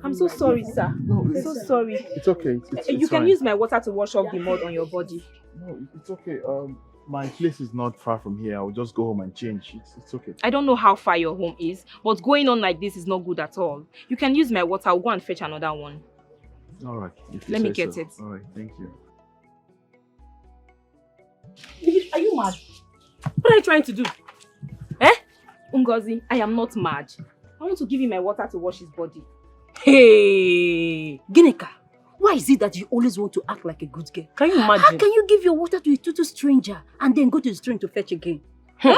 I'm so sorry, sir. No, I'm so sorry. it's okay. You can fine. use my water to wash off the mud on your body. No, it's okay. My place is not far from here. I'll just go home and change. It's okay. I don't know how far your home is, but going on like this is not good at all. You can use my water. I'll go and fetch another one. All right. Let me get it. All right. Thank you. Are you mad? What are you trying to do? Eh? Ngozi, I am not mad. I want to give him my water to wash his body. Hey, Ginika, why is it that you always want to act like a good girl? Can you imagine? How can you give your water to a total stranger and then go to the stream to fetch again? Huh?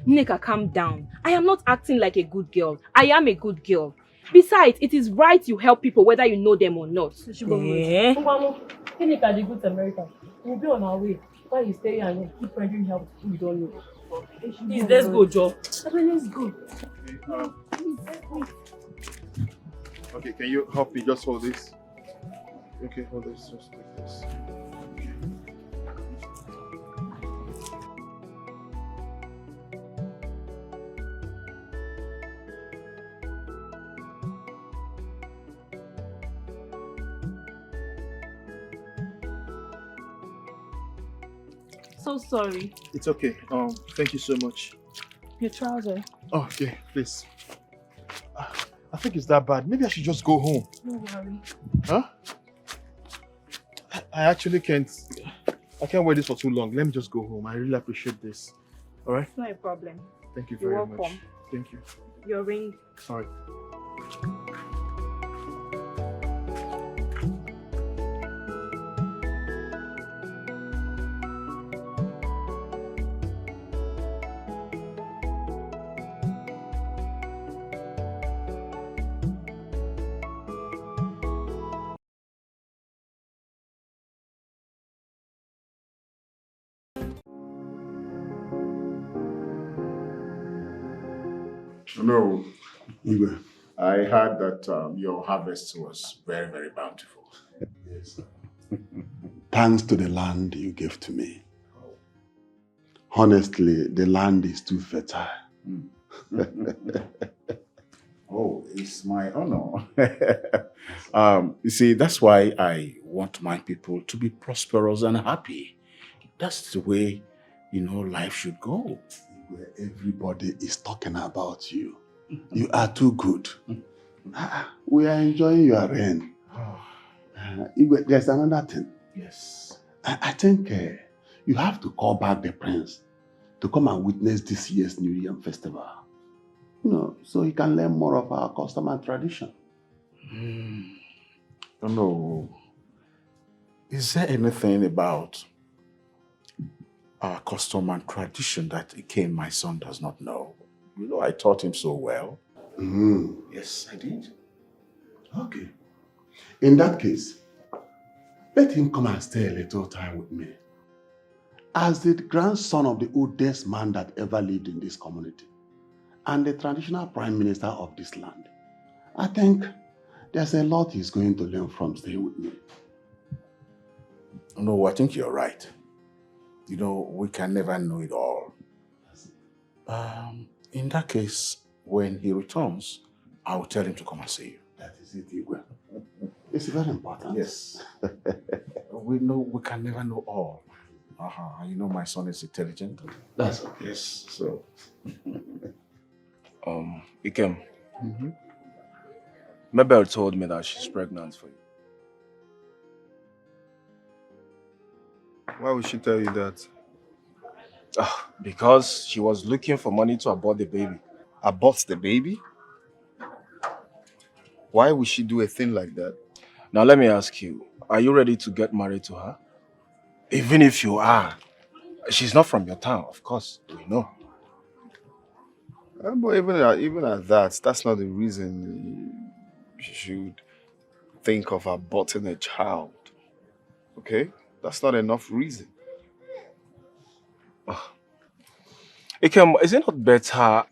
Nneka, calm down. I am not acting like a good girl. I am a good girl. Besides, it is right you help people whether you know them or not. Eh? Ginika, the good American. We'll be on our way. Why you stay here and keep rendering help to people you don't know? Please, let's go, Joe. Let's go. Okay, can you help me just hold this? Okay, hold this. Just like this. So sorry. It's okay. Thank you so much. Your trouser. Oh, okay, please. I think it's that bad. Maybe I should just go home. No worry. Huh? I actually can't. I can't wear this for too long. Let me just go home. I really appreciate this. All right? It's not a problem. Thank you You're very welcome. much. Thank you. Your ring. All right. No, Igwe. I heard that your harvest was very, very bountiful. Yes. Thanks to the land you gave to me. Honestly, the land is too fertile. Oh, it's my honor. You see, that's why I want my people to be prosperous and happy. That's the way, life should go. Where everybody is talking about you. You are too good. We are enjoying your reign. Igwe, there's another thing. Yes. I think you have to call back the prince to come and witness this year's New Year festival. So he can learn more of our custom and tradition. No. Is there anything about our custom and tradition that Iken, my son, does not know? I taught him so well. Yes, I did. Okay. In that case, let him come and stay a little time with me. As the grandson of the oldest man that ever lived in this community and the traditional prime minister of this land, I think there's a lot he's going to learn from staying with me. No, I think you're right. We can never know it all. In that case, when he returns, I will tell him to come and see you. That is it, Igwe. It's very important. Yes. We can never know all. My son is intelligent. That's okay. Yes, so. Ikem. Mabel told me that she's pregnant for you. Why would she tell you that? Because she was looking for money to abort the baby. Abort the baby? Why would she do a thing like that? Now let me ask you, are you ready to get married to her? Even if you are, she's not from your town, of course, we know. But even at that, that's not the reason you should think of aborting a child. Okay? That's not enough reason. Ikem, is it not better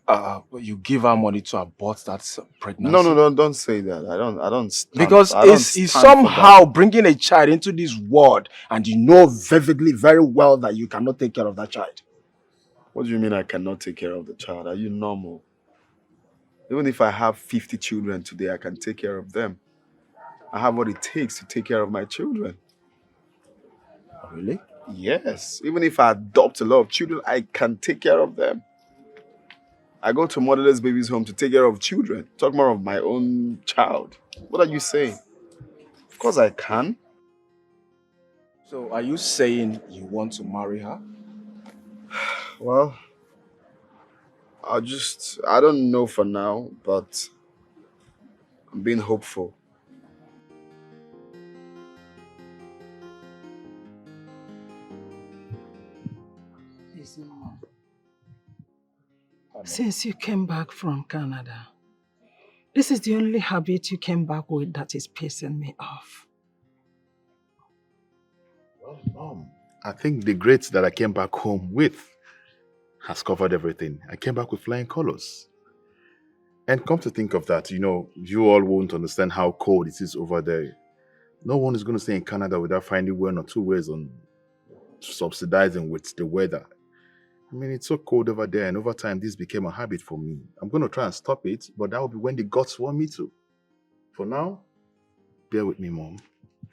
you give her money to abort that pregnancy? No, don't say that. I don't stand, because it's somehow bringing a child into this world and you know vividly very well that you cannot take care of that child. What do you mean I cannot take care of the child? Are you normal? Even if I have 50 children today, I can take care of them. I have what it takes to take care of my children. Really? Yes, even if I adopt a lot of children, I can take care of them. I go to motherless babies' home to take care of children. Talk more of my own child. What are you saying? Of course I can. So are you saying you want to marry her? Well, I don't know for now, but I'm being hopeful. Listen, since you came back from Canada, this is the only habit you came back with that is pissing me off. Well, Mom, I think the grades that I came back home with has covered everything. I came back with flying colors. And come to think of that, you all won't understand how cold it is over there. No one is going to stay in Canada without finding 1 or 2 ways on subsidizing with the weather. I mean, it's so cold over there, and over time, this became a habit for me. I'm going to try and stop it, but that will be when the gods want me to. For now, bear with me, Mom.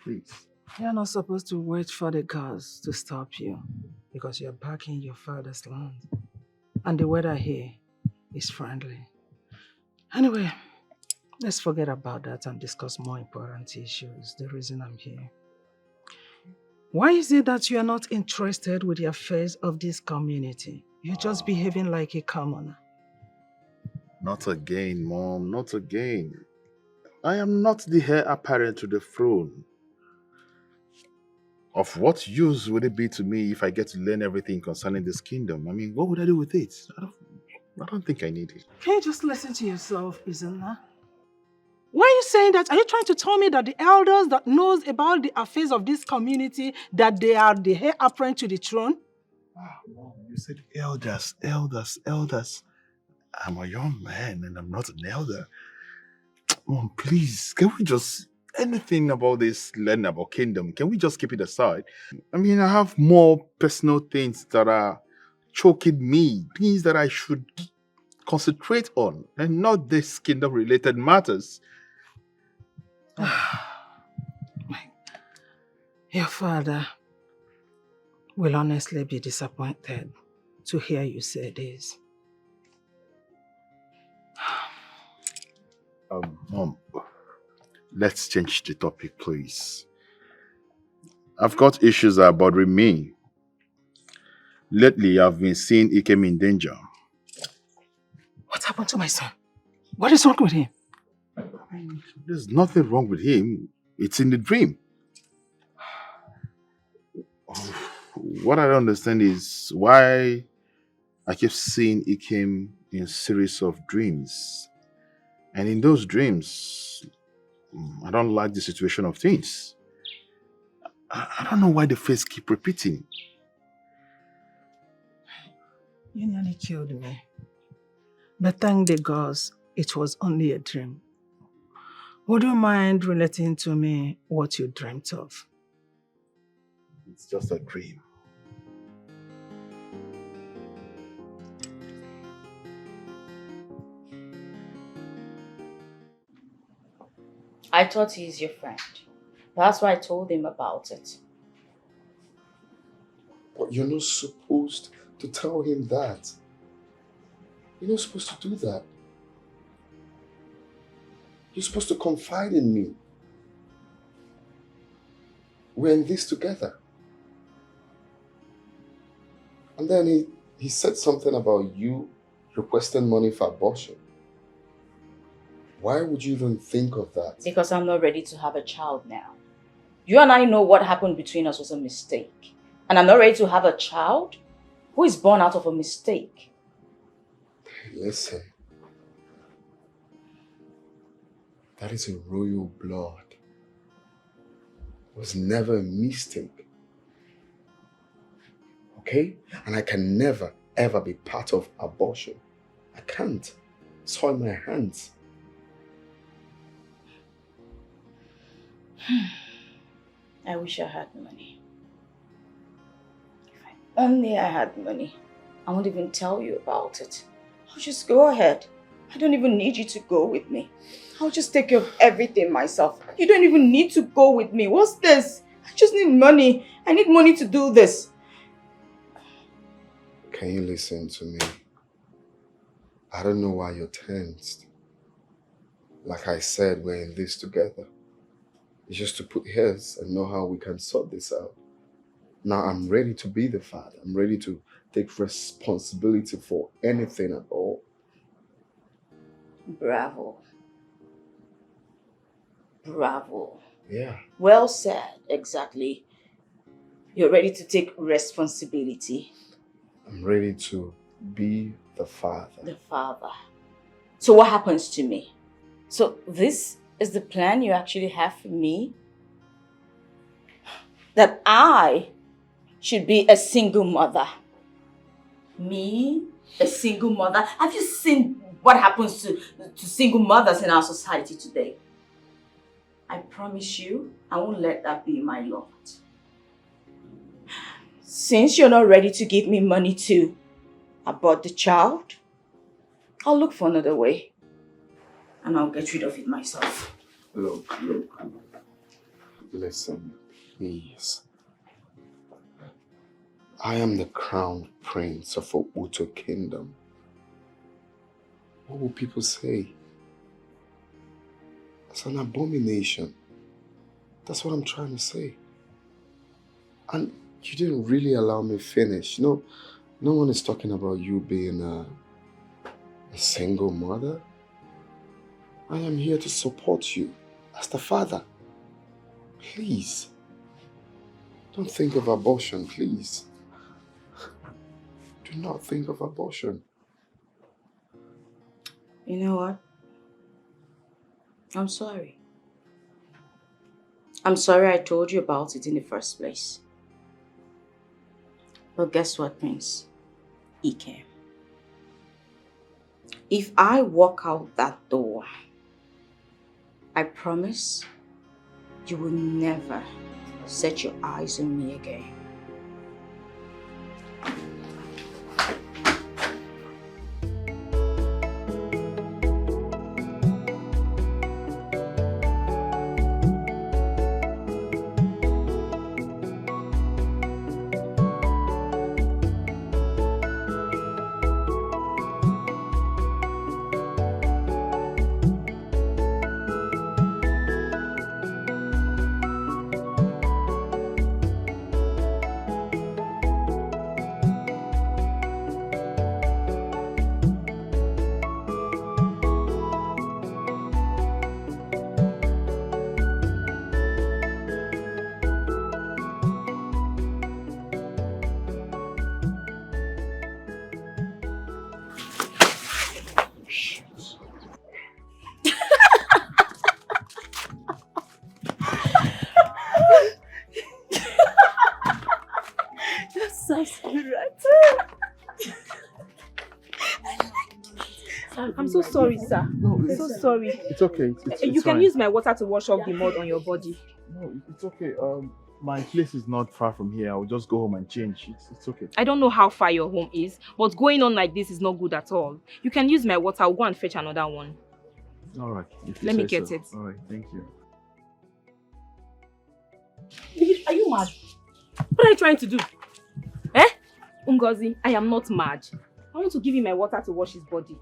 Please. You're not supposed to wait for the gods to stop you because you're back in your father's land. And the weather here is friendly. Anyway, let's forget about that and discuss more important issues. The reason I'm here. Why is it that you are not interested with the affairs of this community? You're just behaving like a commoner. Not again, Mom. Not again. I am not the heir apparent to the throne. Of what use would it be to me if I get to learn everything concerning this kingdom? I mean, what would I do with it? I don't think I need it. Can you just listen to yourself, Izana? Why are you saying that? Are you trying to tell me that the elders that knows about the affairs of this community, that they are the heir apparent to the throne? Mom, you said elders, elders, elders. I'm a young man and I'm not an elder. Mom, please, can we just anything about this learning about kingdom? Can we just keep it aside? I mean, I have more personal things that are choking me, things that I should concentrate on, and not this kingdom-related matters. Your father will honestly be disappointed to hear you say this. Mom, let's change the topic, please. I've got issues that are bothering me. Lately, I've been seeing Ikem in danger. What happened to my son? What is wrong with him? There's nothing wrong with him. It's in the dream. What I don't understand is why I keep seeing Ikem in a series of dreams. And in those dreams, I don't like the situation of things. I don't know why the face keep repeating. You nearly killed me. But thank the gods, it was only a dream. Would you mind relating to me what you dreamt of? It's just a dream. I thought he's your friend. That's why I told him about it. But you're not supposed to tell him that. You're not supposed to do that. You're supposed to confide in me. We're in this together. And then he said something about you requesting money for abortion. Why would you even think of that? Because I'm not ready to have a child now. You and I know what happened between us was a mistake. And I'm not ready to have a child who is born out of a mistake. Listen. That is a royal blood. It was never a mistake. Okay? And I can never, ever be part of abortion. I can't. It's all in my hands. I wish I had money. If only I had money, I won't even tell you about it. I'll just go ahead I don't even need you to go with me. I'll just take care of everything myself. You don't even need to go with me. What's this? I just need money. I need money to do this. Can you listen to me? I don't know why you're tensed. Like I said, we're in this together. It's just to put heads and know how we can sort this out. Now I'm ready to be the father. I'm ready to take responsibility for anything at all. Bravo. Bravo. Yeah. Well said, exactly. You're ready to take responsibility. I'm ready to be the father. The father. So what happens to me? So this is the plan you actually have for me? That I should be a single mother. Me? A single mother? Have you seen what happens to single mothers in our society today? I promise you, I won't let that be my lot. Since you're not ready to give me money to abort the child, I'll look for another way. And I'll get rid of it myself. Look. Listen, please. I am the crown prince of a Uto kingdom. What will people say? It's an abomination. That's what I'm trying to say. And you didn't really allow me finish. No one is talking about you being a single mother. I am here to support you as the father. Please. Don't think of abortion, please. Do not think of abortion. You know what? I'm sorry. I'm sorry I told you about it in the first place. But guess what, Prince? Ike. If I walk out that door, I promise you will never set your eyes on me again. I'm so sorry, sir. No, I'm so sorry. It's okay. It's You can fine. use my water to wash off the mud on your body. No, it's okay. My place is not far from here. I'll just go home and change. It's okay. I don't know how far your home is, but going on like this is not good at all. You can use my water. I'll go and fetch another one. All right. If you Let me say get so. it. All right. Thank you. Are you mad? What are you trying to do? Eh? Ngozi, I am not mad. I want to give him my water to wash his body.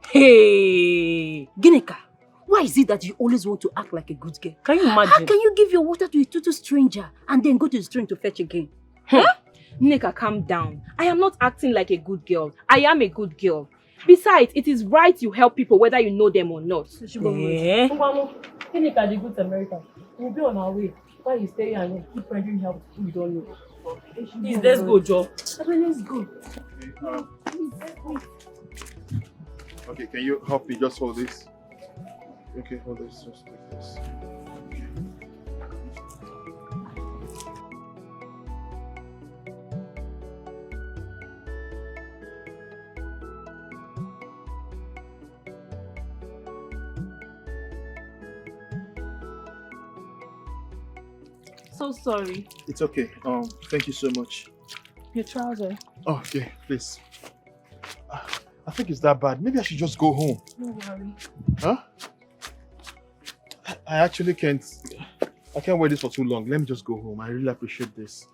Hey, Ginika, why is it that you always want to act like a good girl? Can you imagine? How can you give your water to a total stranger and then go to the stream to fetch again? Nneka, calm down. I am not acting like a good girl. I am a good girl. Besides, it is right you help people whether you know them or not. Eh? Kinika, the good Samaritan. We'll be on our way. Why you stay here and keep rendering help to people you don't know? Please, let's go, Joe. Let's go. Okay, can you help me just hold this? Okay, hold this. Just like this. So sorry. It's okay. Thank you so much. Your trouser. Oh, okay, please. I think it's that bad. Maybe I should just go home. No worry. Huh? I actually can't. I can't wear this for too long. Let me just go home. I really appreciate this.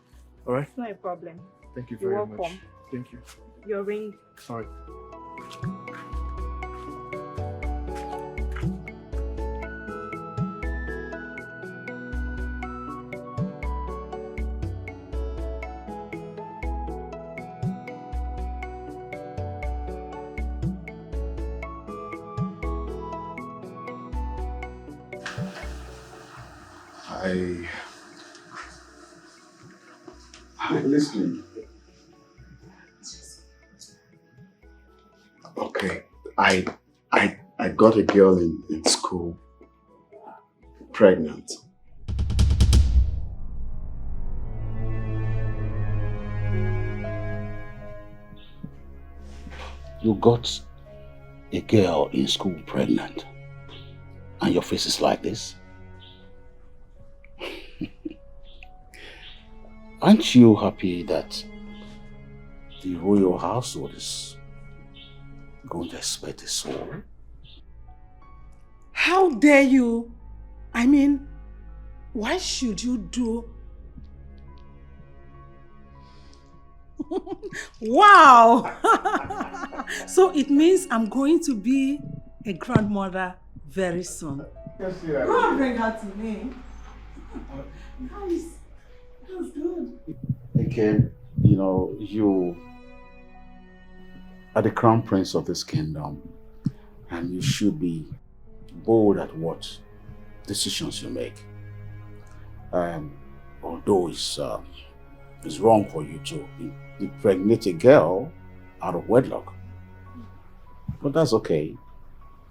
All right? It's not a problem. Thank you You're very welcome. much. Thank you. Your ring. All right. I'm listening. Okay, I got a girl in school pregnant. You got a girl in school pregnant, and your face is like this? Aren't you happy that the royal household is going to expect a soul? How dare you? I mean, why should you do... Wow! So it means I'm going to be a grandmother very soon. Go and bring her to me. Nice. That's good. Again, you know, you are the crown prince of this kingdom, and you should be bold at what decisions you make. Although it's wrong for you to impregnate a girl out of wedlock, but that's okay.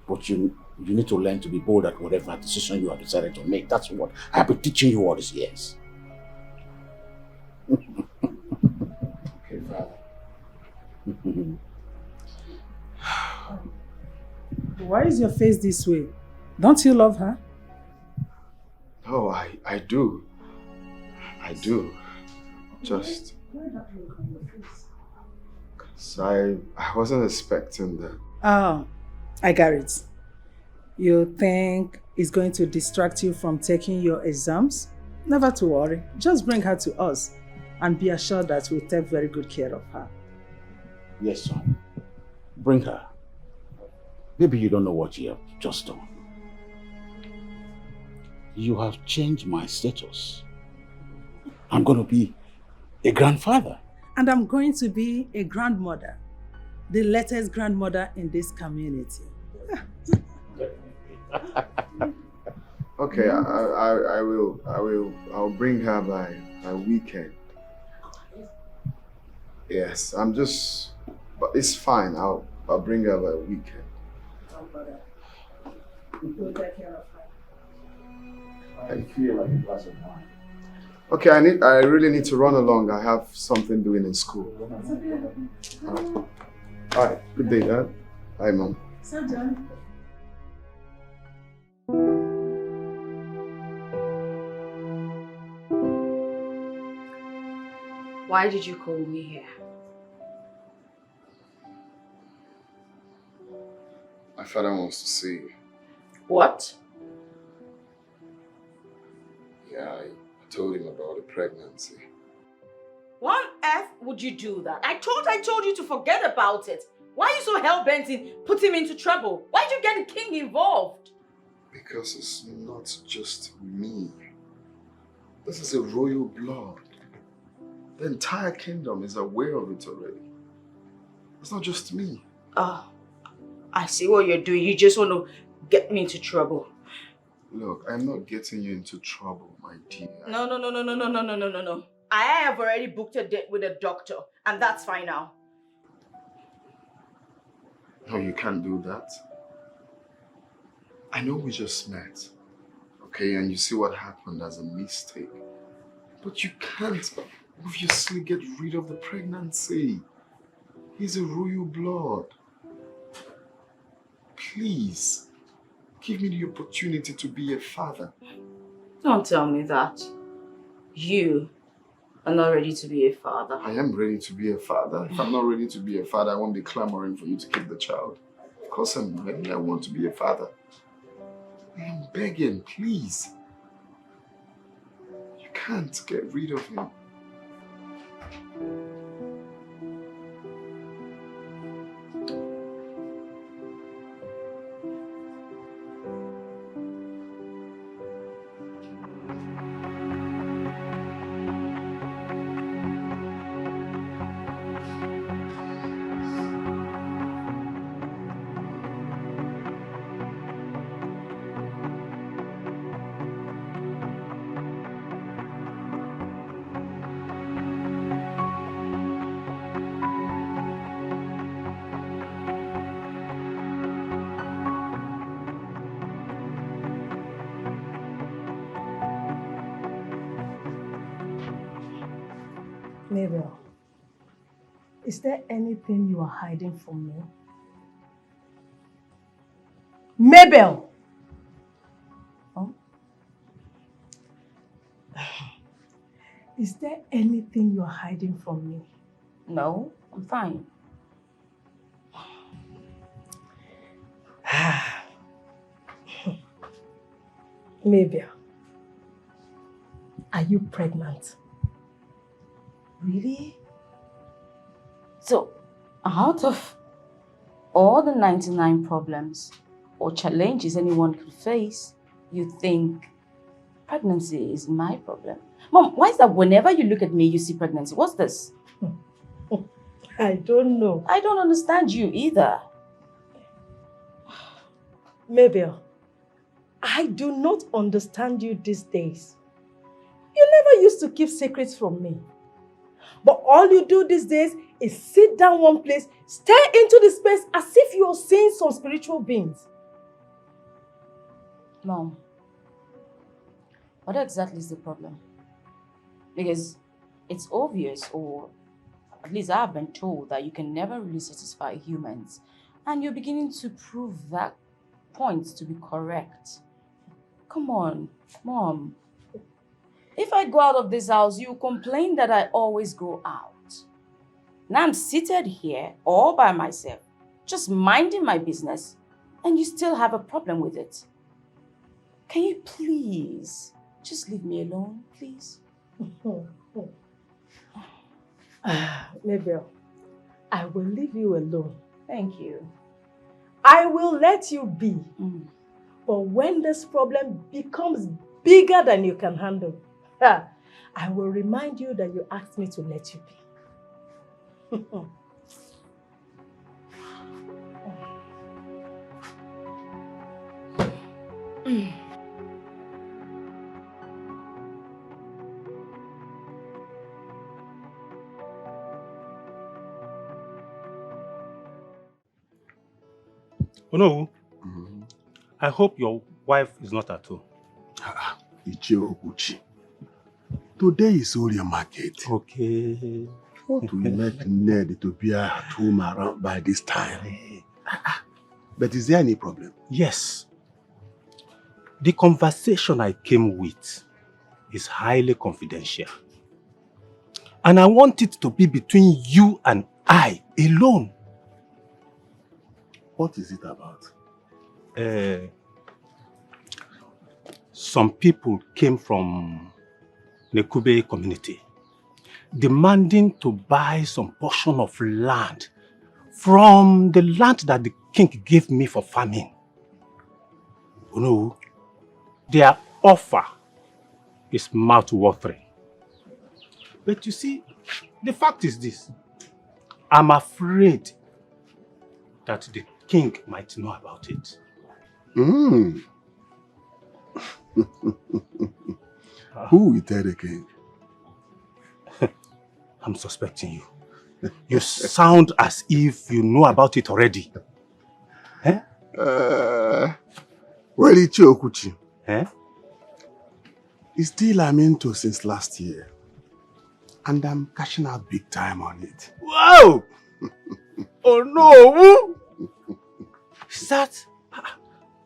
But you need to learn to be bold at whatever decision you have decided to make. That's what I've been teaching you all these years. Okay, Father. Why is your face this way? Don't you love her? Oh, I do. I do. Just... Because I wasn't expecting that. Oh, I got it. You think it's going to distract you from taking your exams? Never to worry. Just bring her to us and be assured that we'll take very good care of her. Yes, son. Bring her. Maybe you don't know what you have just done. You have changed my status. I'm going to be a grandfather. And I'm going to be a grandmother. The latest grandmother in this community. Okay, I'll bring her by weekend. Yes, but it's fine. I'll bring her by weekend. We'll take care of her. I feel like a glass of wine. Okay, I really need to run along. I have something doing in school. All right. Good day, Dad. Bye, Mom. So, John. Why did you call me here? My father wants to see you. What? Yeah, I told him about the pregnancy. Why on earth would you do that? I told you to forget about it. Why are you so hell-bent in putting him into trouble? Why did you get the king involved? Because it's not just me. This is a royal blood. The entire kingdom is aware of it already. It's not just me. Oh, I see what you're doing. You just want to get me into trouble. Look, I'm not getting you into trouble, my dear. No. I have already booked a date with a doctor, and that's fine now. No, you can't do that. I know we just met, okay, and you see what happened as a mistake. But you can't obviously get rid of the pregnancy. He's a royal blood. Please, give me the opportunity to be a father. Don't tell me that. You are not ready to be a father. I am ready to be a father. If I'm not ready to be a father, I won't be clamoring for you to keep the child. Of course I'm ready. I want to be a father. I am begging, please. You can't get rid of him. Mabel, is there anything you are hiding from me? Mabel! Oh? Is there anything you are hiding from me? No, I'm fine. Mabel, are you pregnant? Really? So, out of all the 99 problems or challenges anyone could face, you think pregnancy is my problem? Mom, why is that whenever you look at me, you see pregnancy? What's this? I don't know. I don't understand you either. Mabel, I do not understand you these days. You never used to keep secrets from me. But all you do these days is sit down one place, stare into the space as if you're seeing some spiritual beings. Mom, what exactly is the problem? Because it's obvious, or at least I've been told, that you can never really satisfy humans. And you're beginning to prove that point to be correct. Come on, Mom. If I go out of this house, you complain that I always go out. Now I'm seated here all by myself, just minding my business, and you still have a problem with it. Can you please just leave me alone, please? Mabel, I will leave you alone. Thank you. I will let you be. But when this problem becomes bigger than you can handle, I will remind you that you asked me to let you be. Oh no, I hope your wife is not at home. Ichie Okuchi. Today is only a market. Okay. What will make Ned to be at home around by this time? But is there any problem? Yes. The conversation I came with is highly confidential. And I want it to be between you and I alone. What is it about? Some people came from Nekube community demanding to buy some portion of land from the land that the king gave me for farming. You know, their offer is mouth-watering. But you see, the fact is this. I'm afraid that the king might know about it. Who will tell the king? I'm suspecting you. You sound as if you know about it already. Eh? Well, Ichie Okuchi. Eh? It's still I'm into since last year. And I'm cashing out big time on it. Wow! Oh no! Is that...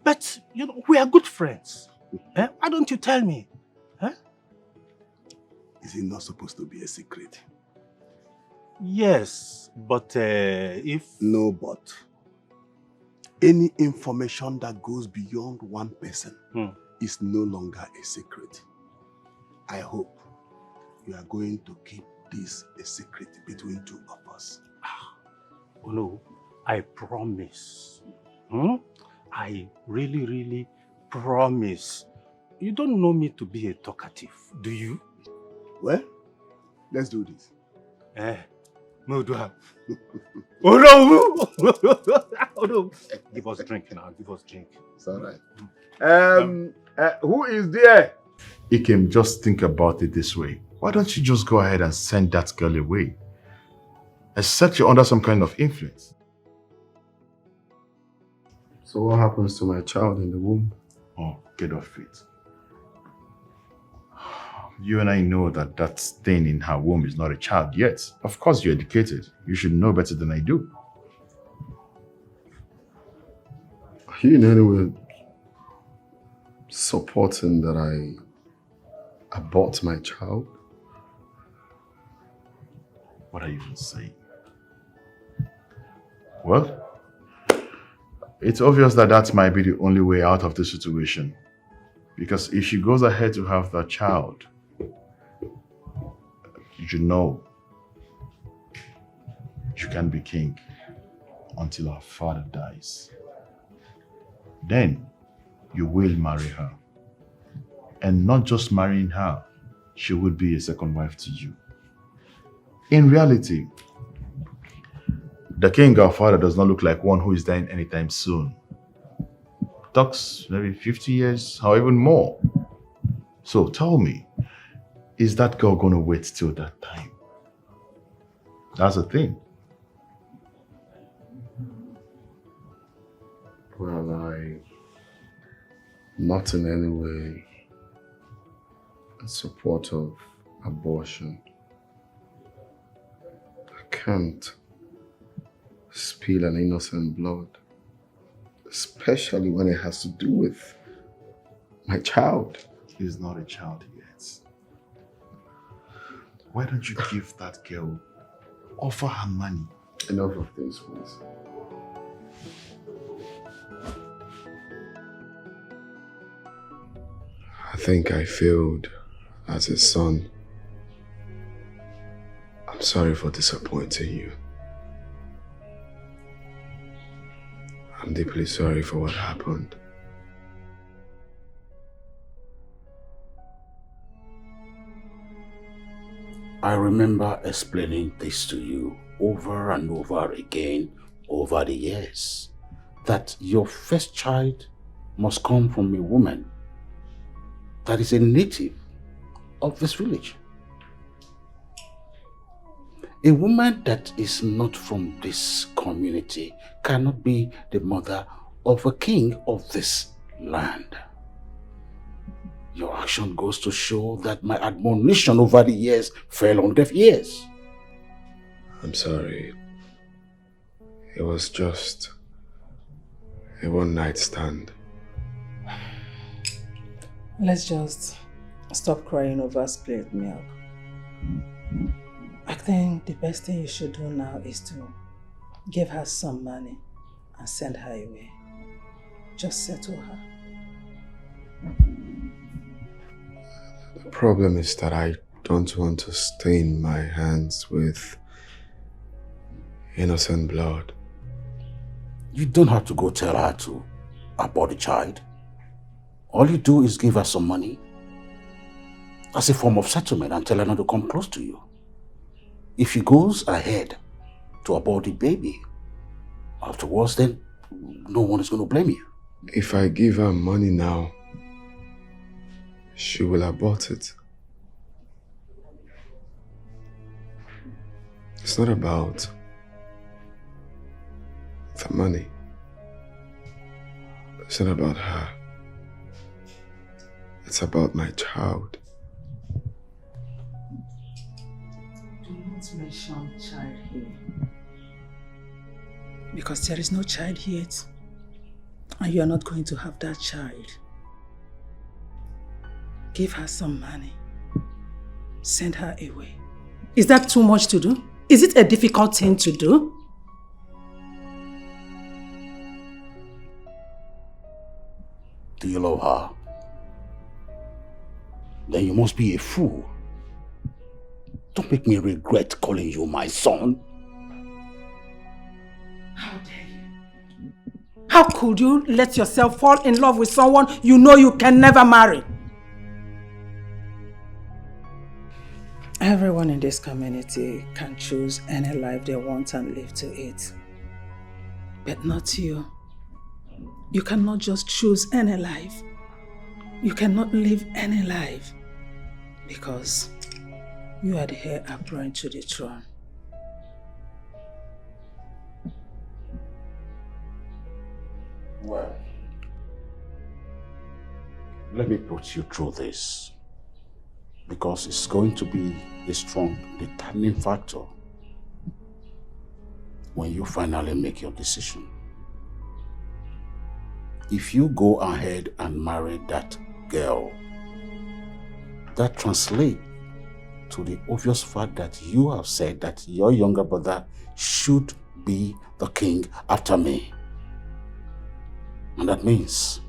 But, you know, we are good friends. Eh? Why don't you tell me? Eh? Is it not supposed to be a secret? Yes, but if... No but. Any information that goes beyond one person is no longer a secret. I hope you are going to keep this a secret between two of us. Oh no, I promise. I really, really promise. You don't know me to be a talkative, do you? Well, let's do this. No, do have. Oh no! Oh no! Give us a drink now, give us a drink. It's all right. Who is there? Ikem, just think about it this way. Why don't you just go ahead and send that girl away? Except you're under some kind of influence. So what happens to my child in the womb? Oh, get off it. You and I know that that thing in her womb is not a child yet. Of course you're educated. You should know better than I do. Are you in any way supporting that I abort my child? What are you even saying? Well, it's obvious that that might be the only way out of the situation. Because if she goes ahead to have that child, you should know you can't be king until her father dies. Then you will marry her. And not just marrying her, she would be a second wife to you. In reality, the king, our father, does not look like one who is dying anytime soon. Talks maybe 50 years, or even more. So tell me, is that girl going to wait till that time? That's the thing. Well, I'm not in any way in support of abortion. I can't spill an innocent blood, especially when it has to do with my child. He's not a child yet. Why don't you give that girl, offer her money? Enough of this, please. I think I failed as a son. I'm sorry for disappointing you. I'm deeply sorry for what happened. I remember explaining this to you over and over again over the years, that your first child must come from a woman that is a native of this village. A woman that is not from this community cannot be the mother of a king of this land. Your action goes to show that my admonition over the years fell on deaf ears. I'm sorry. It was just a one-night stand. Let's just stop crying over spilled milk. I think the best thing you should do now is to give her some money and send her away. Just settle her. The problem is that I don't want to stain my hands with innocent blood. You don't have to go tell her to abort the child. All you do is give her some money as a form of settlement and tell her not to come close to you. If she goes ahead to abort the baby, afterwards then no one is going to blame you. If I give her money now, she will abort it. It's not about the money. It's not about her. It's about my child. Do not mention child here. Because there is no child yet. And you are not going to have that child. Give her some money. send her away. Is that too much to do? Is it a difficult thing to do? Do you love her? Then you must be a fool. Don't make me regret calling you my son. How dare you? How could you let yourself fall in love with someone you know you can never marry? Everyone in this community can choose any life they want and live to it. But not you. You cannot just choose any life. You cannot live any life. Because you are the heir apparent to the throne. Well, let me put you through this. Because it's going to be a strong determining factor when you finally make your decision. If you go ahead and marry that girl, that translates to the obvious fact that you have said that your younger brother should be the king after me. And that means,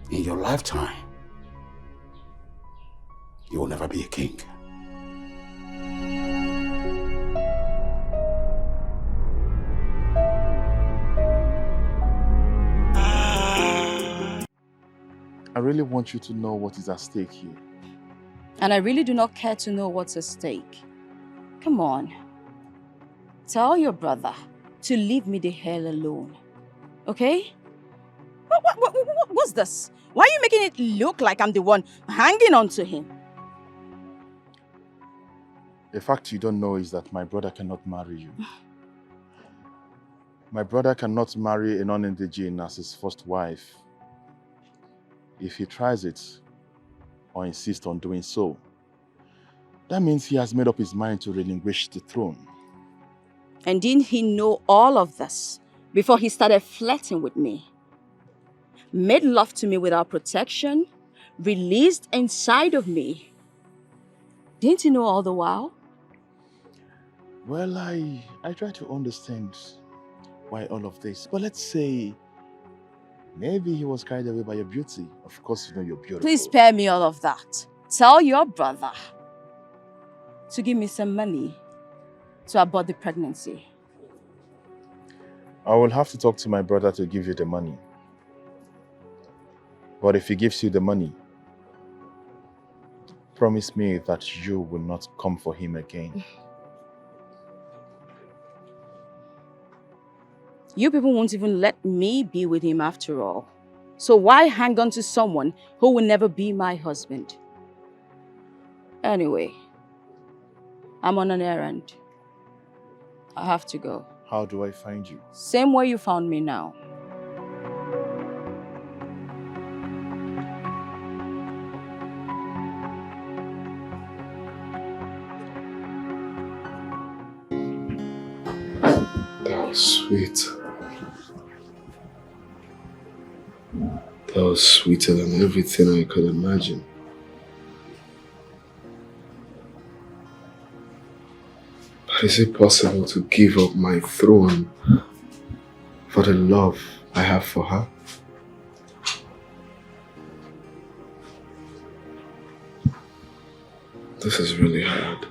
in your lifetime, you will never be a king. I really want you to know what is at stake here. And I really do not care to know what's at stake. Come on. Tell your brother to leave me the hell alone. Okay? What's this? Why are you making it look like I'm the one hanging on to him? The fact you don't know is that my brother cannot marry you. My brother cannot marry a non-Nigerian as his first wife. If he tries it, or insists on doing so, that means he has made up his mind to relinquish the throne. And didn't he know all of this before he started flirting with me? Made love to me without protection, released inside of me. Didn't he know all the while? Well, I try to understand why all of this. But let's say, maybe he was carried away by your beauty. Of course, you know you're beautiful. Please spare me all of that. Tell your brother to give me some money to abort the pregnancy. I will have to talk to my brother to give you the money. But if he gives you the money, promise me that you will not come for him again. You people won't even let me be with him after all. So why hang on to someone who will never be my husband? Anyway, I'm on an errand. I have to go. How do I find you? Same way you found me now. That was sweet. That was sweeter than everything I could imagine. But is it possible to give up my throne for the love I have for her? This is really hard.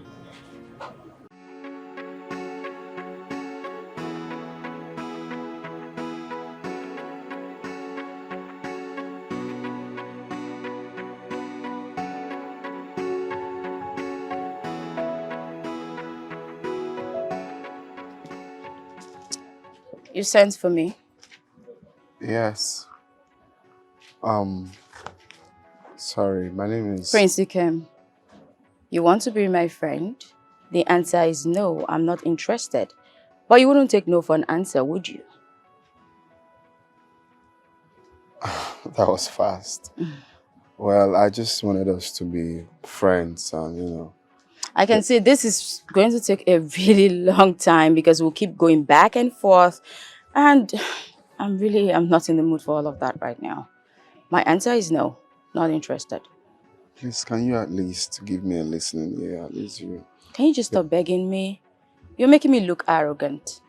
You sent for me? Yes. Sorry, my name is... Prince Ikem. You want to be my friend? The answer is no, I'm not interested. But you wouldn't take no for an answer, would you? That was fast. Well, I just wanted us to be friends and, you know. I can see this is going to take a really long time because we'll keep going back and forth. And I'm not in the mood for all of that right now. My answer is no, not interested. Please, can you at least give me a listening ear? At least you. Can you just stop begging me? You're making me look arrogant.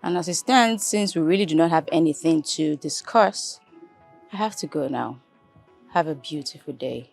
And as it stands, since we really do not have anything to discuss, I have to go now. Have a beautiful day.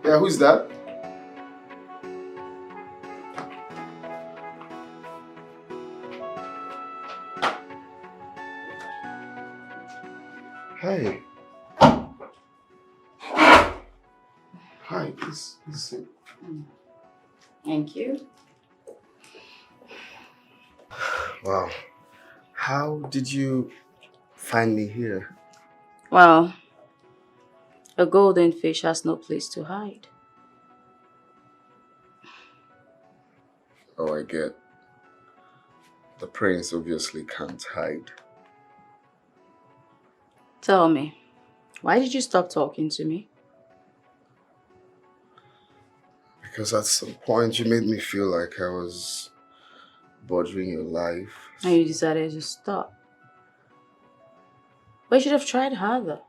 Yeah, who's that? Hey. Hi, please sit. Thank you. Wow. How did you find me here? Well, a golden fish has no place to hide. Oh, I get. The prince obviously can't hide. Tell me, why did you stop talking to me? Because at some point you made me feel like I was bothering your life. And you decided to stop. But you should have tried harder.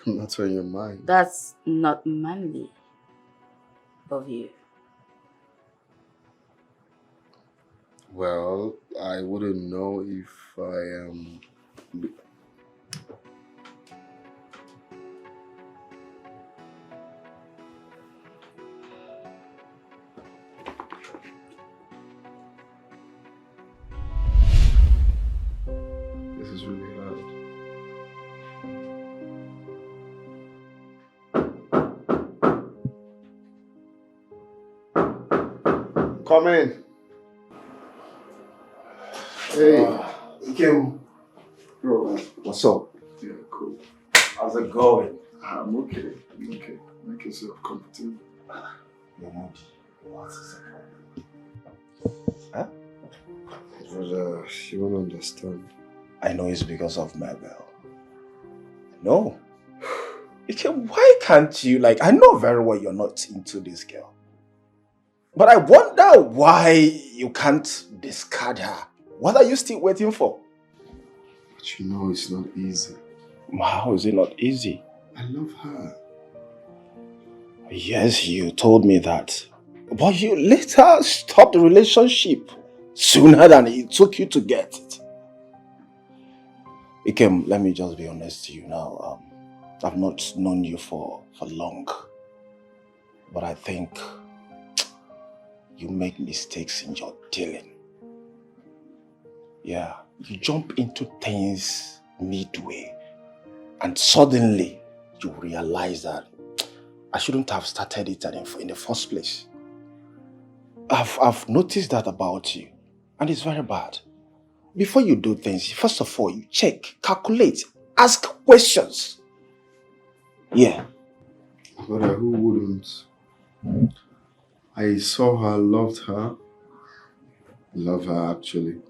That's on your mind. That's not manly of you. Well, I wouldn't know if I am. This is really hard. Come in. Hey. Kim. Bro, What's up? yeah, cool. How's it going? I'm okay. I'm okay. Make yourself comfortable. You're moody. What is the problem? Huh? But you won't understand. I know it's because of Mabel. No. Ikem, why can't you, I know very well you're not into this girl. But I wonder why you can't discard her. What are you still waiting for? But you know it's not easy. How is it not easy? I love her. Yes, you told me that. But you later stopped the relationship sooner than it took you to get it. Ikem, let me just be honest to you now. I've not known you for long. But I think you make mistakes in your dealing. Yeah, you jump into things midway and suddenly you realize that I shouldn't have started it in the first place. I've noticed that about you, and it's very bad. Before you do things, first of all, you check, calculate, ask questions. Yeah. But who wouldn't? I saw her, loved her. Love her actually.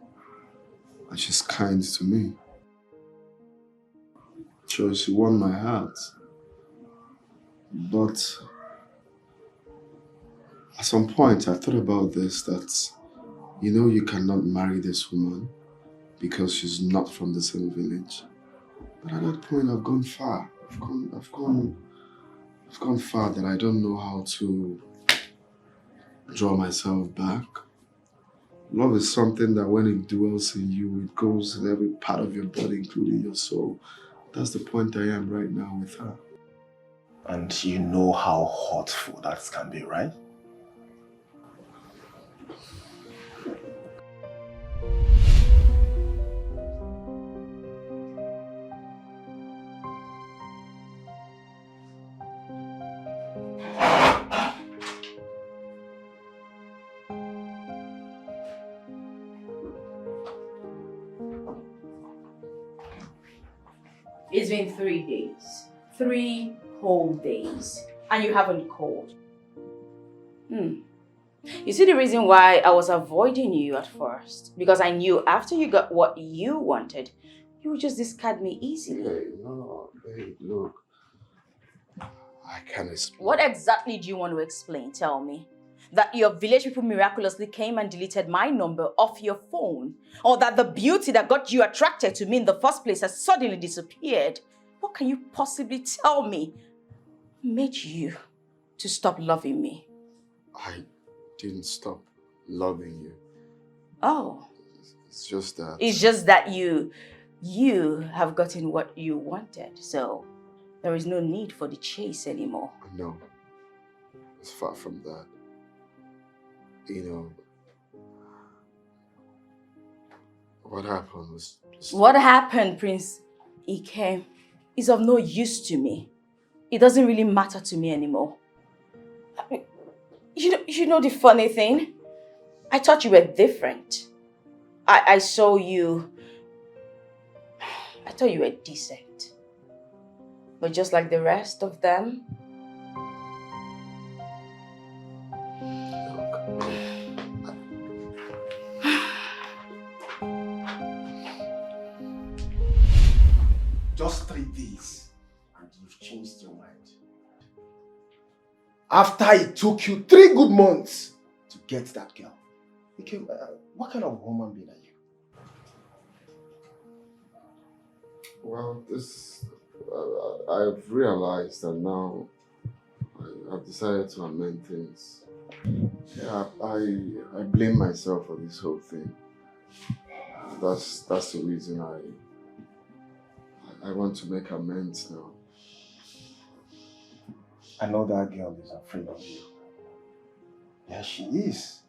And she's kind to me. Sure, she won my heart. But at some point I thought about this, that you cannot marry this woman because she's not from the same village. But at that point I've gone far. I've gone far that I don't know how to draw myself back. Love is something that when it dwells in you, it goes in every part of your body, including your soul. That's the point I am right now with her. And you know how hurtful that can be, right? It's been 3 days. 3 whole days. And you haven't called. You see the reason why I was avoiding you at first? Because I knew after you got what you wanted, you would just discard me easily. Hey, no, babe, look. I can't explain. What exactly do you want to explain? Tell me. That your village people miraculously came and deleted my number off your phone? Or that the beauty that got you attracted to me in the first place has suddenly disappeared? What can you possibly tell me made you to stop loving me? I didn't stop loving you. Oh. It's just that... It's just that you have gotten what you wanted. So there is no need for the chase anymore. No. It's far from that. You know, what happened was... What happened, Prince Ikem, is of no use to me. It doesn't really matter to me anymore. I mean, you know the funny thing? I thought you were different. I saw you... I thought you were decent. But just like the rest of them... Just 3 days, and you've changed your mind. After it took you 3 good months to get that girl. What kind of woman being are you? Well, I've realized that now I've decided to amend things. Yeah, I blame myself for this whole thing. That's the reason I want to make amends now. I know that girl is afraid of you. Yeah, she is.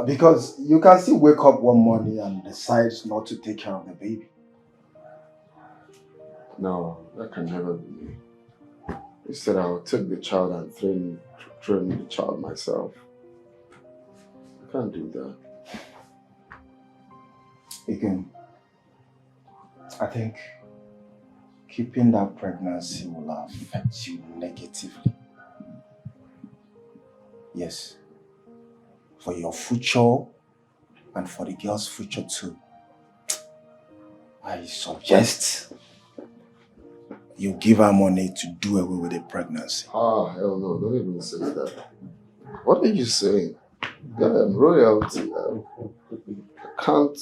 Because you can still wake up one morning and decide not to take care of the baby. No, that can never be me. Instead, I'll take the child and train the child myself. I can't do that. Again, I think keeping that pregnancy will affect you negatively. Yes. For your future and for the girl's future too. I suggest you give her money to do away with the pregnancy. Ah, hell no, don't even say that. What are you saying? Royalty. I can't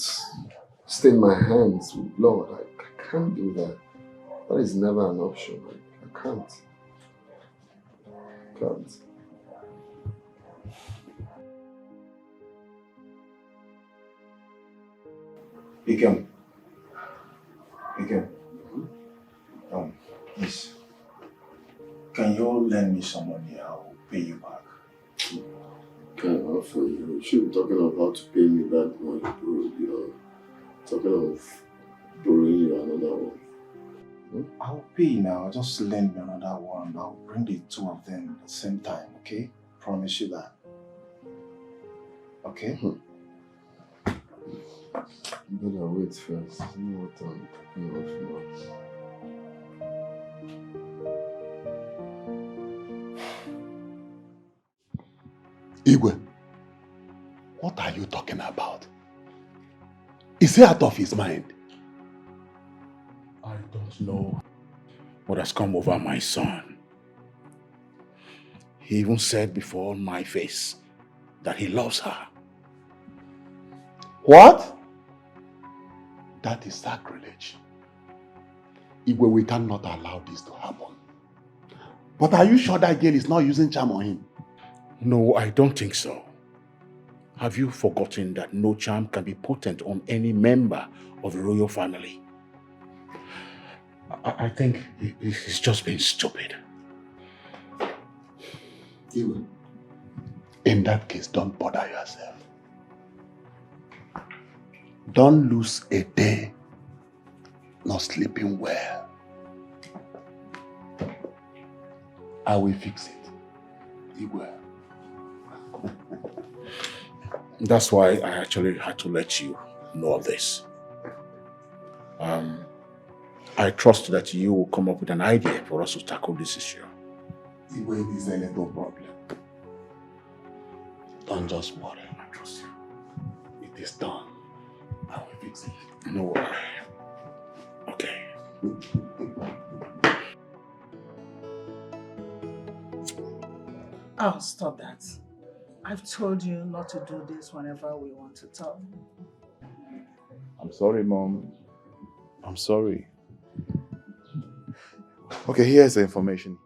stain my hands with blood. I can't do that. That is never an option. I can't. Become. Please. Can you lend me some money? I'll pay you back. Can't offer you. You should be talking of how to pay me that money, bro. You're talking of borrowing you another one. I'll pay now. Just lend me another one. I'll bring the 2 of them at the same time, okay? Promise you that. Okay? You better wait first. You know what I'm talking of now. Igwe, what are you talking about? Is he out of his mind? I don't know what has come over my son. He even said before my face that he loves her. What? That is sacrilege. Igwe, we cannot allow this to happen. But are you sure that girl is not using charm on him? No, I don't think so. Have you forgotten that no charm can be potent on any member of the royal family? I think he's just been stupid. Igwe, in that case, don't bother yourself. Don't lose a day not sleeping well. I will fix it. Igwe. That's why I actually had to let you know of this. I I trust that you will come up with an idea for us to tackle this issue. Even if it's a little problem, don't just worry. I trust you. It is done. I will fix it. No worry. Okay. Oh, stop that. I've told you not to do this whenever we want to talk. I'm sorry, Mom. I'm sorry. Okay, here's the information.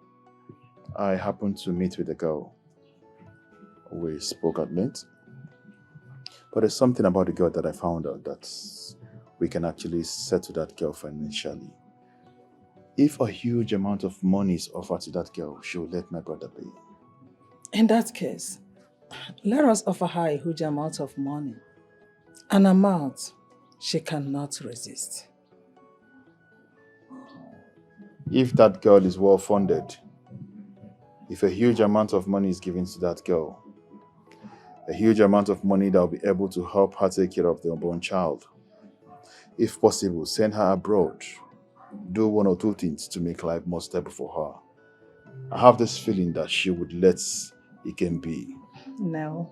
I happened to meet with a girl. We spoke at length. But there's something about the girl that I found out that we can actually settle that girl financially. If a huge amount of money is offered to that girl, she will let my brother pay. In that case, let us offer her a huge amount of money. An amount she cannot resist. If that girl is well funded, if a huge amount of money is given to that girl, a huge amount of money that will be able to help her take care of the unborn child. If possible, send her abroad. Do one or two things to make life more stable for her. I have this feeling that she would let it can be. No.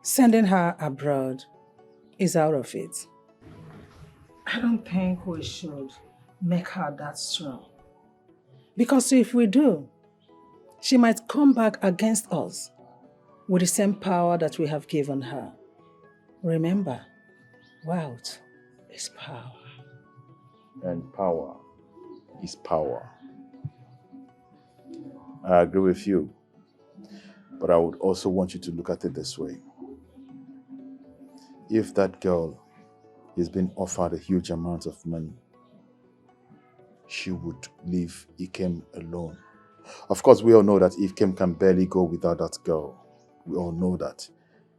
Sending her abroad is out of it. I don't think we should make her that strong. Because if we do, she might come back against us with the same power that we have given her. Remember, wealth is power. And power is power. I agree with you. But I would also want you to look at it this way. If that girl is being offered a huge amount of money, she would leave Ikem alone. Of course, we all know that Ikem can barely go without that girl. We all know that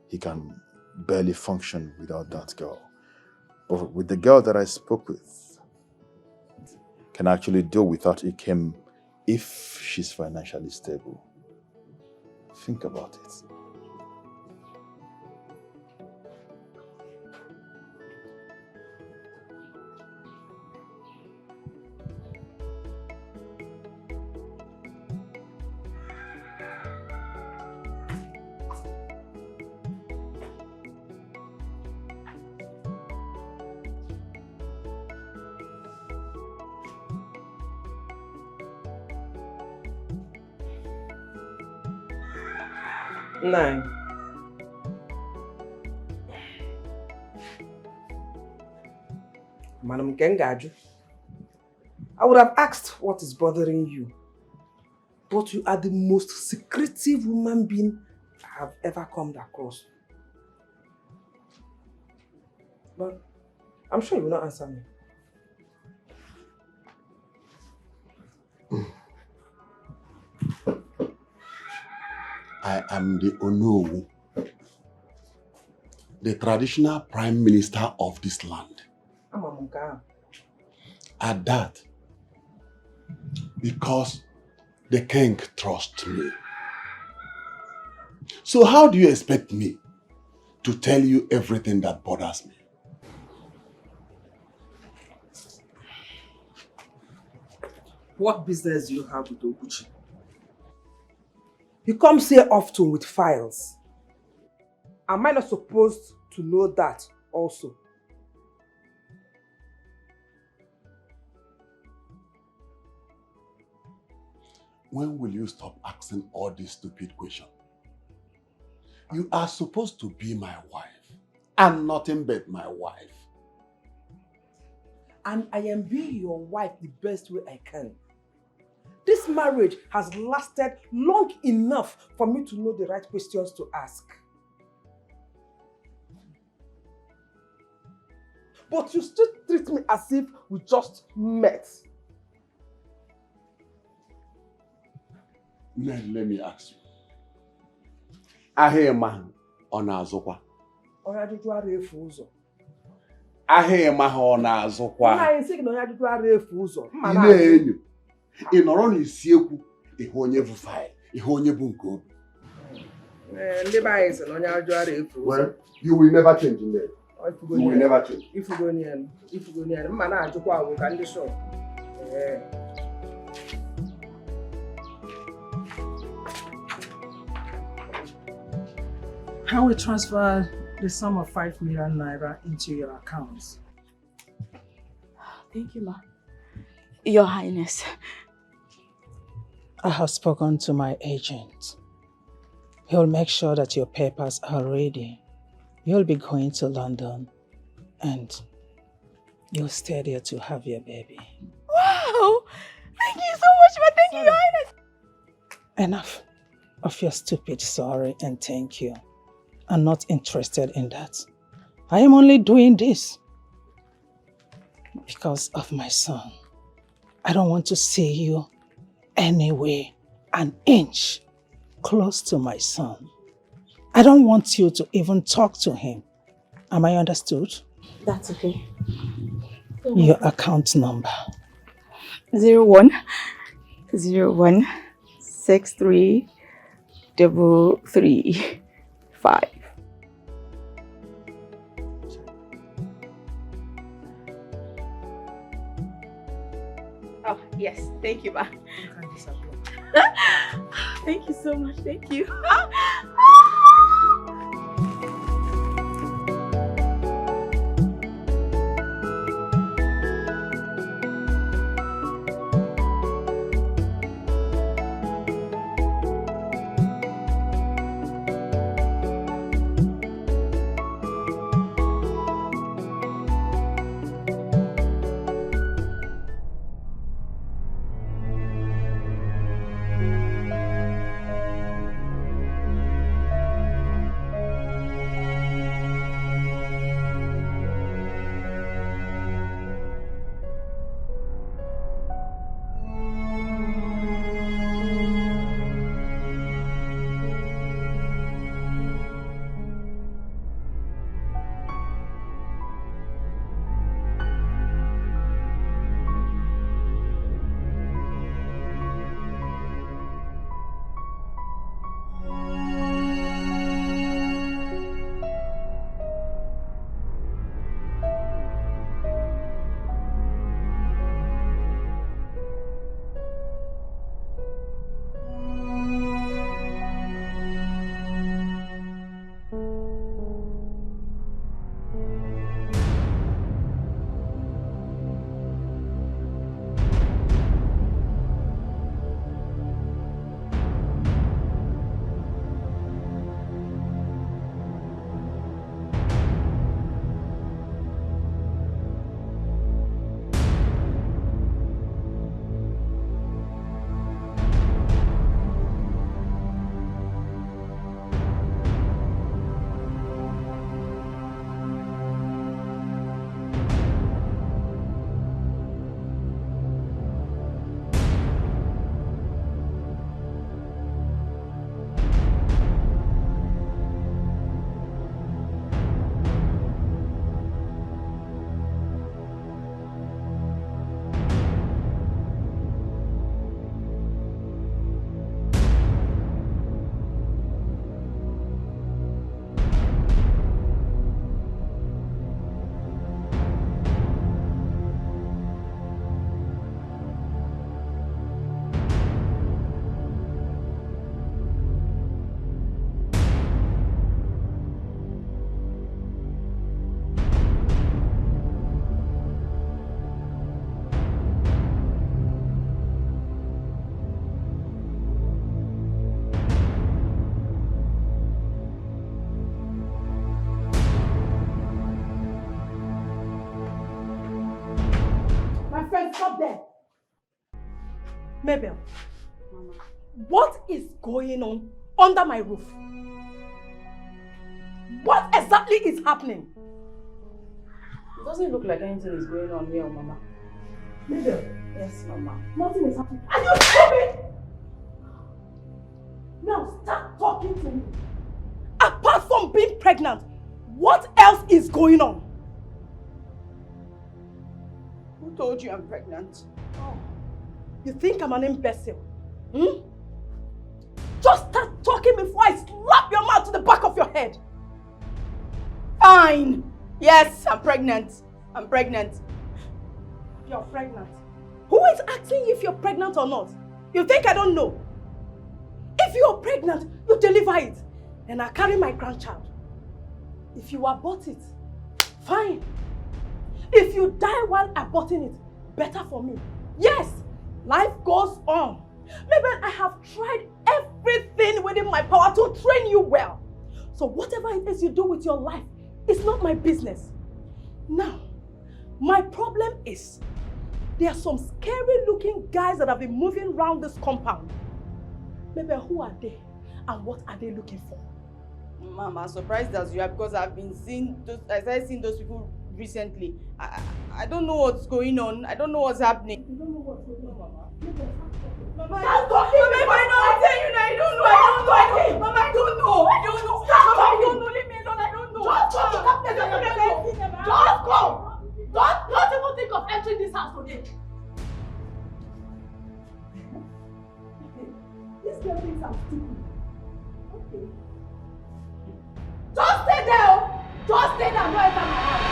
he can barely function without that girl. But with the girl that I spoke with, can actually do without Ikem if she's financially stable. Think about it. Nine. Madam Gengaju, I would have asked what is bothering you, but you are the most secretive woman being I have ever come across. But I'm sure you will not answer me. I am the Onowu, the traditional prime minister of this land. At that, because the king trusts me. So how do you expect me to tell you everything that bothers me? What business do you have with Oguchi? He comes here often with files. Am I not supposed to know that also? When will you stop asking all these stupid questions? You are supposed to be my wife, and nothing but my wife. And I am being your wife the best way I can. This marriage has lasted long enough for me to know the right questions to ask. But you still treat me as if we just met. Let me ask you. Ahema ọ na-azụkwa? Onye ajụjụ ara efu ụzọ. Ahema ha ọ na-azụkwa? Nna anyị sị gị na onye ajụjụ ara efu ụzọ. Ị na-enyo. Ị nọrọ n'isi ekwu ịhụ onye bụ faịl, ịhụ onye bụ nke obi. Ndị be anyị sị na onye ajụjụ ara efu ụzọ. Well, you will never change in there. You will never change. If you go near, man, I just go and the shop. I will transfer the sum of 5 million naira into your accounts. Thank you, ma. Your Highness. I have spoken to my agent. He'll make sure that your papers are ready. You'll be going to London and you'll stay there to have your baby. Wow! Thank you so much, ma. Thank you, Your Highness. Enough of your stupid sorry and thank you. I'm not interested in that. I am only doing this because of my son. I don't want to see you anyway an inch close to my son. I don't want you to even talk to him. Am I understood? That's okay. Your account number. 0101633335. Oh, yes. Thank you, ma. Thank you so much. Thank you. Stop there. Mabel, Mama. What is going on under my roof? What exactly is happening? It doesn't look like anything is going on here, Mama. Mabel. Yes, Mama. Nothing is happening. Are you stupid? Now start talking to me. Apart from being pregnant, what else is going on? Who told you I'm pregnant? Oh, you think I'm an imbecile? Just start talking before I slap your mouth to the back of your head. Fine. Yes, I'm pregnant. I'm pregnant. You're pregnant. Who is asking if you're pregnant or not? You think I don't know? If you're pregnant, you deliver it. And I carry my grandchild. If you abort it, fine. If you die while aborting it, better for me. Yes, life goes on. Maybe I have tried everything within my power to train you well. So whatever it is you do with your life, it's not my business. Now, my problem is, there are some scary looking guys that have been moving around this compound. Maybe who are they and what are they looking for? Mama, I'm surprised as you are because I've been seeing those, I started seeing those people recently. I don't know what's going on. I don't know what's happening. You don't know what's going on, Mama? Mama, I don't know. I'm telling you now, I don't know. Mama, I don't know. Mama, I don't know. Leave me alone. I don't know. Just go to that place. Just go. Don't even think of entering this house today. This girl thinks I'm stupid. Okay. Just stay there. Just stay there and don't enter my house.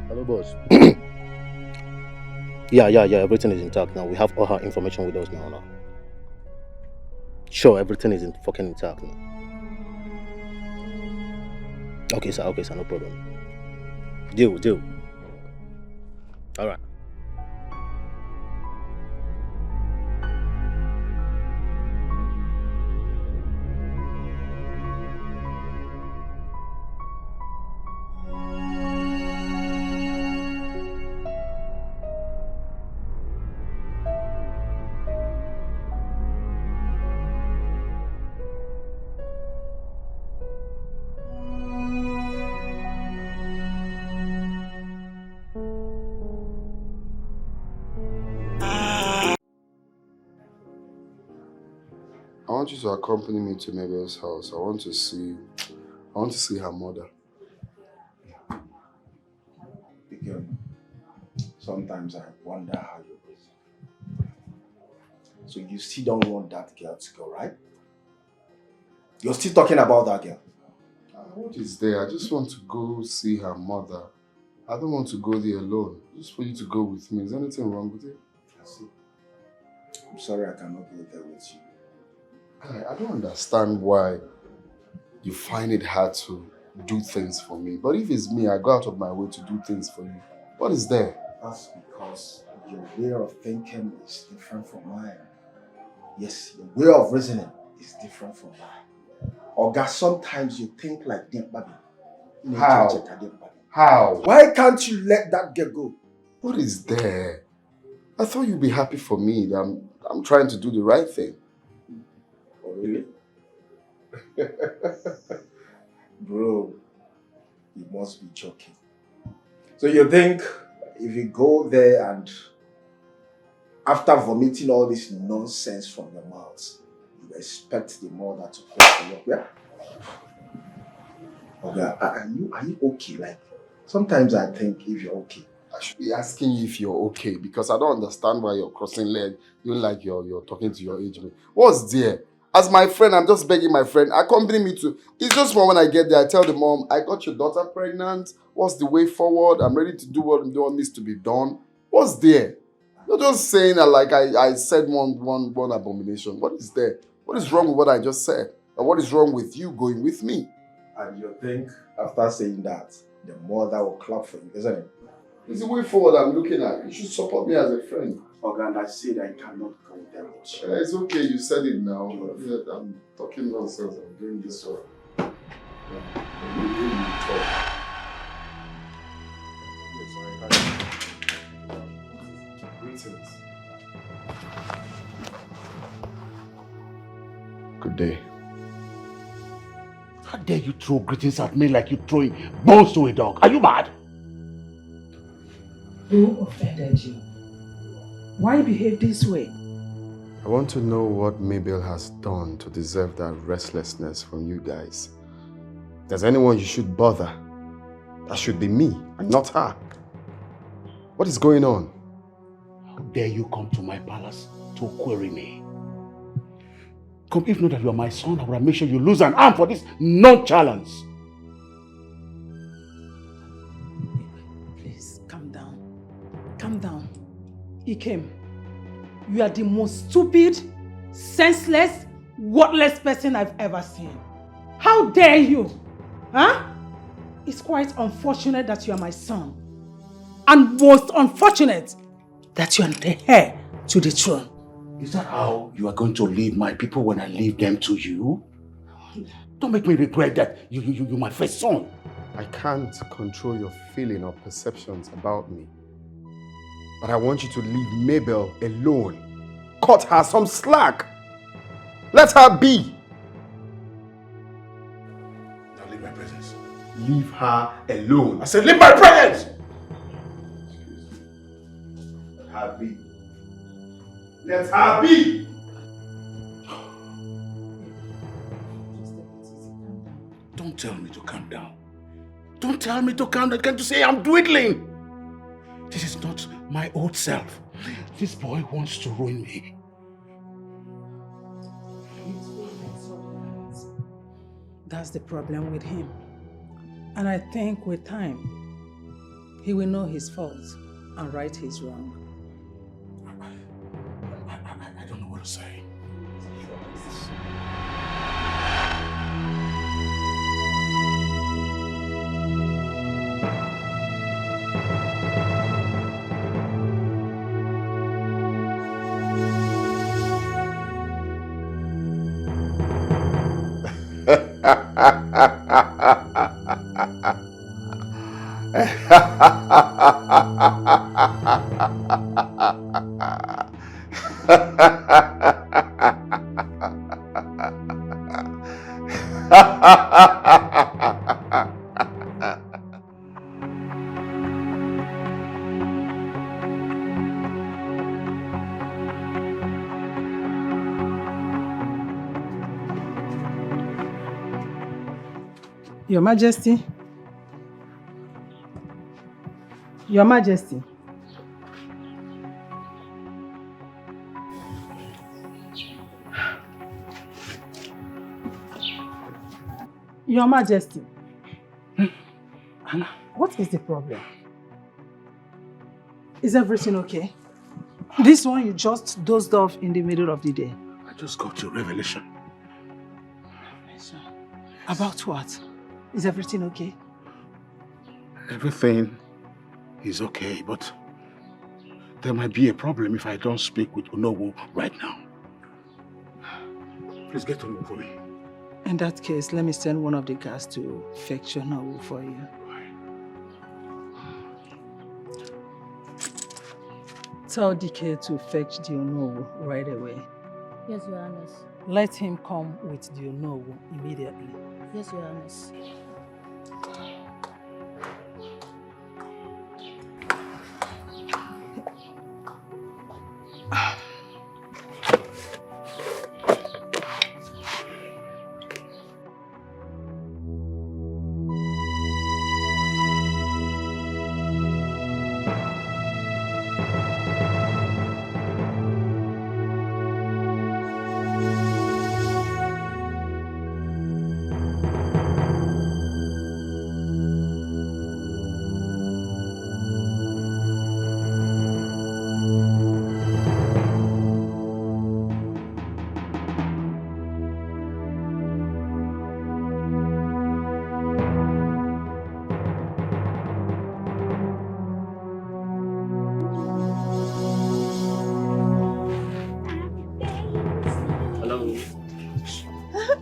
Hello, boss. Yeah, everything is intact now. We have all her information with us now. Sure, everything is fucking intact now. Okay, sir, no problem. Deal. Alright. I want you to accompany me to Mabel's house. I want to see her mother. Because sometimes I wonder how you're raising. So you still don't want that girl to go, right? You're still talking about that girl. What is there? I just want to go see her mother. I don't want to go there alone. Just for you to go with me. Is anything wrong with it? I see. I'm sorry I cannot go there with you. I don't understand why you find it hard to do things for me. But if it's me, I go out of my way to do things for you. What is there? That's because your way of thinking is different from mine. Yes, your way of reasoning is different from mine. Oga, sometimes you think like them, baby. How? Why can't you let that girl go? What is there? I thought you'd be happy for me. I'm trying to do the right thing. Oh, really? Bro, you must be joking. So you think if you go there and after vomiting all this nonsense from your mouth, you expect the mother to come to you? Yeah? Okay, are you okay? Like, sometimes I think if you're okay. I should be asking you if you're okay because I don't understand why you're crossing leg. You like you're talking to your age mate. What's there? As my friend, I'm just begging my friend, accompany me to. It's just when I get there, I tell the mom, I got your daughter pregnant. What's the way forward? I'm ready to do what needs to be done. What's there? You're just saying that like I said one abomination. What is there? What is wrong with what I just said? And what is wrong with you going with me? And you think after saying that, the mother will clap for you, isn't it? It's the way forward I'm looking at. You should support me as a friend. Okay, and I said I cannot go there with you. It's okay, you said it now. I'm talking nonsense. I'm doing this one. Greetings. Good day. How dare you throw greetings at me like you're throwing bones to a dog? Are you mad? Who offended you? Why behave this way? I want to know what Mabel has done to deserve that restlessness from you guys. If there's anyone you should bother, that should be me and not her. What is going on? How dare you come to my palace to query me? Come, if not that you are my son, I will make sure you lose an arm for this nonchalance. Please, calm down. Calm down. Ikem, you are the most stupid, senseless, worthless person I've ever seen. How dare you? Huh? It's quite unfortunate that you are my son. And most unfortunate that you are the heir to the throne. Is that how you are going to leave my people when I leave them to you? Don't make me regret that you're my first son. I can't control your feeling or perceptions about me. But I want you to leave Mabel alone. Cut her some slack. Let her be. Now leave my presence. Leave her alone. I said leave my presence! Let her be. Let her be! Don't tell me to calm down. Don't tell me to calm down. Can't you say I'm dwindling? This is not my old self. This boy wants to ruin me. That's the problem with him. And I think with time, he will know his faults and right his wrong. I don't know what to say. Your Majesty. Your Majesty. Your Majesty. Anna. What is the problem? Is everything okay? This one you just dozed off in the middle of the day. I just got your revelation. About what? Is everything okay? Everything is okay, but there might be a problem if I don't speak with Onowu right now. Please get Onowu for me. In that case, let me send one of the guards to fetch Onowu for you. Tell DK to fetch the Onowu right away. Yes, Your Highness. Let him come with the Onowu immediately. Yes, Your Highness.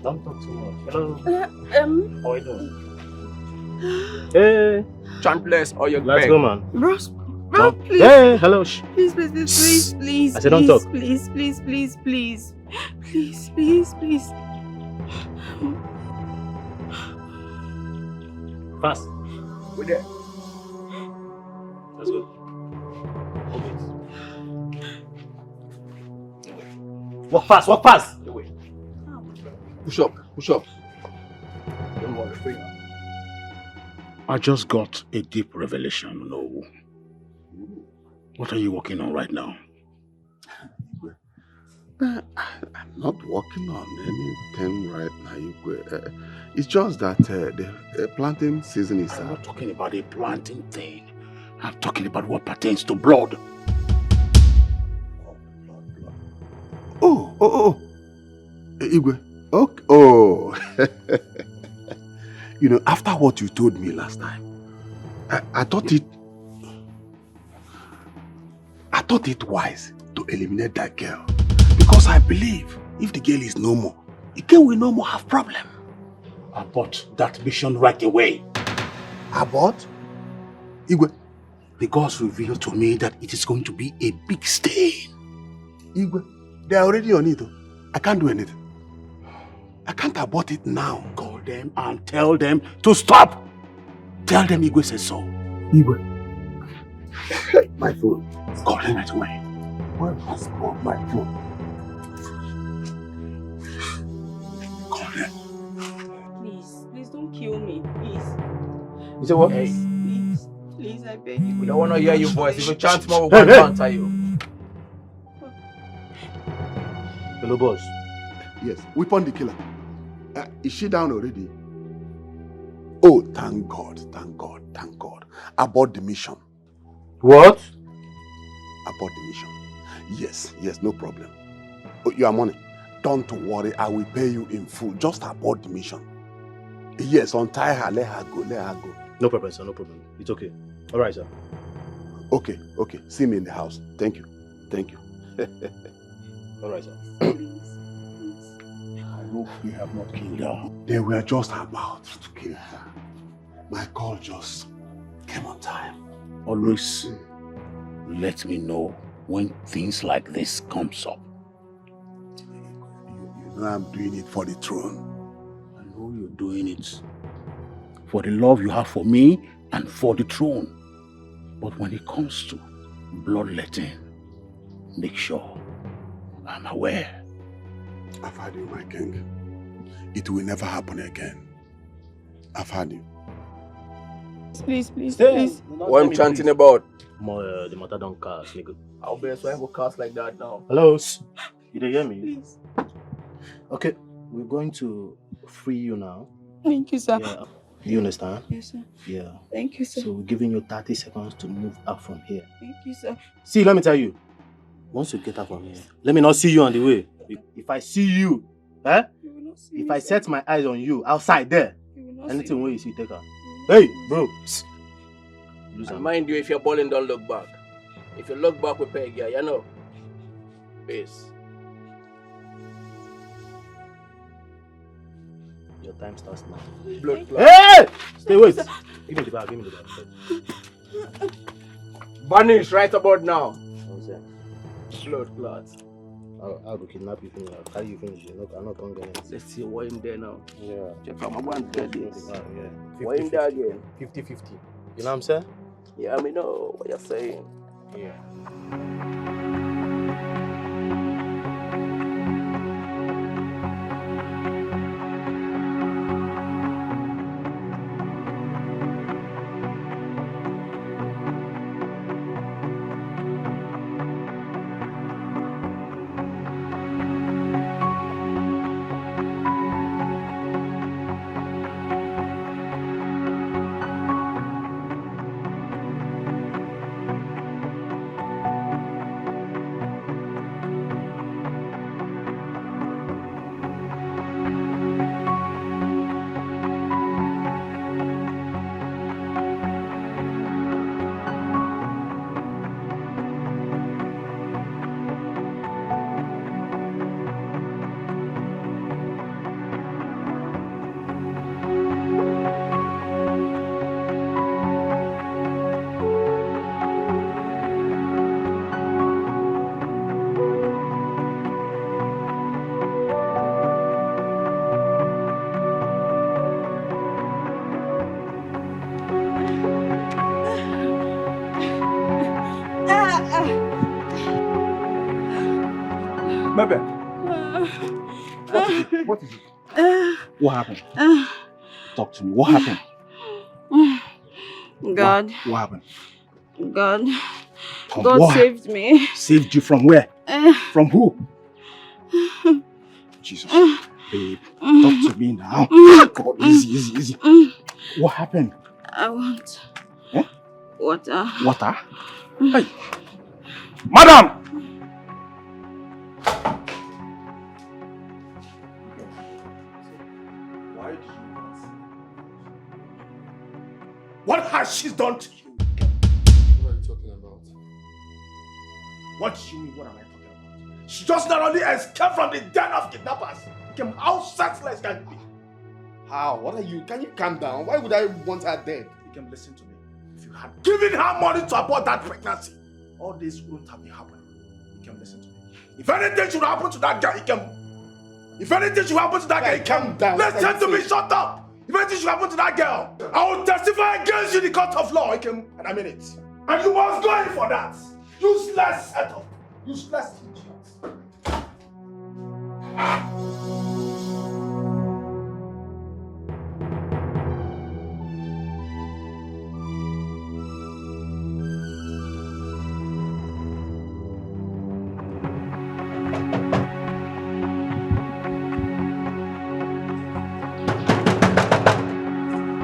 Don't talk too much. Hello. How are you doing? Hey. Champless or your Let's bag. go, man. Bro, please. Hey, hello. Shh. Please, please. I said don't talk. Please. Fast. We're there. Let's go. Walk fast, walk fast. Push up. Don't worry, free now. I just got a deep revelation, Onowu. What are you working on right now? I'm not working on anything right now, Igwe. It's just that the planting season is... I'm not talking about a planting thing. I'm talking about what pertains to blood. Oh. Igwe. Okay. Oh. You know, after what you told me last time, I thought it wise to eliminate that girl. Because I believe if the girl is no more, the girl will no more have problem. Abort that mission right away. Abort? Igwe. The gods revealed to me that it is going to be a big stain. Igwe, they are already on it. I can't do anything. I can't abort it now. Call them and tell them to stop. Tell them Igwe says so. Igwe. My phone. Call them right away. Where has got my phone? Call them. Please don't kill me, please. You say what? Please, please, I beg you. We don't want to hear your voice. If you chant more, we're going to answer you. Hello, boss. Yes, we found the killer. Is she down already? Oh, thank God. Abort the mission. What? Abort the mission. Yes, no problem. Oh, your money. Don't worry, I will pay you in full. Just abort the mission. Yes, untie her, let her go. No problem, sir, no problem. It's okay. All right, sir. Okay. See me in the house. Thank you. All right, sir. I hope we have not killed her. They were just about to kill her. My call just came on time. Always let me know when things like this comes up. You know I'm doing it for the throne. I know you're doing it for the love you have for me and for the throne. But when it comes to bloodletting, make sure I'm aware. I've had you, my king. It will never happen again. I've had you. Please. What I'm chanting about? The matter don't cast, nigga. I'll be so I will cast like that now. Hello? You don't hear me? Please. Okay, we're going to free you now. Thank you, sir. Yeah. You understand? Yes, sir. Yeah. Thank you, sir. So we're giving you 30 seconds to move out from here. Thank you, sir. See, let me tell you. Once you get out from here, let me not see you on the way. If I see you, if I set my eyes on you outside there, anything where you see, take her. Hey, bro. And mind you, if you're balling, don't look back. If you look back, we pay a you know. Peace. Your time starts now. Blood clot. Hey! Stay, wait. Give me the bag, Vanish right about now. Blood clots. I'll go kidnap you, finish. I'll carry you, finish. I'm not going to get Let's see what in there now. Yeah. Check out my one dead this. Yeah. What in there again? 50-50. You know what I'm saying? Yeah, I mean, know what you're saying. Yeah. Bebe. What is it? What happened? Talk to me. What happened? God. What happened? God. From God what? saved me. Saved you from where? From who? Jesus. Babe, talk to me now. Come on, easy. What happened? I want Eh? water. Water? Hey! Madam! Why do you not see? What has she done to you? What are you talking about? What do you mean, what am I talking about? She just not only escaped from the den of kidnappers. How senseless can it be? How? What are you? Can you calm down? Why would I want her dead? You can listen to me. If you had given her money to abort that pregnancy, all this wouldn't have been happening. You can listen to me. If anything should happen to that girl, If anything should happen to that girl, calm down. Listen to me, shut up! If anything should happen to that girl, I will testify against you in the court of law, and I mean it. And you must go in for that. Useless setup. Useless idiot.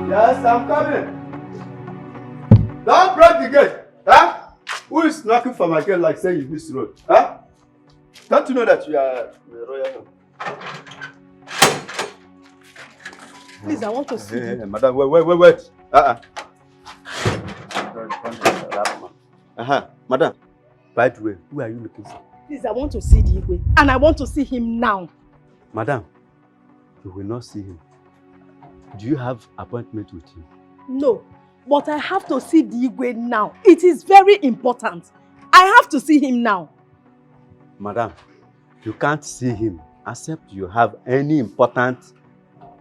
Yes, I'm coming. Don't break the gate. Huh? Who is knocking for my gate like saying you miss road? Huh? Don't you know that you are the royal home? Please, I want to see you. Madam, wait. Madam. By the way, who are you looking for? Please, I want to see the Igwe. And I want to see him now. Madam, you will not see him. Do you have appointment with him? No, but I have to see the Igwe now. It is very important. I have to see him now. Madam, you can't see him except you have any important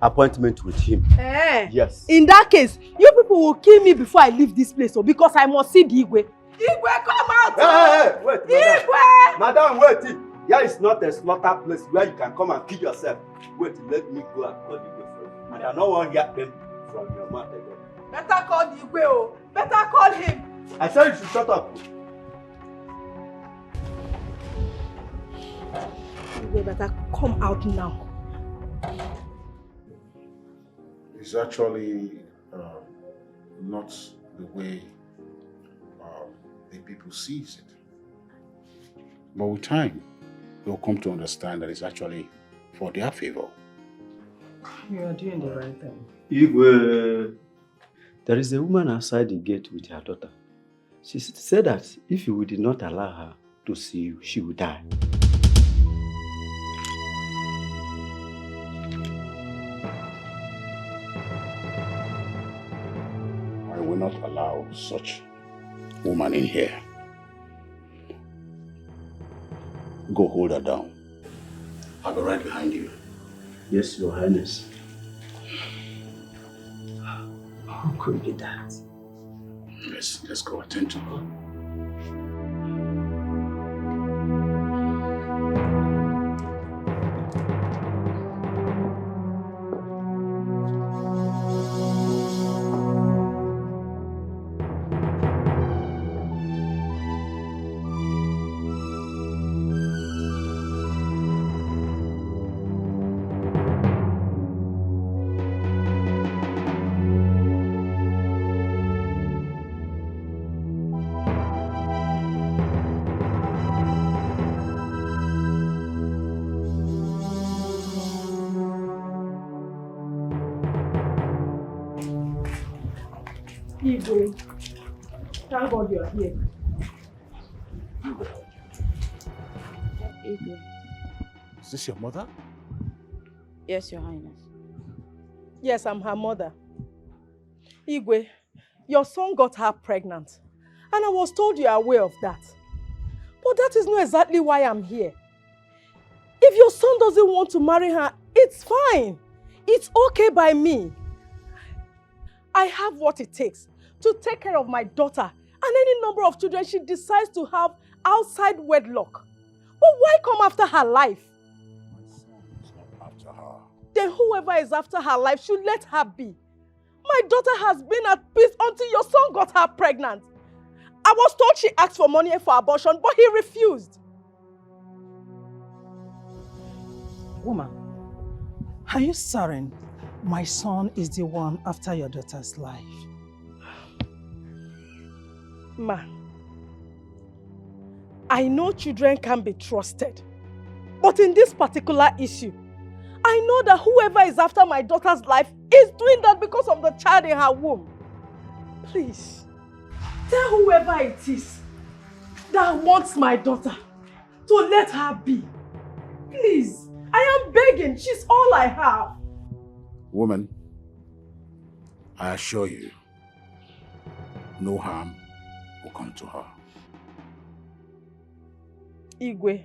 appointment with him. Yes. In that case, you people will kill me before I leave this place, because I must see the Igwe. Igwe, come out! Hey, wait, Igwe! Madam, wait. Here is not a slaughter place where you can come and kill yourself. Wait, let me go and call the Igwe for you. And I don't want to hear them from your mouth again. Better call the Igwe, oh. Better call him. I said you should shut up. Igwe better come out now. It's actually not the way the people sees it. But with time, they'll come to understand that it's actually for their favor. You are doing the right thing. Igwe. There is a woman outside the gate with her daughter. She said that if you did not allow her to see you, she would die. I will not allow such woman in here. Go hold her down. I'll be right behind you. Yes, Your Highness. Who could be that? Let's go attend to her. Igwe, thank God you are here. Igwe. Is this your mother? Yes, Your Highness. Yes, I'm her mother. Igwe, your son got her pregnant. And I was told you are aware of that. But that is not exactly why I'm here. If your son doesn't want to marry her, it's fine. It's okay by me. I have what it takes to take care of my daughter and any number of children she decides to have outside wedlock. But why come after her life? My son is not after her. Then whoever is after her life should let her be. My daughter has been at peace until your son got her pregnant. I was told she asked for money for abortion, but he refused. Woman, Are you certain my son is the one after your daughter's life? Ma, I know children can be trusted. But in this particular issue, I know that whoever is after my daughter's life is doing that because of the child in her womb. Please, tell whoever it is that wants my daughter to let her be. Please, I am begging. She's all I have. Woman, I assure you, no harm will come to her. Igwe,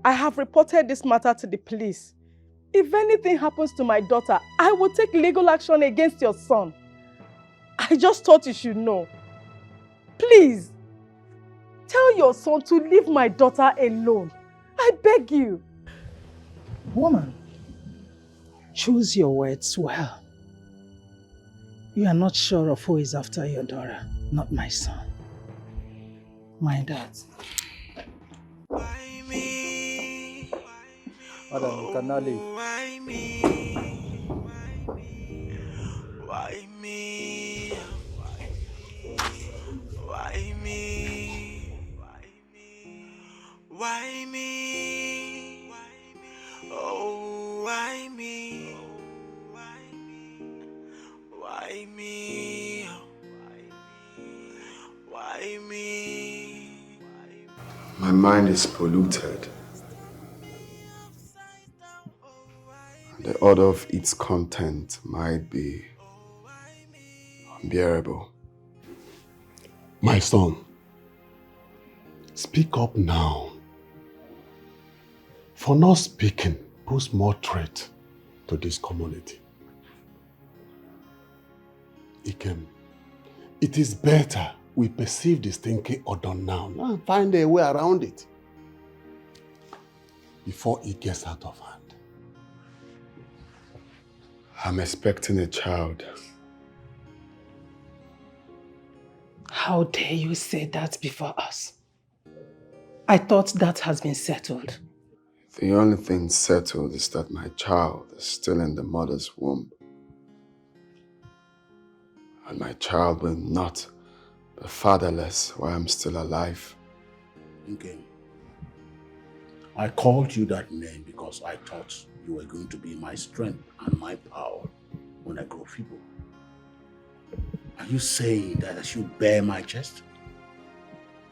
I have reported this matter to the police. If anything happens to my daughter, I will take legal action against your son. I just thought you should know. Please, tell your son to leave my daughter alone. I beg you. Woman, choose your words well. You are not sure of who is after your daughter, not my son. My dad. Madam, you cannot leave. Why me? Why me? Why me? Why me? Oh, why me? Why me? Why me? My mind is polluted. The order of its content might be unbearable. My son, speak up now. For not speaking puts more threat to this community. Ikem, it is better we perceive this thinking order now and find a way around it before it gets out of hand. I'm expecting a child. How dare you say that before us? I thought that has been settled. The only thing settled is that my child is still in the mother's womb. And my child will not be fatherless while I'm still alive. Okay. I called you that name because I thought you were going to be my strength and my power when I grow feeble. Are you saying that I should bare my chest?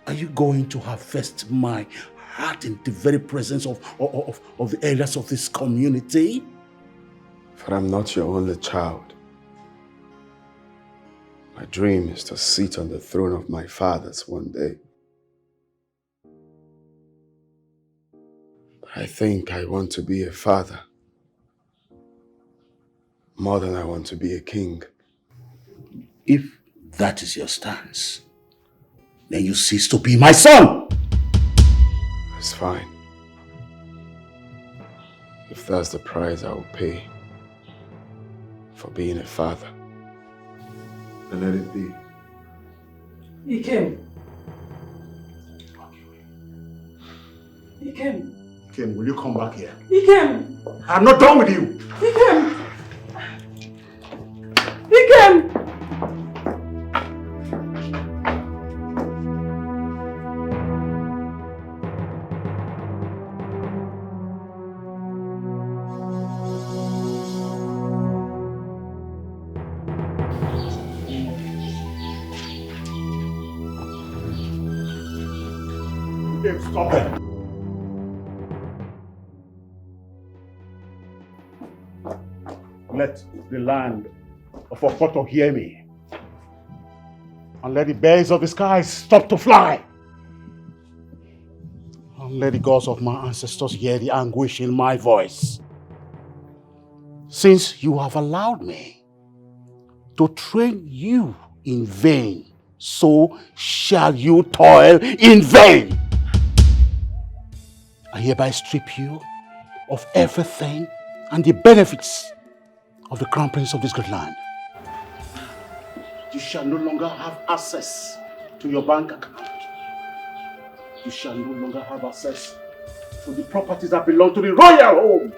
Are you going to harvest my heart in the very presence of the elders of this community? For I'm not your only child. My dream is to sit on the throne of my fathers one day. But I think I want to be a father more than I want to be a king. If that is your stance, then you cease to be my son! It's fine. If that's the price I will pay for being a father, then let it be. He came. He came. Ken, will you come back here? He came. I'm not done with you! He came. He came. Stop it! Let the land of Okoto hear me. And let the birds of the sky stop to fly. And let the gods of my ancestors hear the anguish in my voice. Since you have allowed me to train you in vain, so shall you toil in vain. I hereby strip you of everything and the benefits of the crown prince of this great land. You shall no longer have access to your bank account. You shall no longer have access to the properties that belong to the royal home.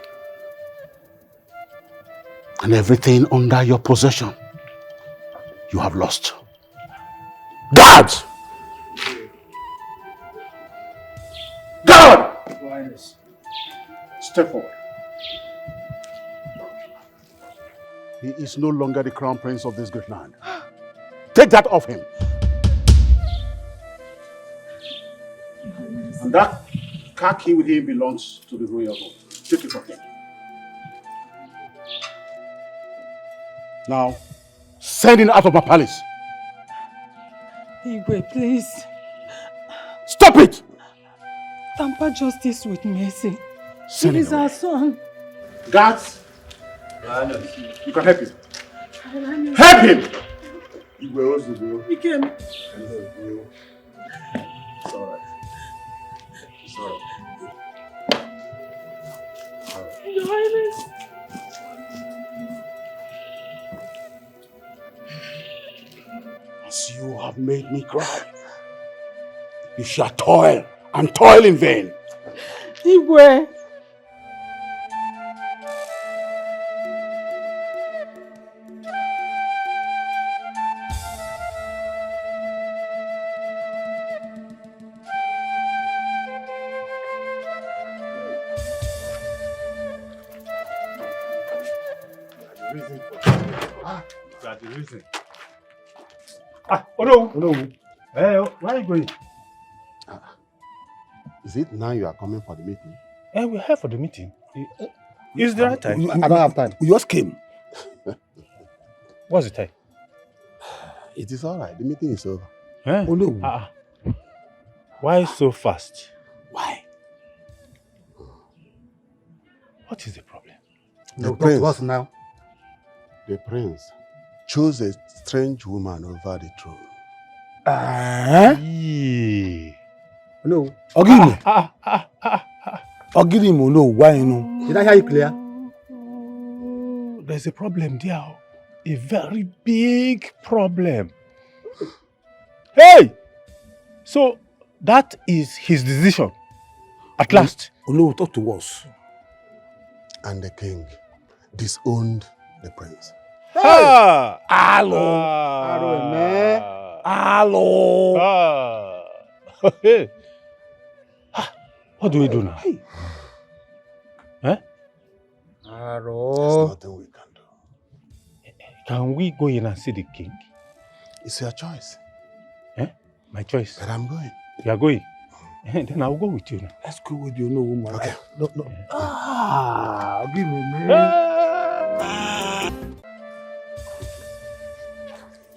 and everything under your possession, you have lost. Guards! Guard! Your Highness. Step forward. He is no longer the crown prince of this great land. Take that off him. And that car key with him belongs to the royal home. Take it from him. Now, send him out of my palace. Igwe, please. Stop it! Tamper justice with mercy. Send He him is our son. Guards, you can help him. Help him! He came. It's alright. It's alright. Your Highness. As you have made me cry, you shall toil and toil in vain. Igwe. That's the reason. Oh no. Hey, where are you going? Is it now you are coming for the meeting? We're here for the meeting. Is the right time? I don't have time. We just came. What's the time? It is all right. The meeting is over. Huh? Oh no. Why so fast? Why? What is the problem? The prince, now? The prince chose a strange woman over the throne. No. Ogini. Ogini mo no. Why no? Did I hear you clear? There's a problem there. A very big problem. Hey! So that is his decision. At last. Oh no, talk to us. And the king disowned the prince. Hey! Hello. Hello. Hey. What do we do now? Hey. Eh? There's nothing we can do. Can we go in and see the king? It's your choice. Eh? My choice. But I'm going. You are going? Then I'll go with you now. Let's go with you, no woman. Okay. No. Give me, man.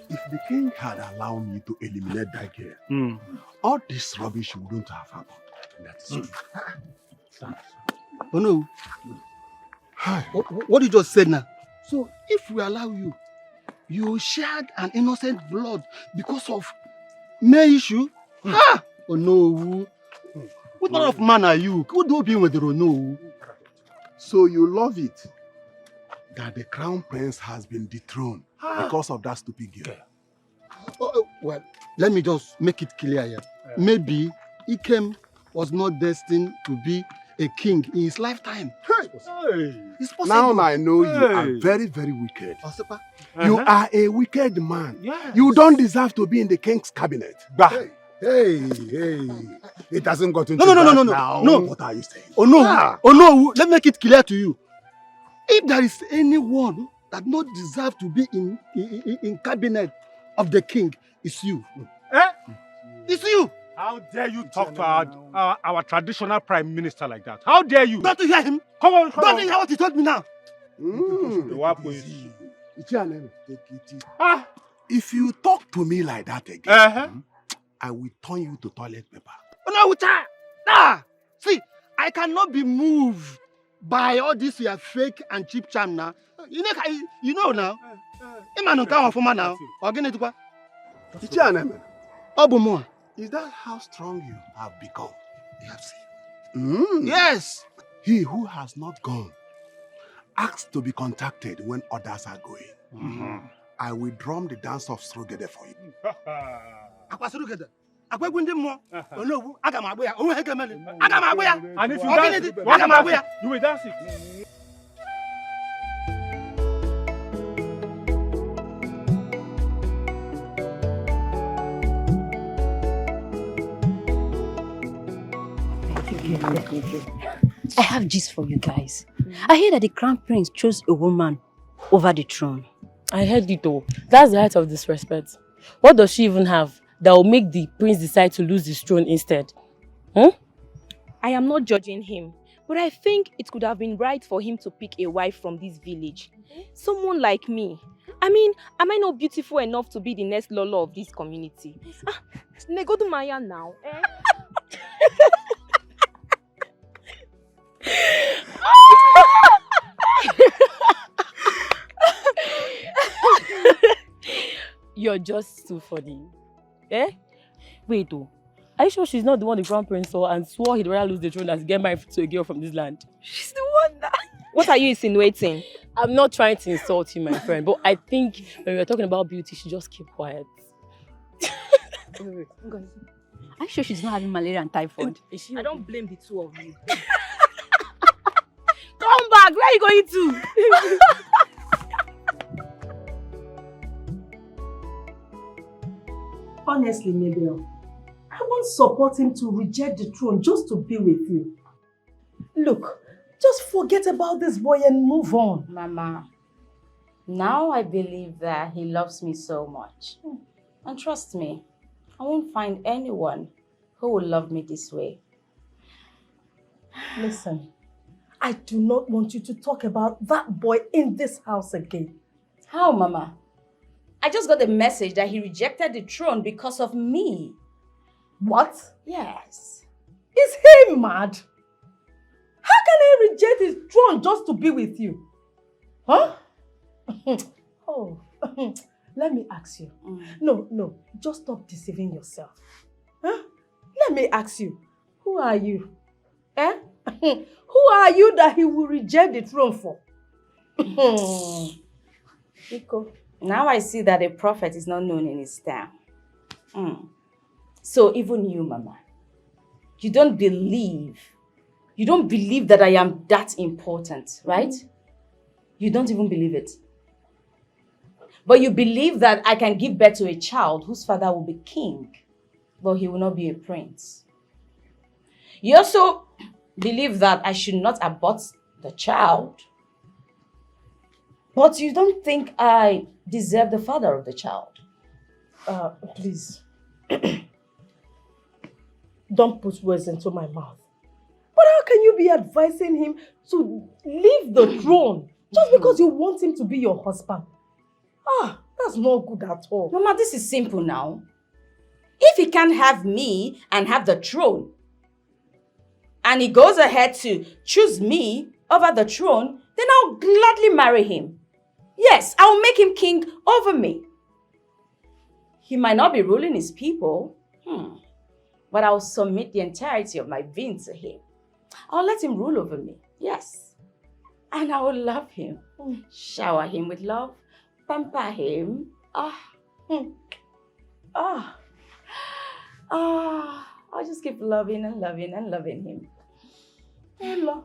If the king had allowed me to eliminate that girl, all this rubbish wouldn't have happened. That's it. Oh no. What you just said now? So if we allow you, you shed an innocent blood because of mere issue? Ah! Oh no. What kind of man are you? Who do be with the no? So you love it that the crown prince has been dethroned because of that stupid girl. Well, let me just make it clear here. Maybe Ikem was not destined to be a king in his lifetime. It's possible. Now I know you are very, very wicked. You are a wicked man. Yes. You don't deserve to be in the king's cabinet. Hey. It hasn't got into that now. No. What are you saying? Oh no. Let me make it clear to you. If there is anyone that not deserve to be in cabinet of the king, it's you. It's you. How dare you talk to our traditional prime minister like that? How dare you? Don't you hear him? Come on. Don't you hear what he told me now? If you talk to me like that again, I will turn you to toilet paper. Oh no, see, I cannot be moved by all this your fake and cheap charm now. You know now. Is that how strong you have become? Yes. Yes. He who has not gone asks to be contacted when others are going. I will drum the dance of Strugede for you. And if you dance, you will dance it. I have gist for you guys. I hear that the crown prince chose a woman over the throne. I heard it all. That's the height of disrespect. What does she even have that will make the prince decide to lose his throne instead? I am not judging him, but I think it could have been right for him to pick a wife from this village. Someone like me. I mean, am I not beautiful enough to be the next Lolo of this community? Go to Maya now. You're just too funny. Eh? Wait though. Are you sure she's not the one the crown prince saw and swore he'd rather lose the throne than get married to a girl from this land? She's the one that... What are you insinuating? I'm not trying to insult you, my friend, but I think when we were talking about beauty, she just keep quiet. Wait. Are you sure she's not having malaria and typhoid? I don't blame the two of you. Come back! Where are you going to? Honestly, Mabel, I won't support him to reject the throne just to be with you. Look, just forget about this boy and move on. Mama, now I believe that he loves me so much. And trust me, I won't find anyone who will love me this way. Listen, I do not want you to talk about that boy in this house again. How, Mama? I just got a message that he rejected the throne because of me. What? Yes. Is he mad? How can he reject his throne just to be with you? Huh? Oh, let me ask you. No, just stop deceiving yourself. Huh? Let me ask you, who are you? Eh? Who are you that he will reject the throne for? Iko, now I see that a prophet is not known in his town. So even you, Mama, you don't believe that I am that important, right? You don't even believe it. But you believe that I can give birth to a child whose father will be king, but he will not be a prince. You also believe that I should not abort the child, but you don't think I deserve the father of the child. Please. Don't put words into my mouth. But how can you be advising him to leave the throne just because you want him to be your husband? That's not good at all. Mama, this is simple now. If he can't have me and have the throne, and he goes ahead to choose me over the throne, then I'll gladly marry him. Yes, I'll make him king over me. He might not be ruling his people, but I'll submit the entirety of my being to him. I'll let him rule over me, yes. And I will love him, shower him with love, pamper him. I'll just keep loving and loving and loving him. Hello.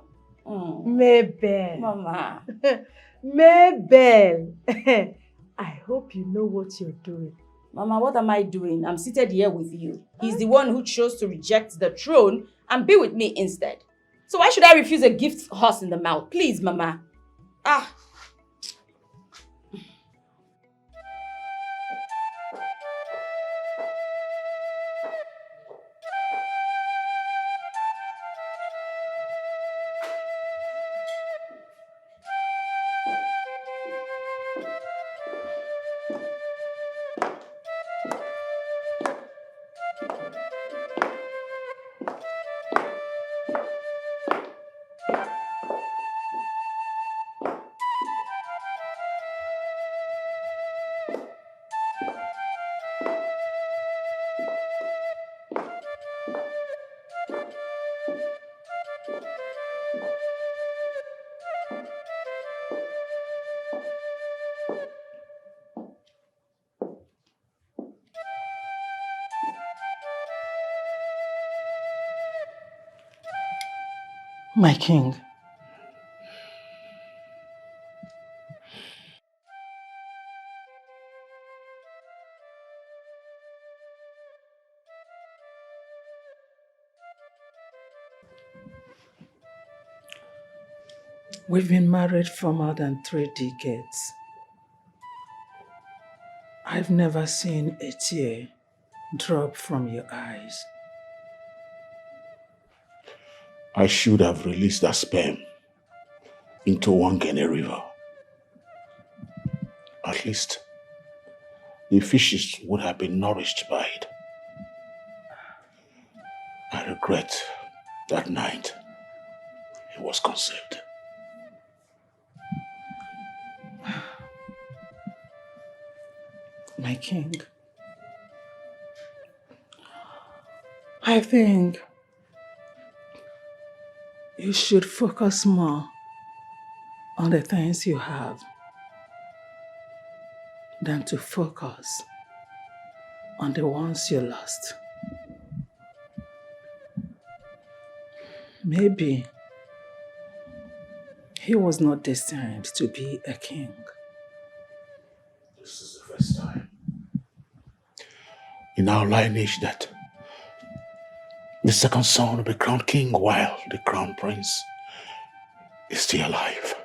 Mabel. Mama. Mabel. I hope you know what you're doing. Mama, what am I doing? I'm seated here with you. He's the one who chose to reject the throne and be with me instead. So why should I refuse a gift horse in the mouth? Please, Mama. My king. We've been married for more than 3 decades. I've never seen a tear drop from your eyes. I should have released that sperm into Wangene River. At least the fishes would have been nourished by it. I regret that night it was conceived. My king, I think you should focus more on the things you have than to focus on the ones you lost. Maybe he was not destined to be a king. This is the first time in our lineage that the second son will be crowned king while the crown prince is still alive.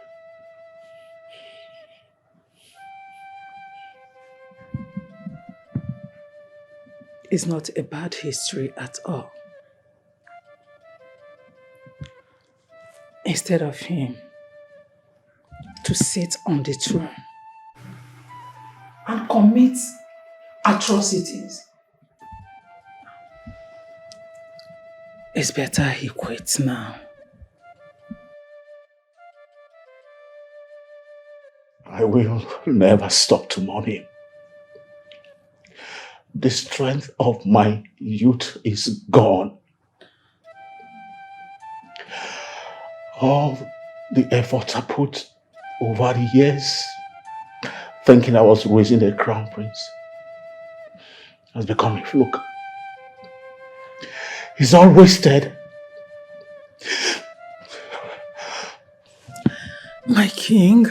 It's not a bad history at all. Instead of him to sit on the throne and commit atrocities, it's better he quits now. I will never stop to mourn him. The strength of my youth is gone. All the efforts I put over the years thinking I was raising a crown prince has become a fluke. It's all wasted. My king,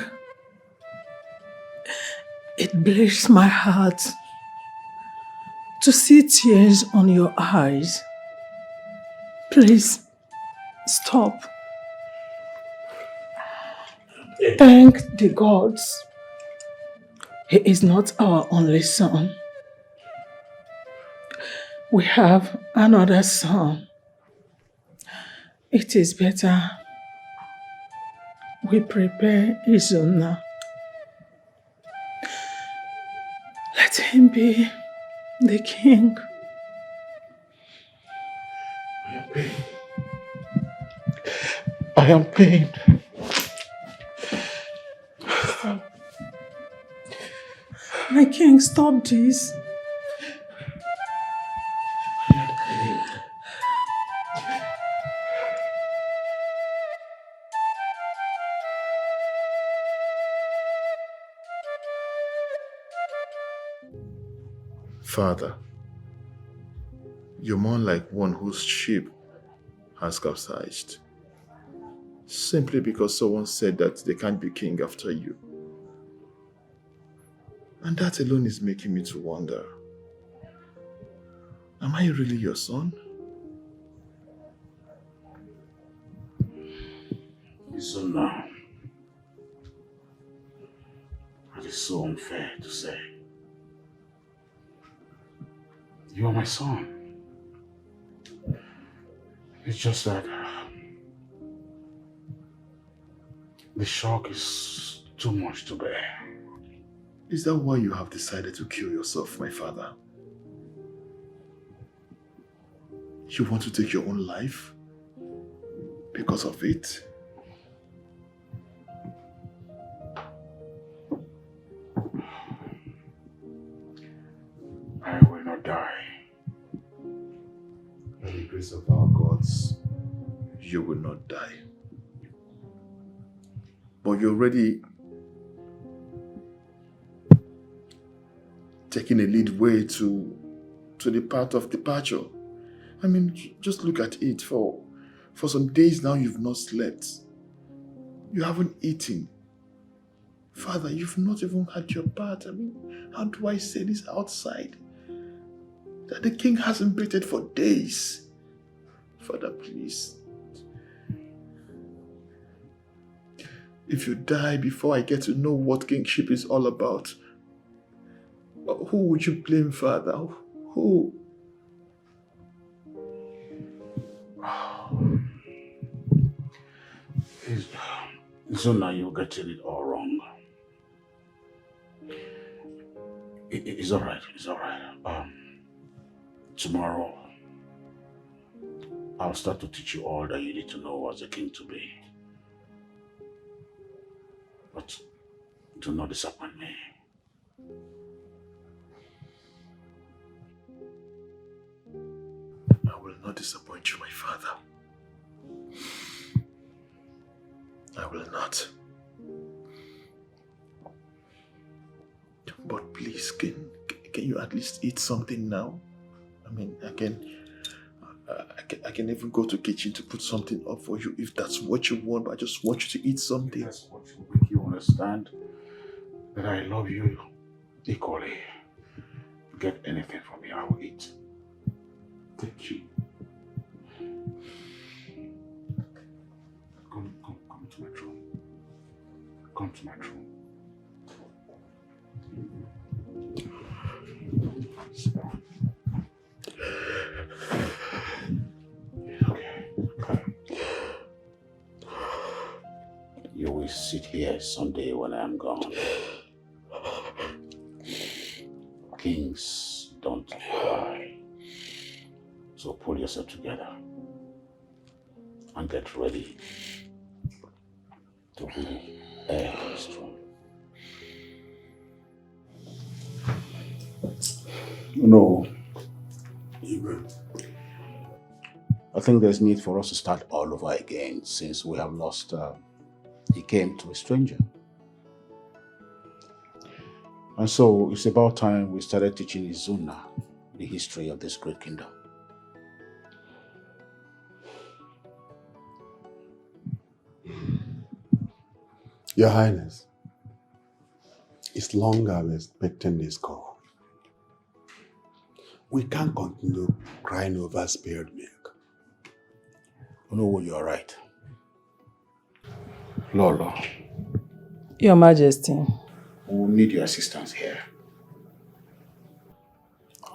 it breaks my heart to see tears on your eyes. Please, stop. Thank the gods. He is not our only son. We have another son. It is better we prepare Izuna. Let him be the king. I am pained. My king, stop this. Father, you mourn like one whose ship has capsized, simply because someone said that they can't be king after you. And that alone is making me to wonder, am I really your son? Izuna, that is so unfair to say. You are my son. It's just that the shock is too much to bear. Is that why you have decided to kill yourself, my father? You want to take your own life because of it? I will not die. By the grace of our gods, you will not die. But you're already taking a lead way to the path of departure. I mean, just look at it. For some days now, you've not slept. You haven't eaten. Father, you've not even had your bath. I mean, how do I say this outside? That the king hasn't breathed for days. Father, please. If you die before I get to know what kingship is all about, who would you blame, Father? Who? Zuna, you're getting it all wrong. It's all right. It's all right. Tomorrow, I'll start to teach you all that you need to know as a king to be. But do not disappoint me. I will not disappoint you, my father. I will not. But please, can you at least eat something now? I mean, I can even go to kitchen to put something up for you if that's what you want, but I just want you to eat something. That's what will make you understand that I love you equally. Get anything from me, I will eat. Thank you. Come to my room. Come to my room. Okay. You will sit here someday when I am gone. Kings don't cry. So pull yourself together and get ready to be heir to this throne. No. I think there's need for us to start all over again since we have lost he came to a stranger. And so it's about time we started teaching Izuna the history of this great kingdom. Your Highness, it's long I've been expecting this call. We can't continue crying over spilled milk. No, you are right. Lolo. Your Majesty. We will need your assistance here.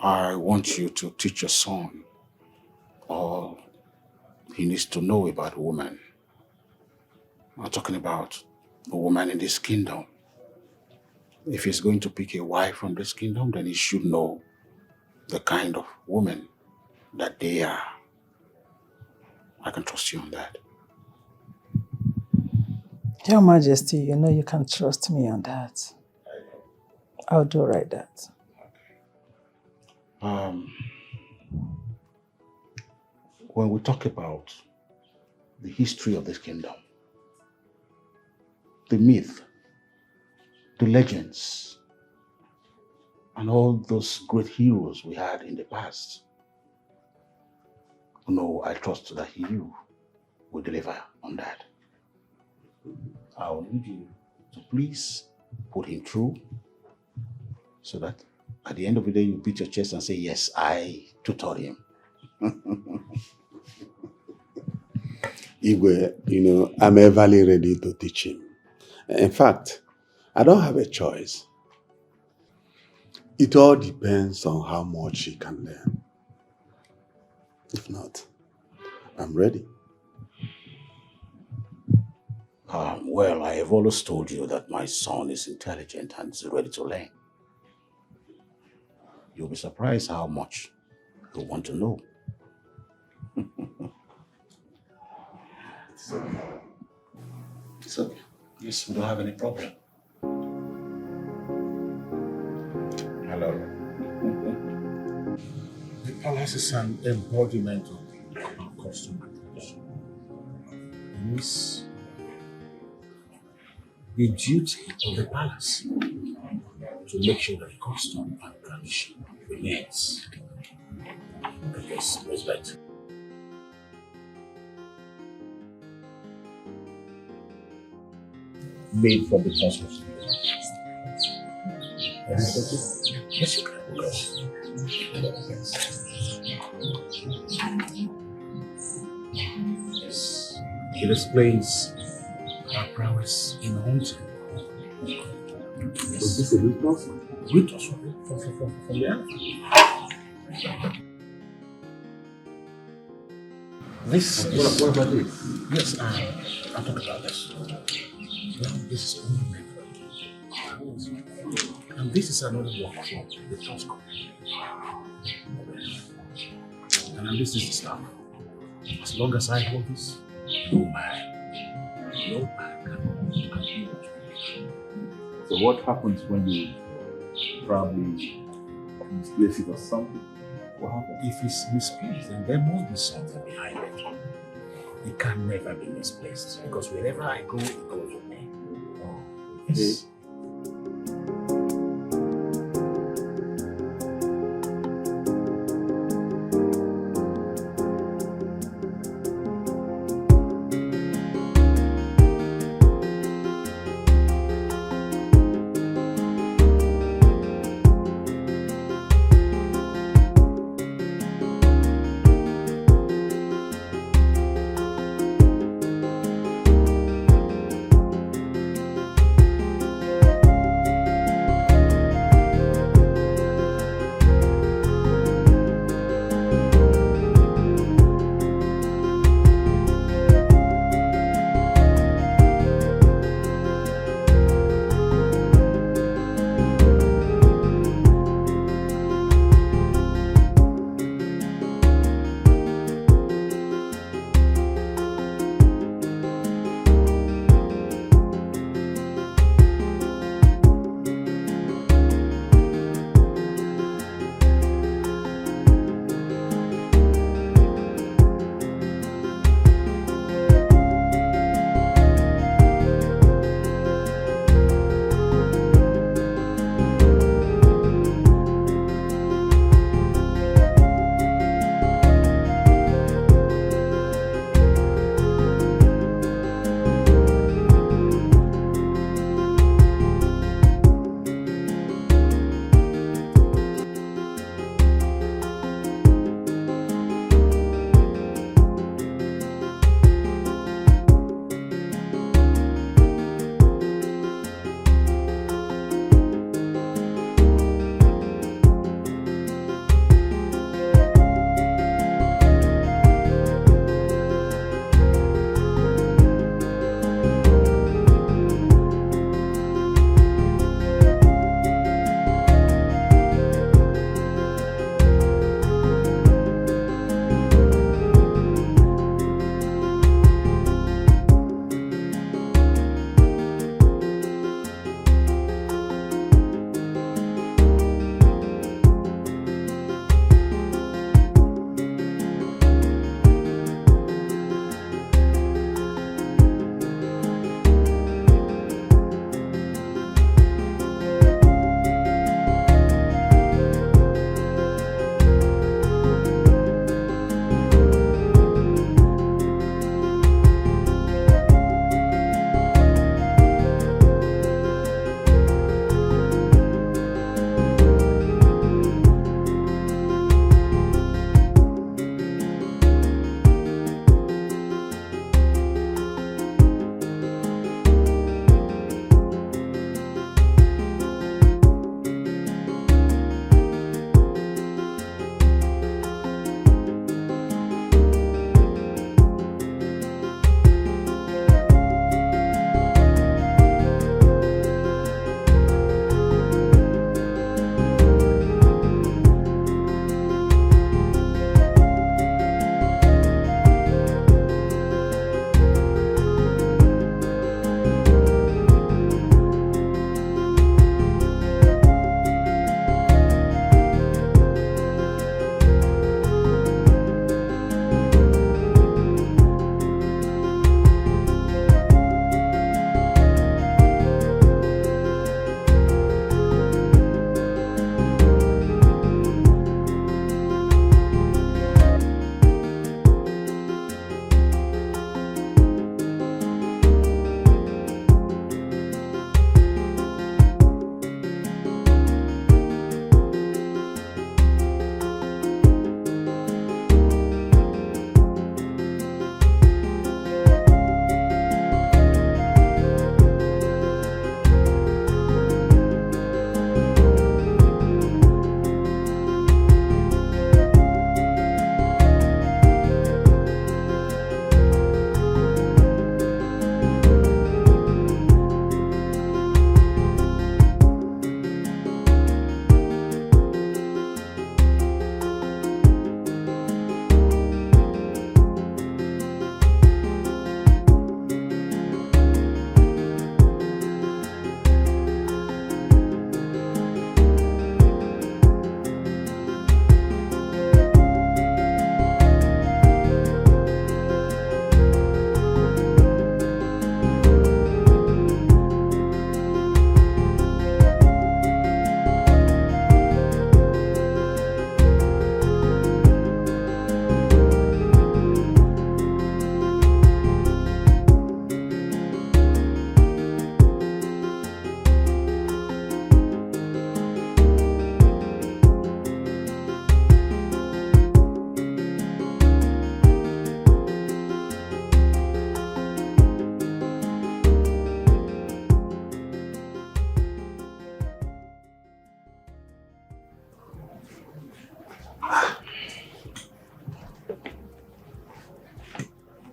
I want you to teach your son all he needs to know about women. I'm talking about a woman in this kingdom. If he's going to pick a wife from this kingdom, then he should know the kind of woman that they are. I can trust you on that. Your Majesty, you know you can trust me on that. I'll do right that. When we talk about the history of this kingdom, the myth, the legends, and all those great heroes we had in the past, no, I trust that you will deliver on that. I will need you to please put him through so that at the end of the day you beat your chest and say, yes, I tutored him. Igwe, I'm everly ready to teach him. In fact, I don't have a choice. It all depends on how much he can learn. If not, I'm ready. Well, I have always told you that my son is intelligent and is ready to learn. You'll be surprised how much he'll want to know. It's okay. Yes, we don't have any problem. Hello. The palace is an embodiment of our custom and tradition. It is the duty of the palace to make sure that the custom and tradition remains. Yes, respect. Made from the cosmos. Yes, you can. Yes. It explains our prowess in hunting. Yes. Was this a witness? Witness from the elephant. This is... What about this? Yes, I'll talk about this. Now, this is only method. And this is another workshop, the task. And this is the stuff. As long as I hold this, no man can use. So what happens when you probably misplace it or something? What happens? If it's misplaced, then there must be something behind it. It can never be misplaced because wherever I go, it goes with me. Yes.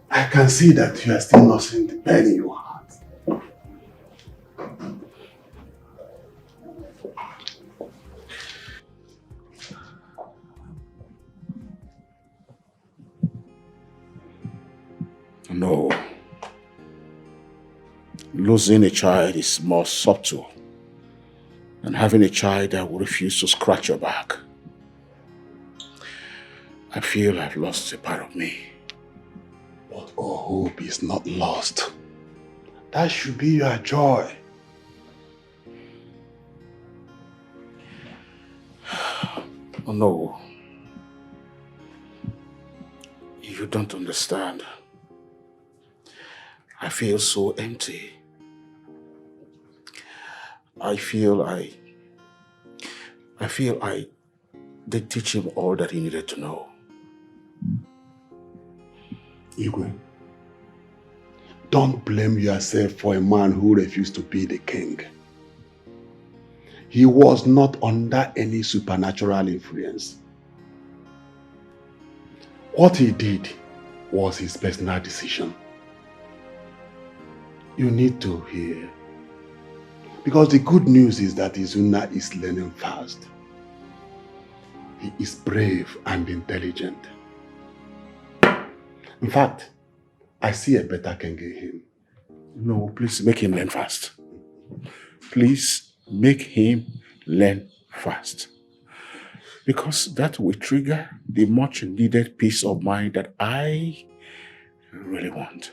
I can see that you are still nursing the pain in your heart. No. Losing a child is more subtle than having a child that will refuse to scratch your back. I feel I've lost a part of me. But all hope is not lost. That should be your joy. Oh no. You don't understand. I feel so empty. I feel I did teach him all that he needed to know. Igwe, don't blame yourself for a man who refused to be the king. He was not under any supernatural influence. What he did was his personal decision. You need to hear. Because the good news is that Izuna is learning fast. He is brave and intelligent. In fact, I see a better king in him. No, please make him learn fast. Please make him learn fast. Because that will trigger the much needed peace of mind that I really want.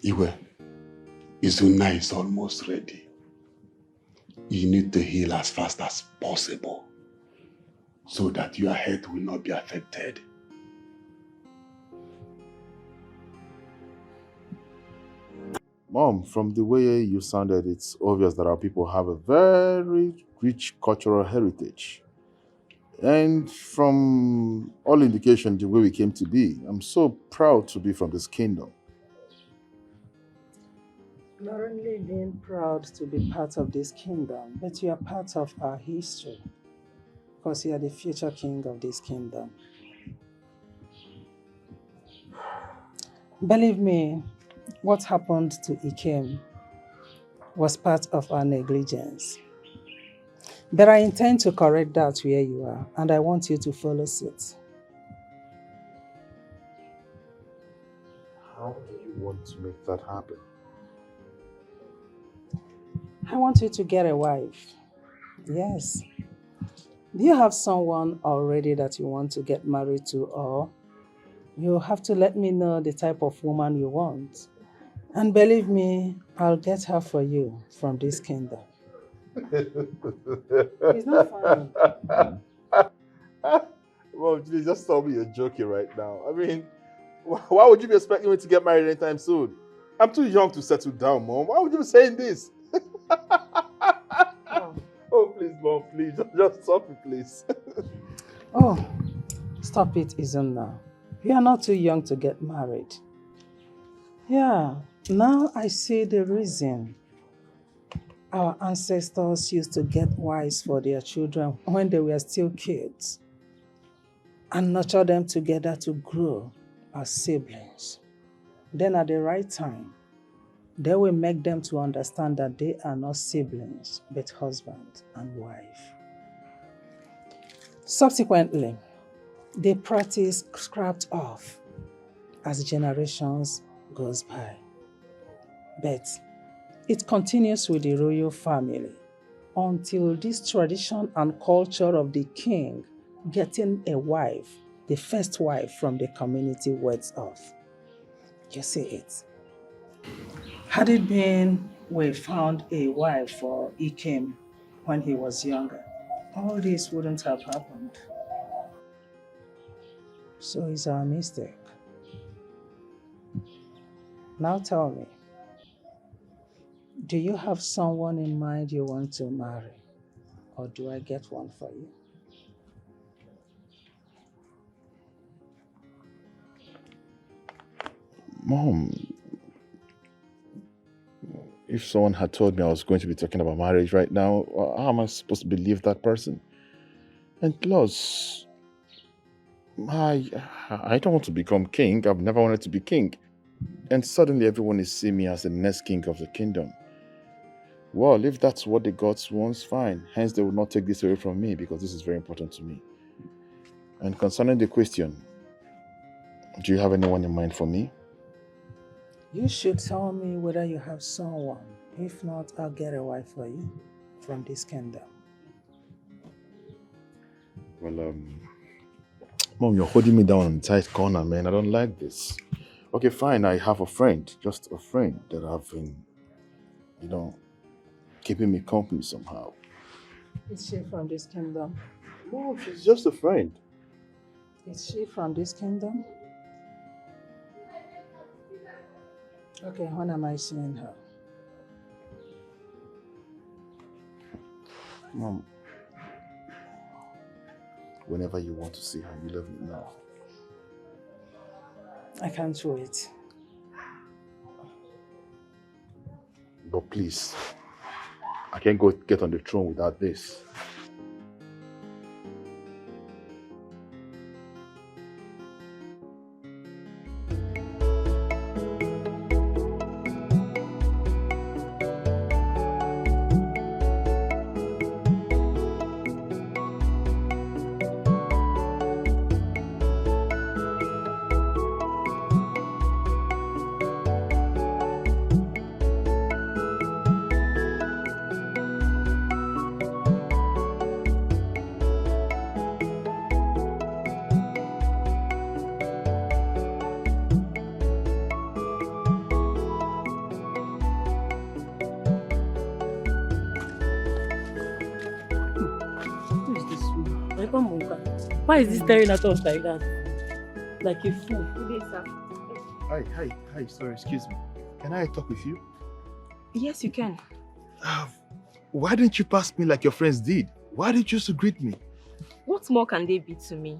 Iwe, Izuna is almost ready. You need to heal as fast as possible so that your health will not be affected. Mom, from the way you sounded, it's obvious that our people have a very rich cultural heritage. And from all indication, the way we came to be, I'm so proud to be from this kingdom. Not only being proud to be part of this kingdom, but you are part of our history. Because you are the future king of this kingdom. Believe me, what happened to Ikem was part of our negligence. But I intend to correct that where you are, and I want you to follow suit. How do you want to make that happen? I want you to get a wife. Yes. Do you have someone already that you want to get married to, or you have to let me know the type of woman you want? And believe me, I'll get her for you from this kingdom. It's not funny. Mom, please just tell me you're joking right now. I mean, why would you be expecting me to get married anytime soon? I'm too young to settle down, Mom. Why would you be saying this? Oh, please, Mom, please. Just stop it, please. Oh, stop it, Izuna. You are not too young to get married. Yeah, now I see the reason. Our ancestors used to get wives for their children when they were still kids and nurture them together to grow as siblings. Then at the right time, they will make them to understand that they are not siblings, but husband and wife. Subsequently, the practice scrapped off as generations goes by. But it continues with the royal family until this tradition and culture of the king getting a wife, the first wife from the community, wears off. You see it. Had it been we found a wife for Ikem when he was younger, all this wouldn't have happened. So it's our mistake. Now tell me, do you have someone in mind you want to marry? Or do I get one for you? Mom, if someone had told me I was going to be talking about marriage right now, how am I supposed to believe that person? And plus, I don't want to become king. I've never wanted to be king. And suddenly everyone is seeing me as the next king of the kingdom. Well, if that's what the gods want, fine. Hence, they will not take this away from me because this is very important to me. And concerning the question, do you have anyone in mind for me? You should tell me whether you have someone. If not, I'll get a wife for you from this kingdom. Well, Mom, you're holding me down in a tight corner, man. I don't like this. Okay, fine. I have a friend, just a friend that I've been, keeping me company somehow. Is she from this kingdom? No, she's just a friend. Is she from this kingdom? Okay, when am I seeing her? Mom, whenever you want to see her, you let me know. I can't wait. But please, I can't go get on the throne without this. Why is he staring at us like that? Like a fool. Good day, sir. Hi, sorry, excuse me. Can I talk with you? Yes, you can. Why didn't you pass me like your friends did? Why did you choose to greet me? What more can they be to me?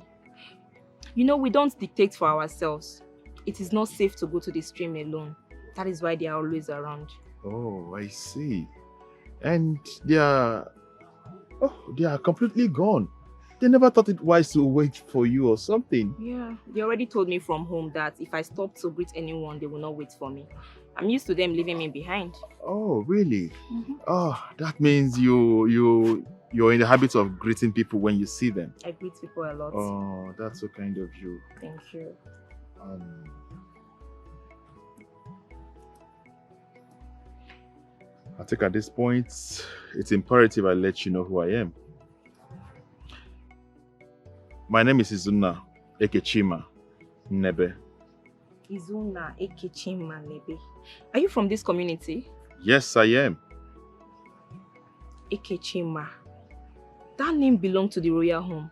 You know, we don't dictate for ourselves. It is not safe to go to the stream alone. That is why they are always around. Oh, I see. And they are completely gone. They never thought it wise to wait for you or something. Yeah, they already told me from home that if I stop to greet anyone, they will not wait for me. I'm used to them leaving me behind. Oh, really? Mm-hmm. Oh, that means you're in the habit of greeting people when you see them. I greet people a lot. Oh, that's so kind of you. Thank you. I think at this point, it's imperative I let you know who I am. My name is Izuna Ekechima Nebe. Izuna Ekechima Nebe. Are you from this community? Yes, I am. Ekechima. That name belonged to the royal home.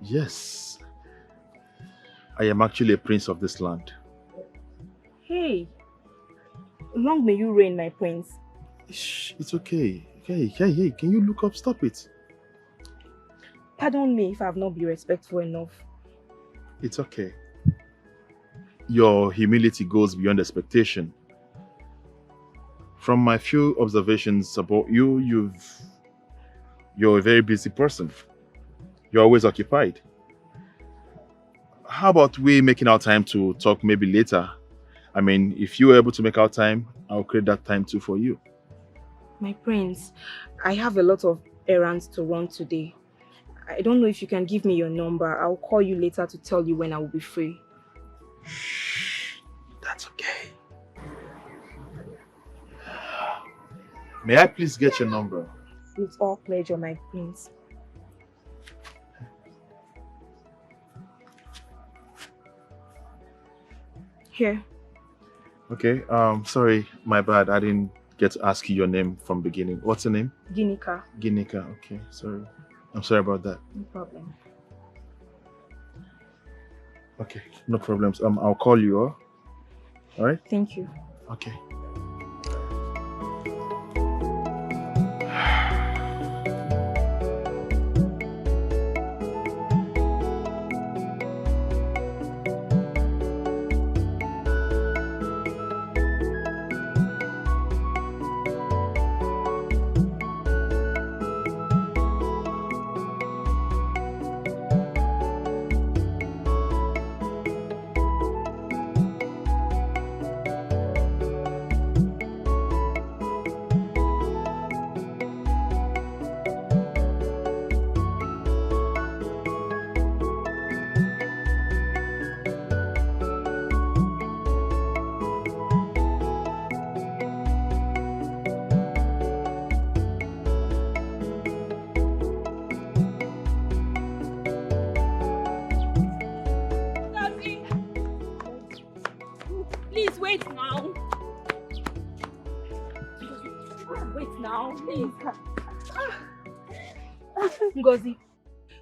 Yes. I am actually a prince of this land. Hey. Long may you reign, my prince. Shh, it's okay. Hey, can you look up? Stop it. Pardon me if I have not been respectful enough. It's okay. Your humility goes beyond expectation. From my few observations about you, you're a very busy person. You're always occupied. How about we making our time to talk maybe later? I mean, if you were able to make our time, I'll create that time too for you. My prince, I have a lot of errands to run today. I don't know if you can give me your number. I'll call you later to tell you when I will be free. Shh, that's okay. May I please get your number? With all pleasure, my prince. Here. Okay, sorry, my bad. I didn't get to ask you your name from beginning. What's your name? Ginika. Ginika, okay, sorry. I'm sorry about that. No problem. Okay, no problems. I'll call you, all right? Thank you. Okay. now, please. Ngozi,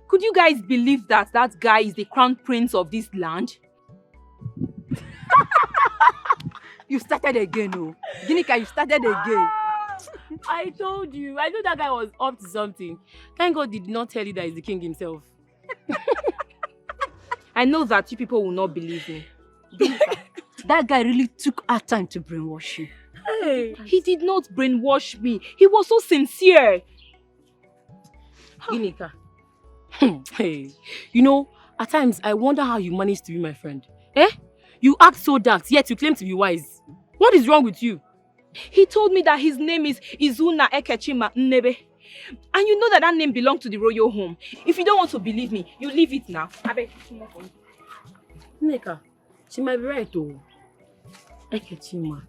could you guys believe that that guy is the crown prince of this land? You started again, oh. Ginika, you started again. I told you. I knew that guy was up to something. Thank God did not tell you that he's the king himself. I know that you people will not believe me. That guy really took our time to brainwash you. Hey, he did not brainwash me. He was so sincere. Ginika. Hey, you know, at times I wonder how you managed to be my friend. Eh? You act so dark, yet you claim to be wise. What is wrong with you? He told me that his name is Izuna Ekechima Nnebe. And you know that that name belongs to the royal home. If you don't want to believe me, you leave it now. Nneka, she might be right though. Ekechima.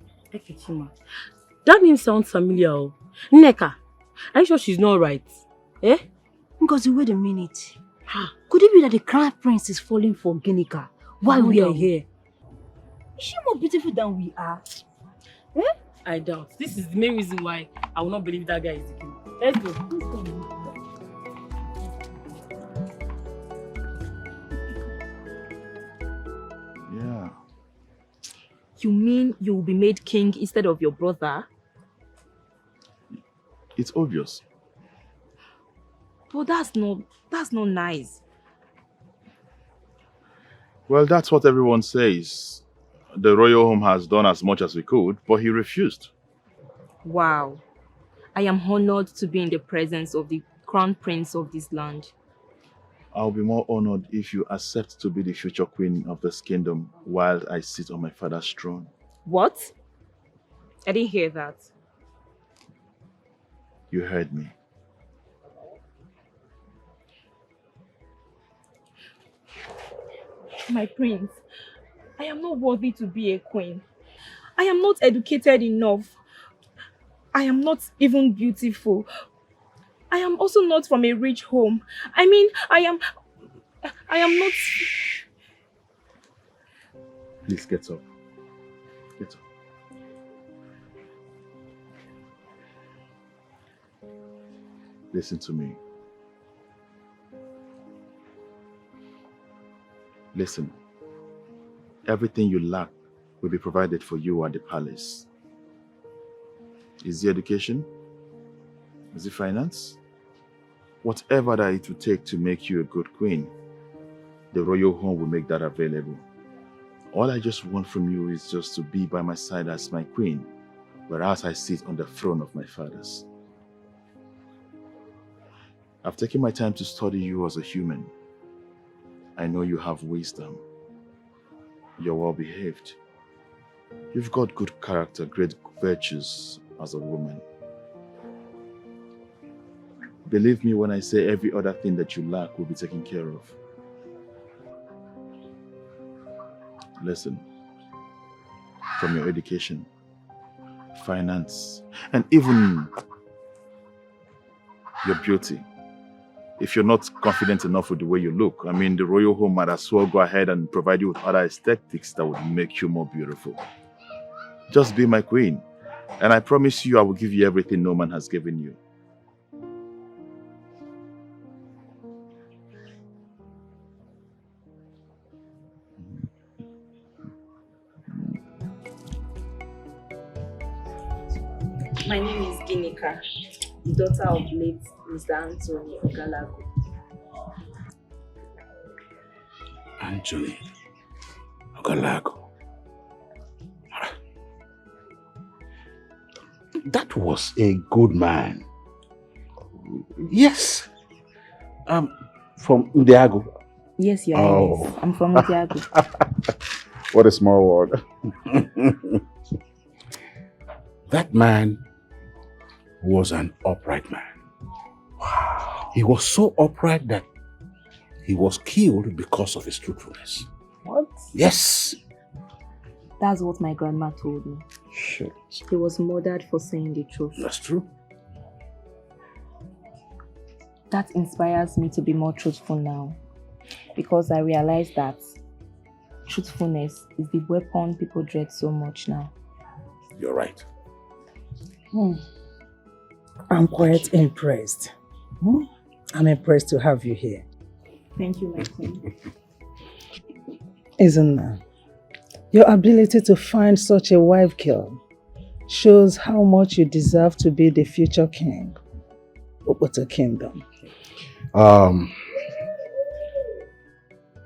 That name sounds familiar. Oh. Nneka, are you sure she's not right? Eh? Because wait a minute. Could it be that the crown prince is falling for Ginika while we are here? Is she more beautiful than we are? Eh? I doubt. This is the main reason why I will not believe that guy is the king. Let's go. Yeah. You mean you will be made king instead of your brother? It's obvious. But that's not nice. Well, that's what everyone says. The royal home has done as much as we could, but he refused. Wow. I am honored to be in the presence of the crown prince of this land. I'll be more honored if you accept to be the future queen of this kingdom while I sit on my father's throne. What? I didn't hear that. You heard me. My prince, I am not worthy to be a queen. I am not educated enough. I am not even beautiful. I am also not from a rich home. I mean, I am not... Please get up. Get up. Listen to me. Listen. Everything you lack will be provided for you at the palace. Is it education? Is it finance? Whatever that it will take to make you a good queen, the royal home will make that available. All I just want from you is just to be by my side as my queen, whereas I sit on the throne of my fathers. I've taken my time to study you as a human. I know you have wisdom. You're well behaved. You've got good character, great virtues as a woman. Believe me when I say every other thing that you lack will be taken care of. Listen, from your education, finance, and even your beauty. If you're not confident enough with the way you look, I mean, the royal home might as well go ahead and provide you with other aesthetics that would make you more beautiful. Just be my queen, and I promise you I will give you everything no man has given you. My name is Ginika, the daughter of late Mr. Anthony Ogalago. Anthony Ogalago. That was a good man. Yes. From Ndiago. Yes, Your Highness. I'm from Ndiago. What a small world. That man was an upright man. Wow. He was so upright that he was killed because of his truthfulness. What? Yes. That's what my grandma told me. Shit. He was murdered for saying the truth. That's true. That inspires me to be more truthful now. Because I realize that truthfulness is the weapon people dread so much now. You're right. I'm quite impressed. I'm impressed to have you here. Thank you, my queen. Isn't your ability to find such a wife girl shows how much you deserve to be the future king of Oboto Kingdom.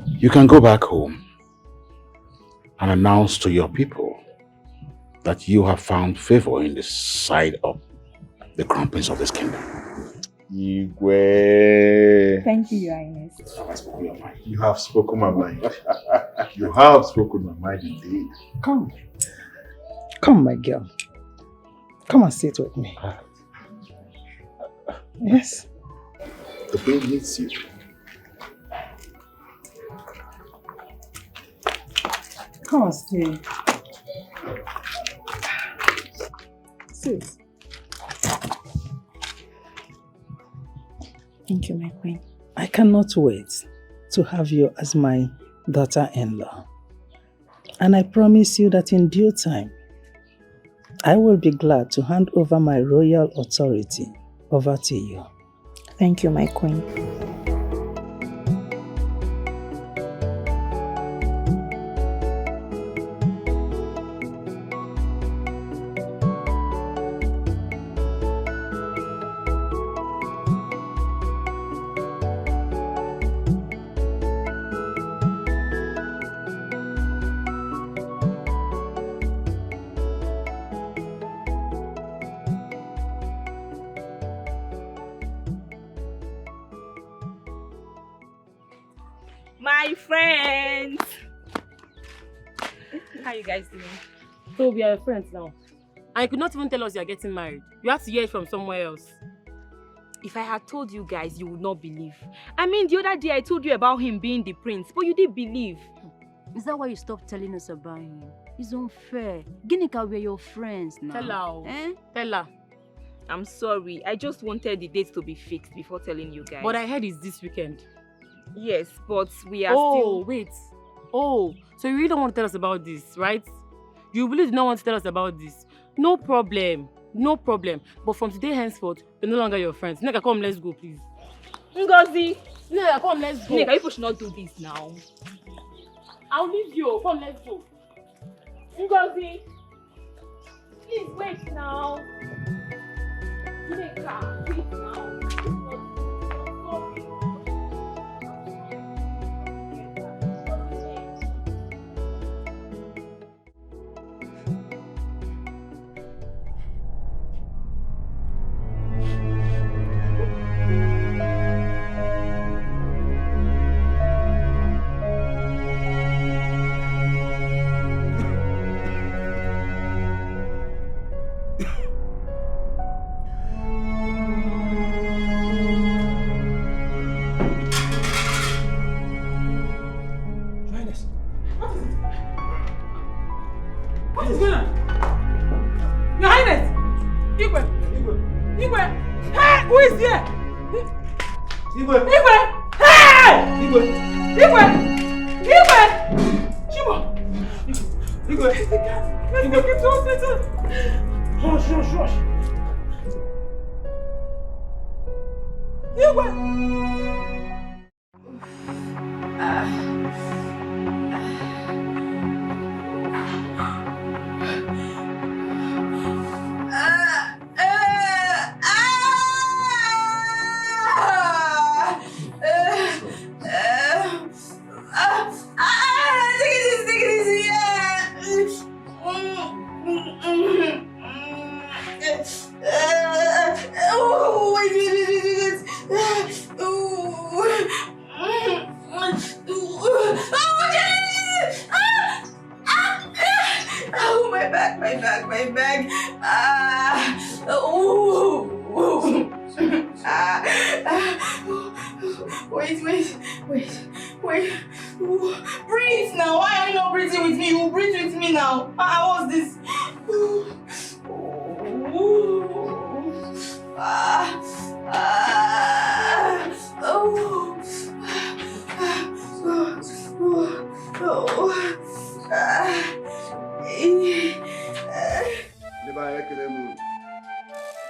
You can go back home and announce to your people that you have found favor in the sight of the crown prince of this kingdom. Igwe. Thank you, Your Highness. You have spoken my mind. You have spoken my mind indeed. Come. Come, my girl. Come and sit with me. Yes. The queen needs you. Come and stay. Sit. Thank you, my queen. I cannot wait to have you as my daughter-in-law. And I promise you that in due time, I will be glad to hand over my royal authority over to you. Thank you, my queen. My friends! How you guys doing? So we are friends now. And you could not even tell us you are getting married. You have to hear it from somewhere else. If I had told you guys, you would not believe. I mean, the other day I told you about him being the prince, but you didn't believe. Is that why you stopped telling us about him? It's unfair. Ginika, we're your friends now. Tell her. Eh? Tell her. I'm sorry. I just wanted the date to be fixed before telling you guys. But I heard it's this weekend. Yes, but we are still... wait. Oh, so you really don't want to tell us about this, right? You really do not want to tell us about this. No problem. No problem. But from today henceforth, we're no longer your friends. Neka, come, let's go, please. Ngozi! Neka, come, let's go. Neka, people should not do this now. I'll leave you. Come, let's go. Ngozi! Please wait now. Neka, wait now. Breathe now. Why are you not breathing with me? You breathe with me now. What's this?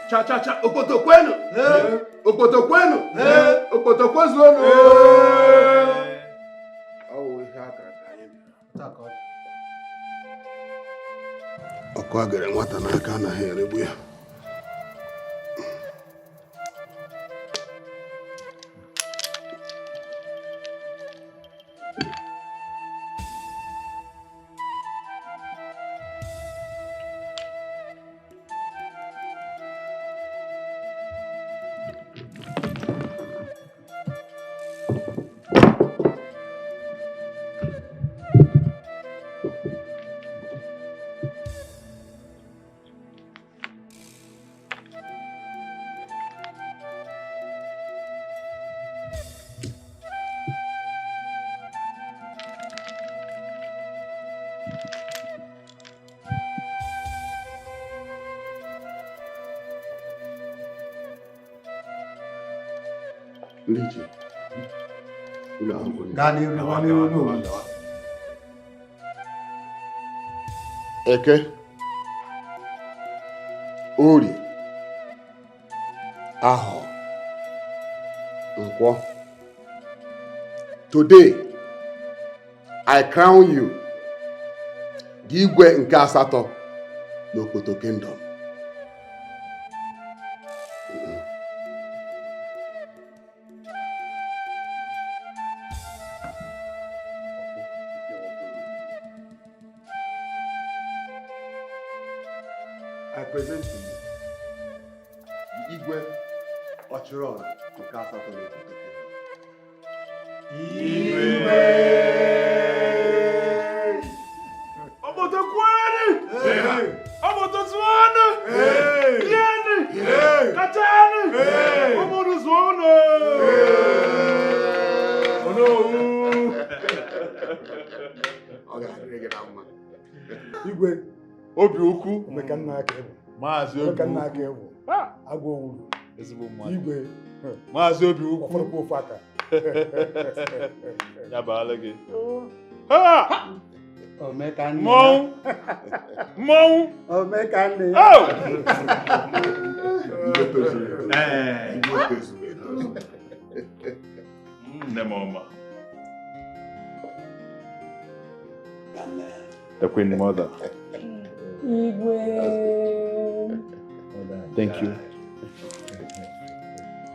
Cha cha cha, okoto kwenu. Okoto kwenu. Okoto kwezuenu. Oh, ihe aka ka ọkụ agara nwata n'aka anaghị eregbu ya. Ndị ụlọ akwụkwọ Eke, Orie, Ahọ, Nkwọ. Today, I crown you the Igwe nke asatọ n'Okoto Kingdom. I present to you the Igwe Ọchịrọra nke asatọ n'Okoto Kingdom. Igwe! Obodo kwani! Obodo zwana! Yeni! Katani! Obodo zwana! Oh no! Igwe! Obi ukwu Omekanna aka ebu. Maazị Obi Omekanna aka ebu. Agwa owuru. Ezigbo mmadụ. Igwe. Maazị Obi ukwu. Ọfọrọkwa ofu aka. Ya baala gị. Ha! Omekanna. Mmọnwụ. Mmọnwụ. Omekanna. Oh! Igwe tozuru. Igwe tozuru. Nne m ọma. The Queen Mother. Thank you.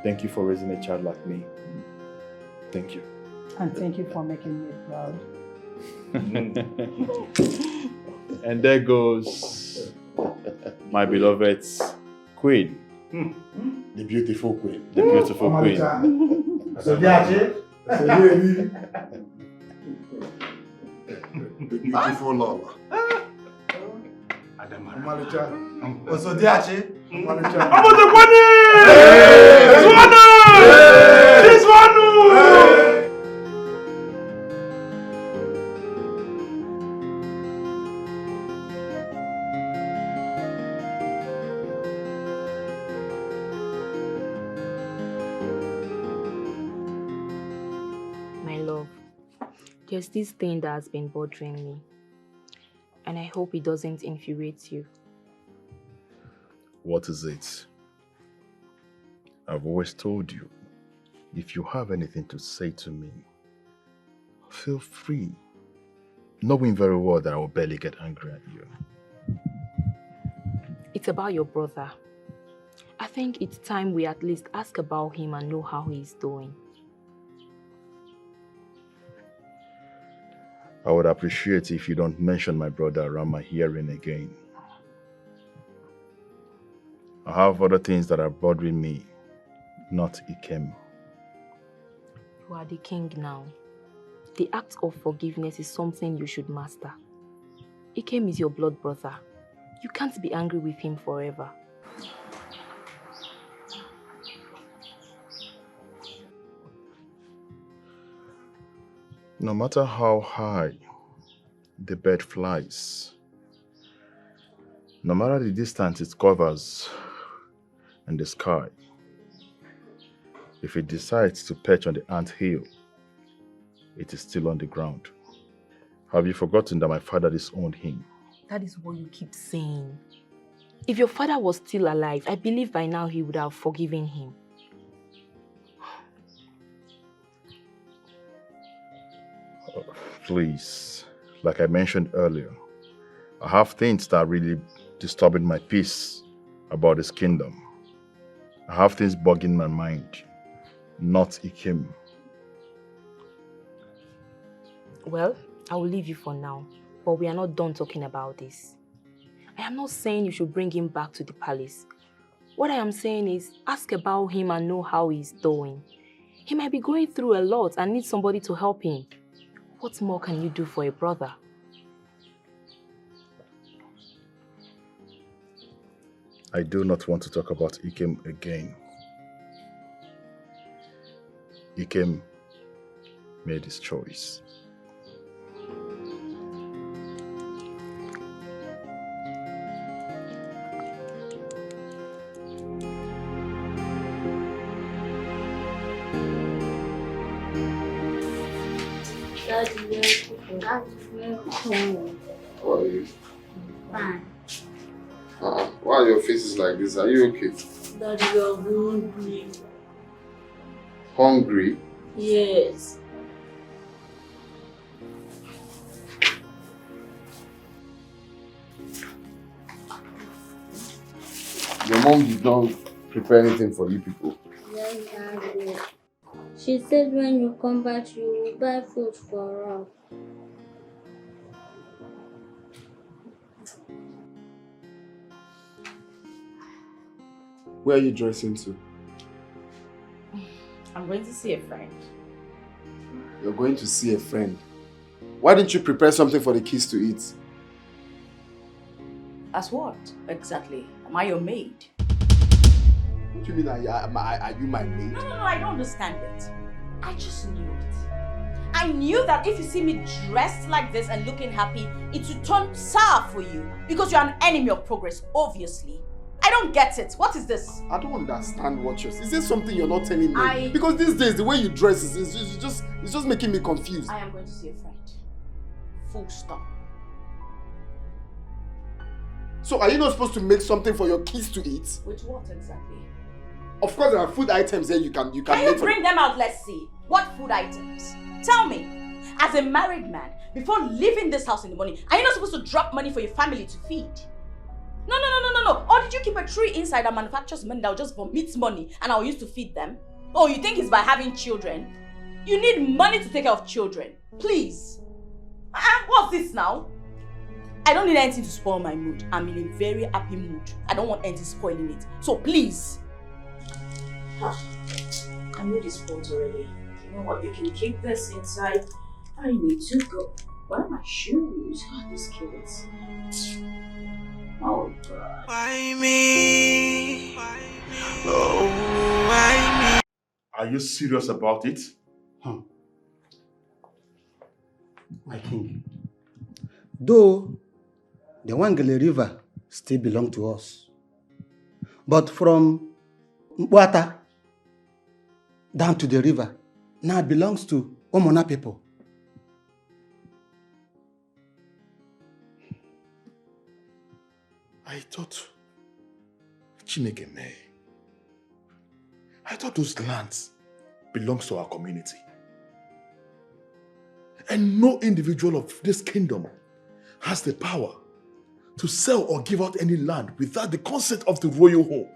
Thank you for raising a child like me. Thank you. And thank you for making me proud. And there goes my beloved queen. The beautiful queen. The beautiful queen. The beautiful lover. Amalicha. Osodiachi. Amalicha. Abotokwani! Zwanu! Zwanu! My love, there's this thing that has been bothering me, and I hope it doesn't infuriate you. What is it? I've always told you, if you have anything to say to me, feel free, knowing very well that I will barely get angry at you. It's about your brother. I think it's time we at least ask about him and know how he's doing. I would appreciate if you don't mention my brother around my hearing again. I have other things that are bothering me, not Ikem. You are the king now. The act of forgiveness is something you should master. Ikem is your blood brother. You can't be angry with him forever. No matter how high the bird flies, no matter the distance it covers in the sky, if it decides to perch on the anthill, it is still on the ground. Have you forgotten that my father disowned him? That is what you keep saying. If your father was still alive, I believe by now he would have forgiven him. Please, like I mentioned earlier, I have things that are really disturbing my peace about this kingdom. I have things bugging my mind, not Ikem. Well, I will leave you for now, but we are not done talking about this. I am not saying you should bring him back to the palace. What I am saying is, ask about him and know how he is doing. He might be going through a lot and need somebody to help him. What more can you do for a brother? I do not want to talk about Ikem again. Ikem made his choice. How are you? Fine. Why are your faces like this? Are you okay? Daddy, you're hungry. Hungry? Yes. Your mom did not prepare anything for you people. Yes, Daddy. She said when you come back, you will buy food for us. Where are you dressing to? I'm going to see a friend. You're going to see a friend. Why didn't you prepare something for the kids to eat? As what, exactly? Am I your maid? What do you mean, are you my maid? No, I don't understand it. I just knew it. I knew that if you see me dressed like this and looking happy, it would turn sour for you. Because you're an enemy of progress, obviously. I don't get it. What is this? I don't understand what you're saying. Is there something you're not telling me? Because these days, the way you dress is just making me confused. I am going to see a friend. Full stop. So are you not supposed to make something for your kids to eat? With what exactly? Of course, there are food items there you can Can make. you bring them out? Let's see. What food items? Tell me. As a married man, before leaving this house in the morning, are you not supposed to drop money for your family to feed? No. Or did you keep a tree inside that manufactures money that will just vomit money and I will use to feed them? Oh, you think it's by having children? You need money to take care of children. Please. What's this now? I don't need anything to spoil my mood. I'm in a very happy mood. I don't want anything spoiling it. So please. I need this pot already. You know what? You can keep this inside. I need to go. Where are my shoes? Oh, these kids. Oh, God. Why me? Oh, why me? Are you serious about it? My king. Though the Wangele River still belongs to us, but from Mwata down to the river now belongs to Omona people. I thought, Chinekeme, I thought those lands belongs to our community. And no individual of this kingdom has the power to sell or give out any land without the consent of the royal home.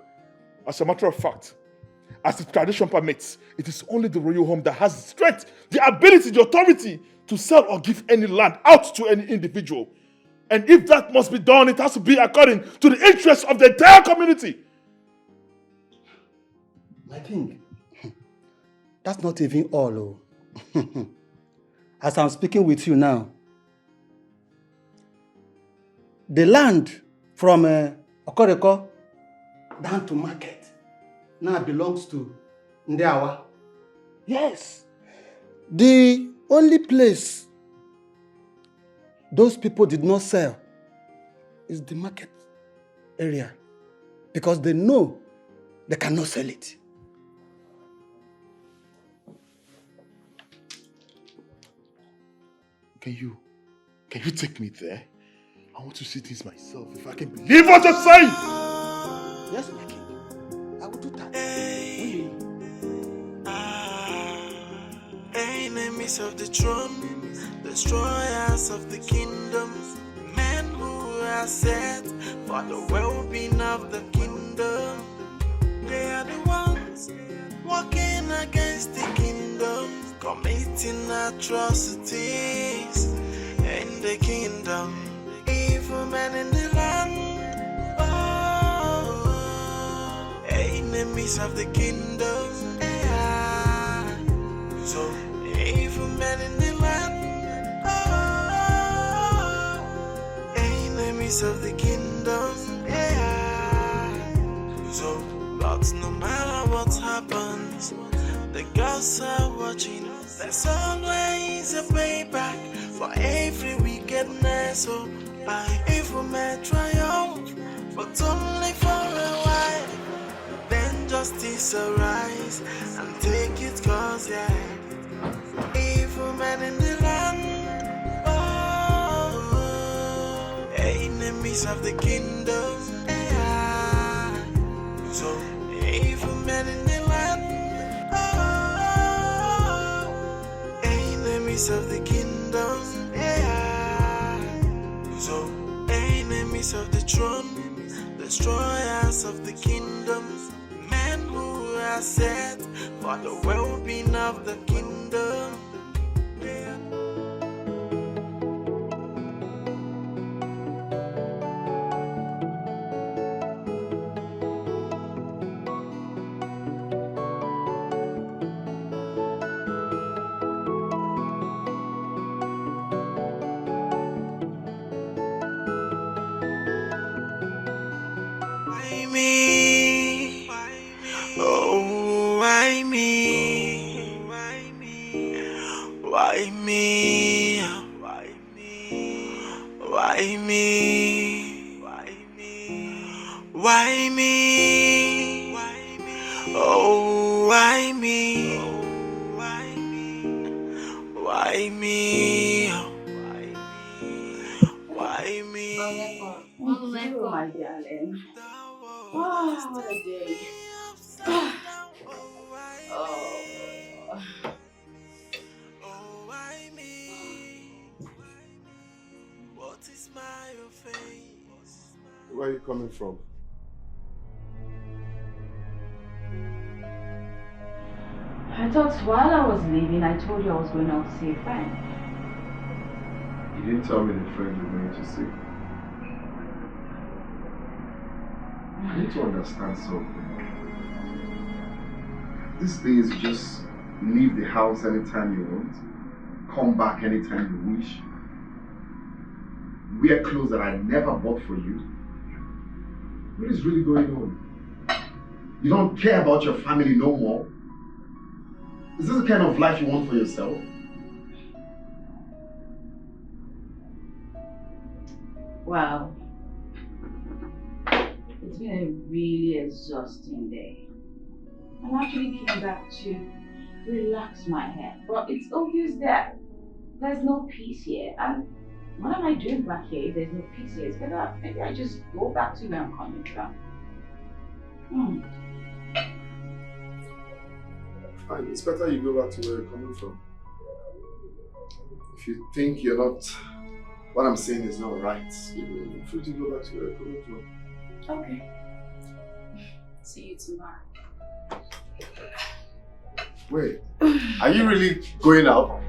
As a matter of fact, as the tradition permits, it is only the royal home that has the strength, the ability, the authority to sell or give any land out to any individual. And if that must be done, it has to be according to the interests of the entire community. My king, that's not even all. Oh. As I'm speaking with you now, the land from Okoreko down to market now belongs to Ndiawa. Yes. The only place those people did not sell is the market area because they know they cannot sell it. Can you take me there? I want to see things myself if I can believe what you're saying. Yes, my king. I will do that. Enemies of the throne, destroyers of the kingdom, men who are set for the well-being of the kingdom. They are the ones walking against the kingdom, committing atrocities in the kingdom. Evil men in the land, oh, enemies of the kingdom. Yeah. So evil men in the land, oh, enemies of the kingdom. Yeah. So, but no matter what happens, the gods are watching. There's always a payback for every wickedness. So, by evil men triumph, but only for a while. Then justice arise and take its course, yeah. Evil men in the land, oh, enemies of the kingdom, yeah. So, evil men in the land, oh, enemies of the kingdom, yeah. So, enemies of the throne, destroyers of the kingdom, men who are set for the well-being of the kingdom. Why me? Oh, why me? Why me? Why me? Why me? Why me? Oh, why me? Why me? Why me? Thank you, my darling. Oh, what a day. What is my offense? Where are you coming from? I thought while I was leaving, I told you I was going out to see a friend. You didn't tell me the friend you're going to see. You need to understand something. These days, you just leave the house anytime you want, come back anytime you wish, wear clothes that I never bought for you. What is really going on? You don't care about your family no more? Is this the kind of life you want for yourself? Wow. It's been a really exhausting day. I actually came back to relax my head, but it's obvious that there's no peace here. And what am I doing back here if there's no peace here? It's better maybe I just go back to where I'm coming from. Fine, it's better you go back to where you're coming from. If you think you're not, what I'm saying is not right, you're free to go back to where you're coming from. Okay. See you tomorrow. Wait, are you really going out?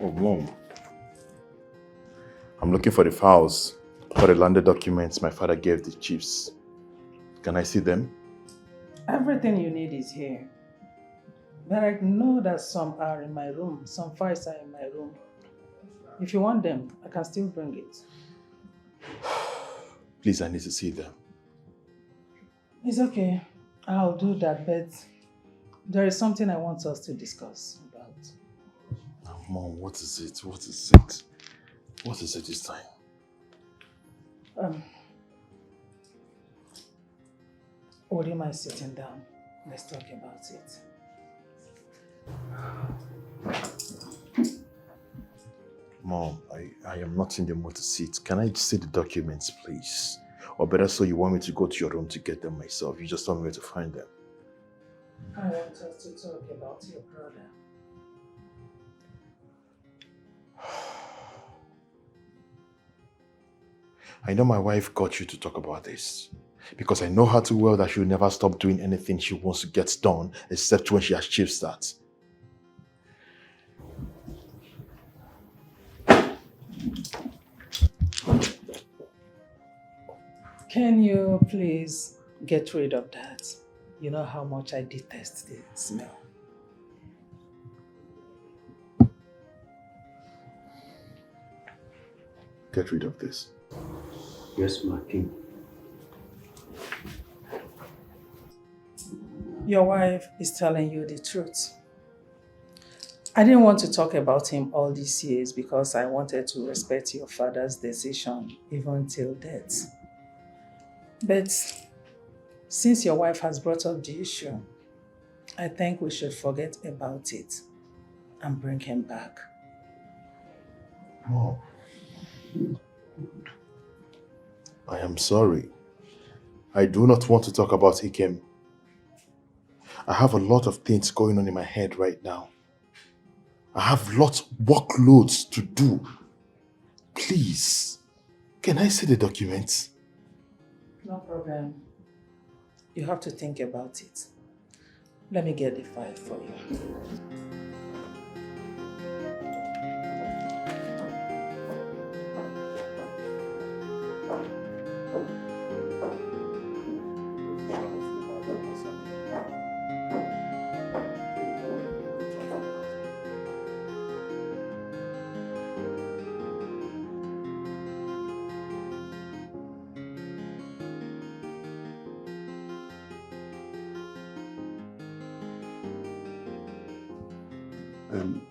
Oh, Mom. I'm looking for the files for the landed documents my father gave the chiefs. Can I see them? Everything you need is here. But I know that some are in my room. Some files are in my room. If you want them, I can still bring it. Please, I need to see them. It's okay. I'll do that, but there is something I want us to discuss about. Mom, what is it? What is it? What is it this time? Would you mind sitting down? Let's talk about it. Mom, I am not in the mood to sit. Can I see the documents, please? Or better so, you want me to go to your room to get them myself? You just tell me where to find them. I want us to talk about your brother. I know my wife got you to talk about this because I know her too well that she'll never stop doing anything she wants to get done except when she achieves that. Can you please get rid of that? You know how much I detest the smell. Get rid of this. Yes, my king. Your wife is telling you the truth. I didn't want to talk about him all these years because I wanted to respect your father's decision even till death. But since your wife has brought up the issue, I think we should forget about it and bring him back. Mom, I am sorry. I do not want to talk about Ikem. I have a lot of things going on in my head right now. I have lots of workloads to do. Please, can I see the documents? No problem. You have to think about it. Let me get the file for you.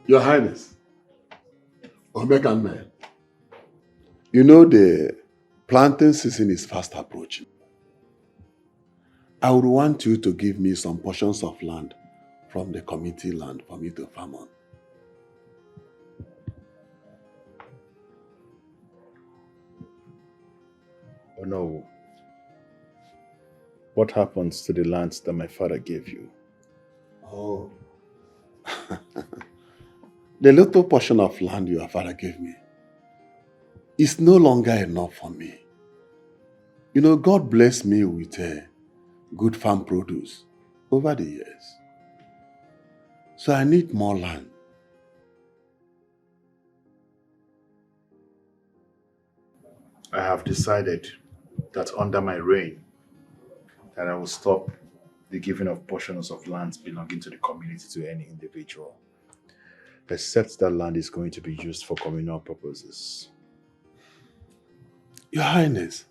Your Highness, Omegan man, you know the planting season is fast approaching. I would want you to give me some portions of land from the committee land for me to farm on. Oh no. What happens to the lands that my father gave you? Oh. The little portion of land your father gave me is no longer enough for me. You know, God blessed me with good farm produce over the years. So I need more land. I have decided that under my reign, that I will stop the giving of portions of lands belonging to the community to any individual, except that land is going to be used for communal purposes. Your Highness,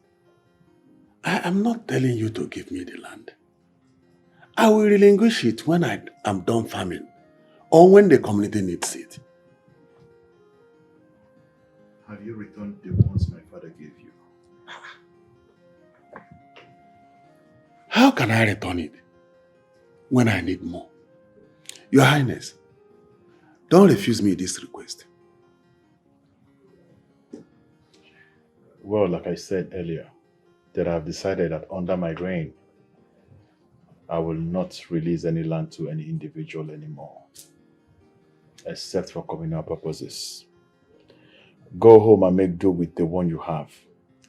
I am not telling you to give me the land. I will relinquish it when I am done farming or when the community needs it. Have you returned the ones my father gave you? How can I return it when I need more? Your Highness, don't refuse me this request. Well, like I said earlier, that I have decided that under my reign, I will not release any land to any individual anymore, except for communal purposes. Go home and make do with the one you have,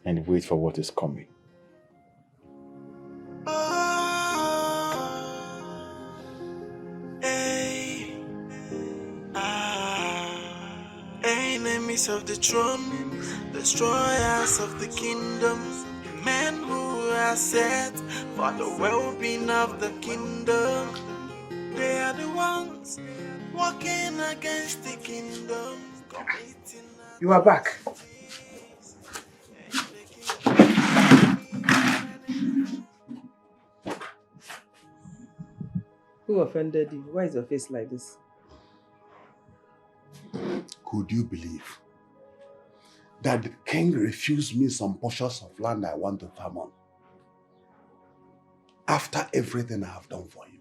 and wait for what is coming. Enemies of the throne, destroyers of the kingdom, men who are set for the well-being of the kingdom. They are the ones walking against the kingdom. You are back. Who offended you? Why is your face like this? Could you believe that the king refused me some portions of land I want to farm on? After everything I have done for him.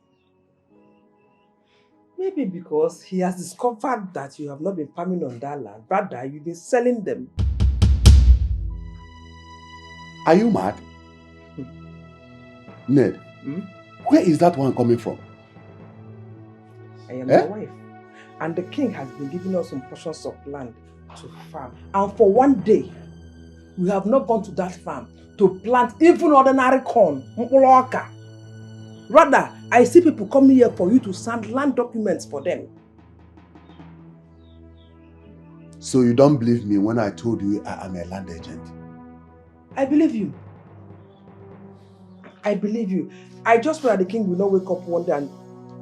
Maybe because he has discovered that you have not been farming on that land. Rather, you've been selling them. Are you mad? Ned, where is that one coming from? I am your wife. And the king has been giving us some portions of land to farm. And for one day, we have not gone to that farm to plant even ordinary corn. Rather, I see people coming here for you to sign land documents for them. So you don't believe me when I told you I am a land agent? I believe you. I believe you. I just pray that the king will not wake up one day and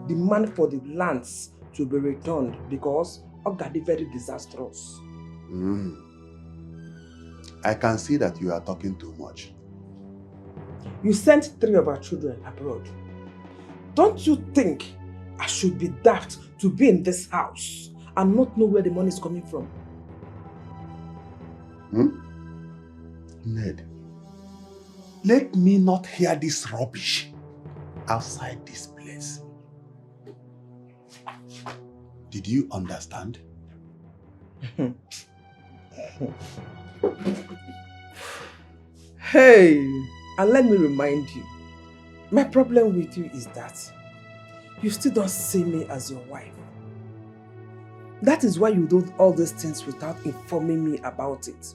demand for the lands to be returned because Ogadi very disastrous. I can see that you are talking too much. You sent 3 of our children abroad. Don't you think I should be daft to be in this house and not know where the money is coming from? Ned, let me not hear this rubbish outside this place. Did you understand? Hey, and let me remind you, my problem with you is that you still don't see me as your wife. That is why you do all these things without informing me about it.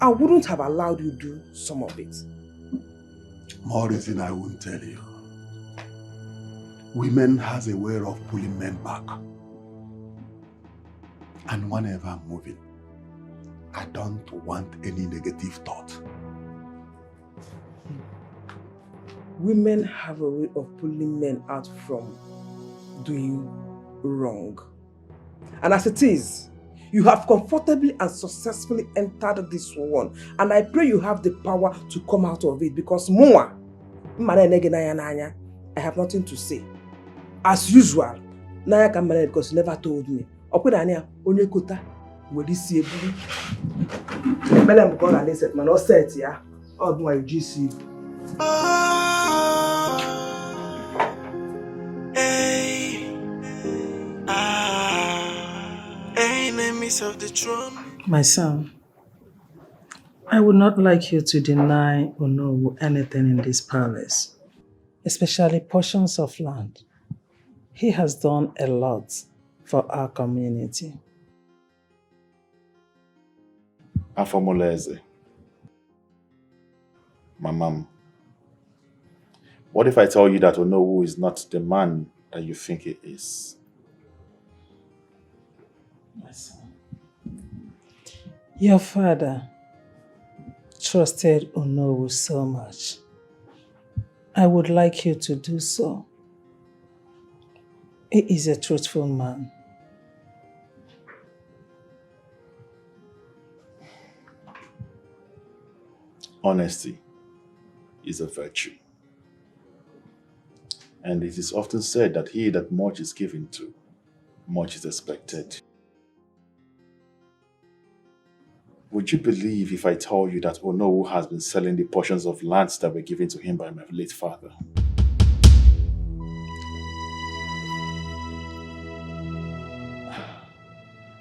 I wouldn't have allowed you to do some of it. More reason I won't tell you. Women has a way of pulling men back. And whenever I'm moving, I don't want any negative thought. Women have a way of pulling men out from doing wrong. And as it is, you have comfortably and successfully entered this one. And I pray you have the power to come out of it because I have nothing to say. As usual, Naya can manage because you never told me. Onye kota wedi si eburu. Mele mko na leset man o set ya. All do I GC. Enemies of the throne. My son, I would not like you to deny Onowu anything in this palace, especially portions of land. He has done a lot for our community. Afomoleze, my mom, what if I tell you that Onowu is not the man that you think he is? My son, your father trusted Onowu so much. I would like you to do so. He is a truthful man. Honesty is a virtue. And it is often said that he that much is given to, much is expected. Would you believe if I told you that Onowu has been selling the portions of lands that were given to him by my late father?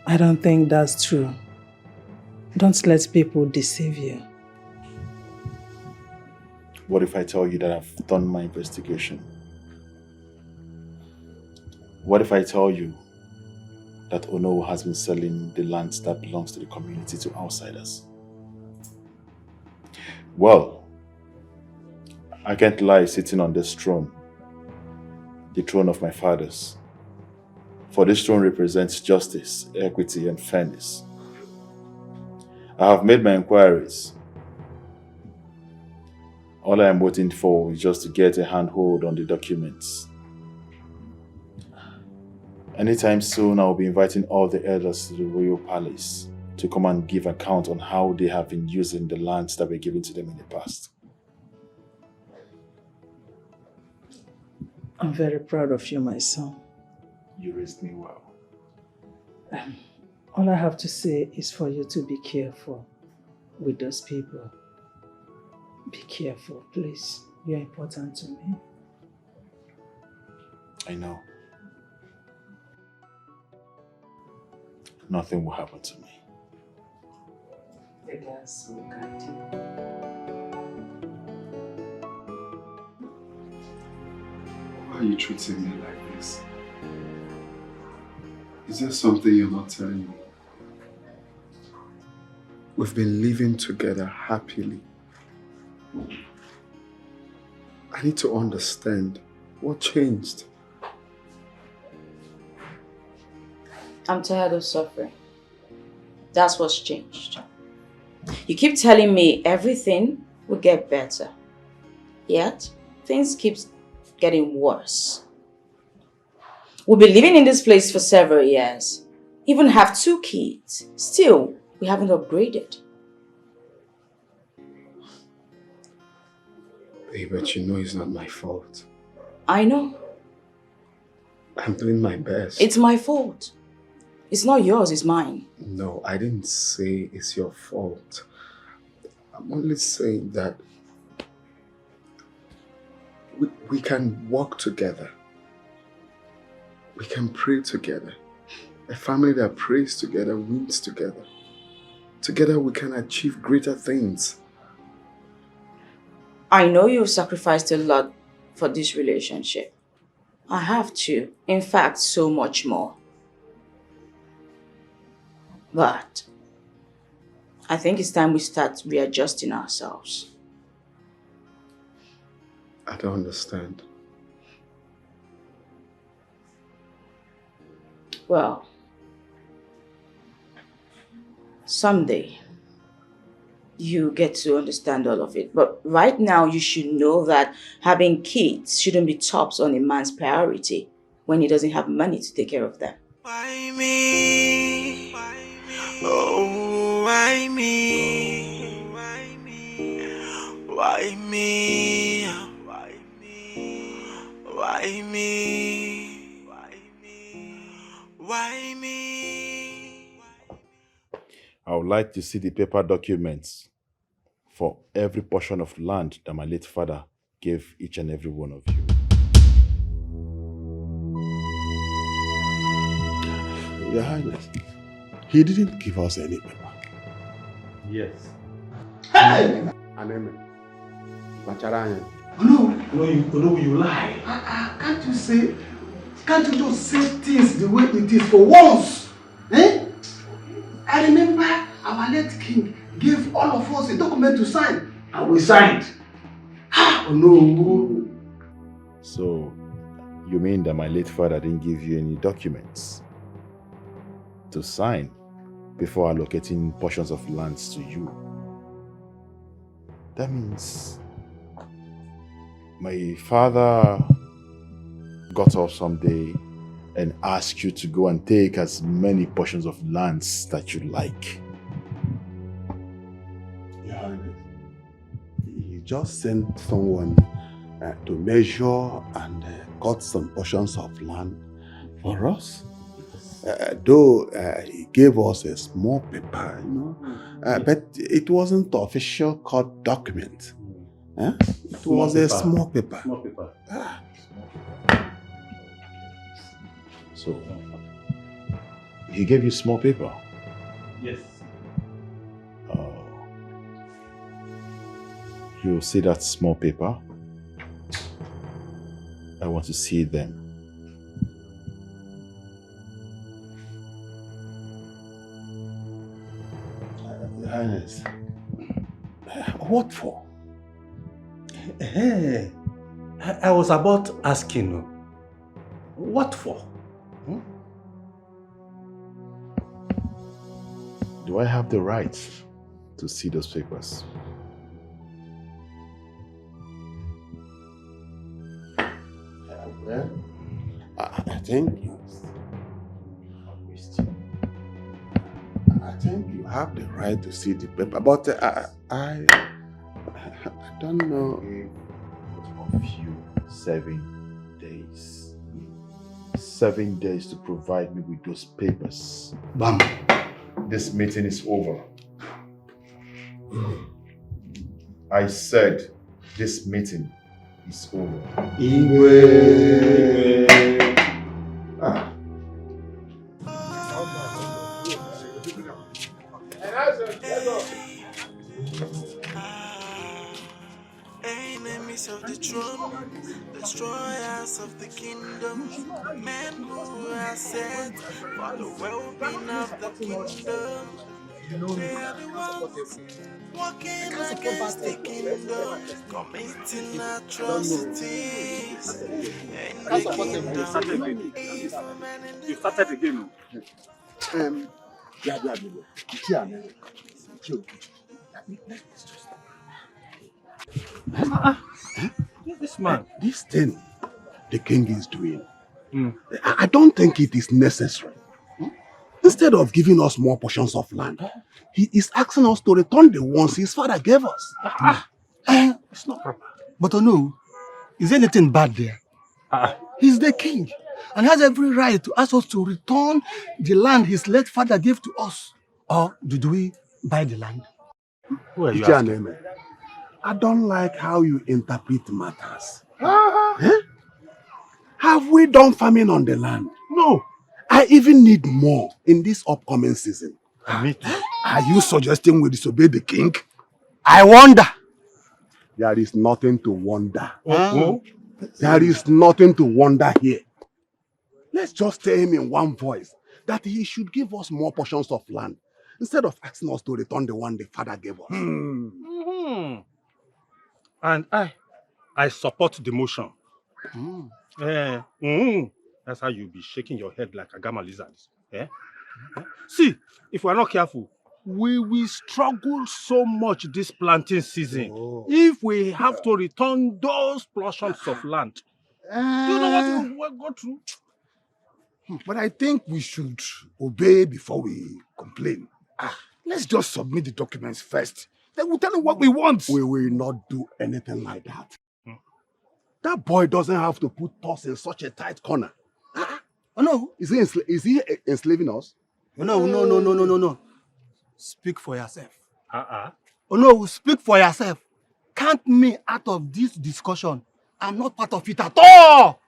I don't think that's true. Don't let people deceive you. What if I tell you that I've done my investigation? What if I tell you that Onowu has been selling the lands that belongs to the community to outsiders? Well, I can't lie sitting on this throne, the throne of my fathers. For this throne represents justice, equity, and fairness. I have made my inquiries. All I am waiting for is just to get a handhold on the documents. Anytime soon, I'll be inviting all the elders to the royal palace to come and give account on how they have been using the lands that were given to them in the past. I'm very proud of you, my son. You raised me well. All I have to say is for you to be careful with those people. Be careful, please. You're important to me. I know. Nothing will happen to me. The gods will guide you. Why are you treating me like this? Is there something you're not telling me? We've been living together happily. I need to understand what changed. I'm tired of suffering. That's what's changed. You keep telling me everything will get better. Yet, things keep getting worse. We'll be living in this place for several years. Even have 2 kids. Still, we haven't upgraded. Babe, but you know it's not my fault. I know. I'm doing my best. It's my fault. It's not yours, it's mine. No, I didn't say it's your fault. I'm only saying that we can work together. We can pray together. A family that prays together wins together. Together we can achieve greater things. I know you've sacrificed a lot for this relationship. I have too. In fact, so much more. But I think it's time we start readjusting ourselves. I don't understand. Well, someday you get to understand all of it. But right now you should know that having kids shouldn't be tops on a man's priority when he doesn't have money to take care of them. Why me? Oh, why me? Why me? Why me? Why me? Why me? I would like to see the paper documents for every portion of land that my late father gave each and every one of you. Your Highness, he didn't give us any paper. Yes. Hey! Aneme. Macharanya. No, you lie. Can't you just say things the way it is for once? Eh? I remember our late king gave all of us a document to sign, and we signed. Oh no. So, you mean that my late father didn't give you any documents to sign before allocating portions of lands to you? That means my father got up someday and asked you to go and take as many portions of lands that you like. Your Highness, he just sent someone to measure and cut some portions of land for us. Though he gave us a small paper, you know, but it wasn't the official court document. It was a small paper. Small paper. So, he gave you small paper? Yes. You see that small paper? I want to see them. Your Highness, what for? Hey, I was about asking you, what for? Do I have the right to see those papers? Well, I think think you have the right to see the paper, but I don't know. Of you 7 days. 7 days to provide me with those papers. Bam. This meeting is over. I said this meeting is over. Igwe. Ah. Enemies of the throne, destroyers of the kingdom, men who are sent for the well-being of the kingdom. They are the ones walking against the kingdom, committing atrocities. And the kingdom is many. You started again. This man. This thing the king is doing, I don't think it is necessary. Instead of giving us more portions of land, he is asking us to return the ones his father gave us. It's not proper. But no, is there anything bad there? He's the king and has every right to ask us to return the land his late father gave to us. Or did we buy the land? Who are you asking? I don't like how you interpret matters. Have we done farming on the land? No. I even need more in this upcoming season. Me too. Are you suggesting we disobey the king? I wonder. There is nothing to wonder. There is nothing to wonder here. Let's just tell him in one voice that he should give us more portions of land instead of asking us to return the one the father gave us. And I support the motion. That's how you'll be shaking your head like a gamma lizard. See, if we're not careful, we will struggle so much this planting season if we have to return those portions of land. Do you know what we'll go through? But I think we should obey before we complain. Let's just submit the documents first. Then we'll tell him what we want. We will not do anything like that. That boy doesn't have to put us in such a tight corner. Oh no. Is he enslaving us? No. Speak for yourself. Oh no, speak for yourself. Count me out of this discussion. I'm not part of it at all.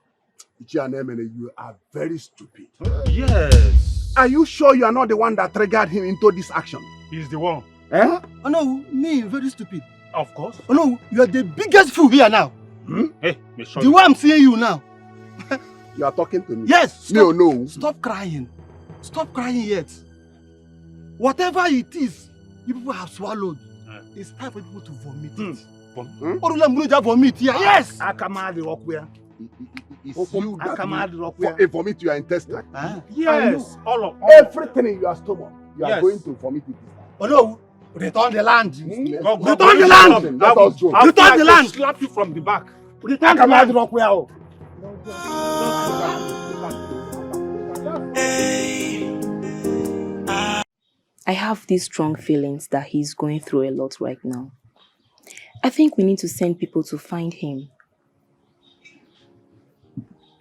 You are very stupid. Yes. Are you sure you are not the one that triggered him into this action? He's the one. Oh no, me very stupid. Of course. Oh no, you are the biggest fool here now. Hey, sure The way I'm seeing you now. You are talking to me? Yes. Stop, no. Stop crying. Stop crying yet. Whatever it is you people have swallowed, it's time for people to vomit it. Vomit here. Yes. It's you that vomit your intestine. Yes. All of everything in your stomach. You are going to vomit it. Oh no. Return the land. Return the land. Let us go. Return the land. Slap you from the back. Return the land. I have these strong feelings that he's going through a lot right now. I think we need to send people to find him.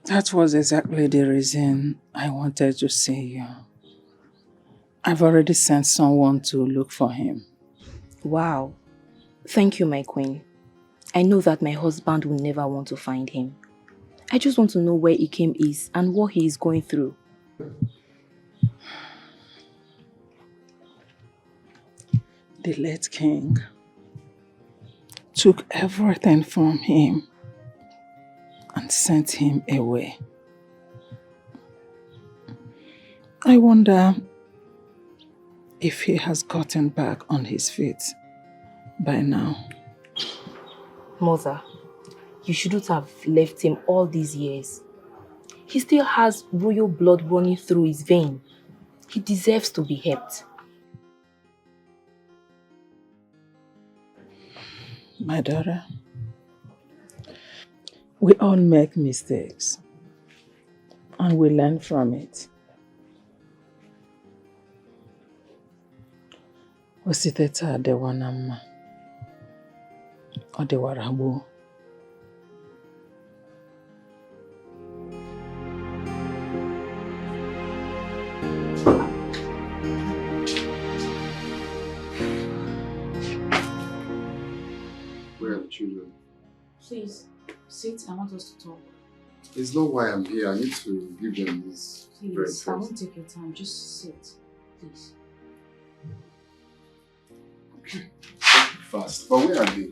That was exactly the reason I wanted to see you. I've already sent someone to look for him. Wow. Thank you, my queen. I know that my husband will never want to find him. I just want to know where Ikem is and what he is going through. The late king took everything from him and sent him away. I wonder if he has gotten back on his feet by now. Mother, you shouldn't have left him all these years. He still has royal blood running through his vein. He deserves to be helped. My daughter, we all make mistakes and we learn from it. Ositeta adewanama. Odewarabu. Where are the children? Please, sit. I want us to talk. It's not why I'm here. I need to give them this bread Please, first. I won't take your time. Just sit. Please. Fast. But where are they?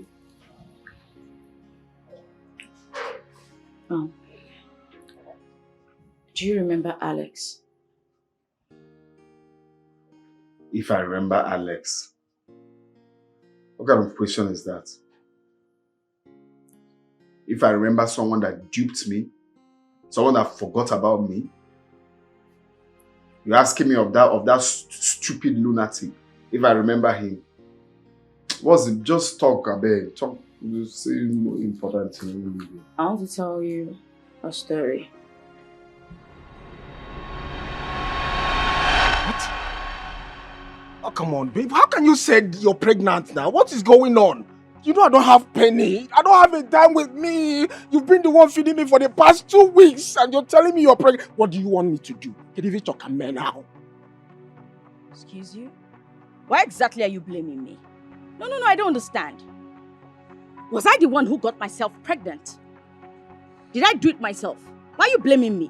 Do you remember Alex? If I remember Alex. What kind of question is that? If I remember someone that duped me, someone that forgot about me, you're asking me of that stupid lunatic. If I remember him, what's it? Just talk a bit. Talk. You say more important thing. I want to tell you a story. Oh, come on, babe. How can you say you're pregnant now? What is going on? You know I don't have penny. I don't have a dime with me. You've been the one feeding me for the past 2 weeks and you're telling me you're pregnant. What do you want me to do? Can you talk a man now? Excuse you? Why exactly are you blaming me? No, I don't understand. Was I the one who got myself pregnant? Did I do it myself? Why are you blaming me?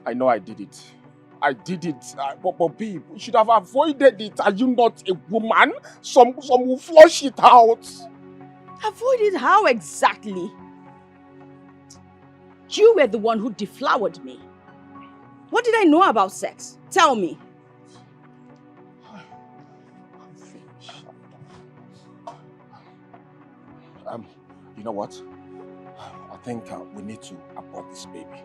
I know I did it. I did it. But babe, you should have avoided it. Are you not a woman? Some will flush it out. Avoid it how exactly? You were the one who deflowered me. What did I know about sex? Tell me. You know what? I think we need to abort this baby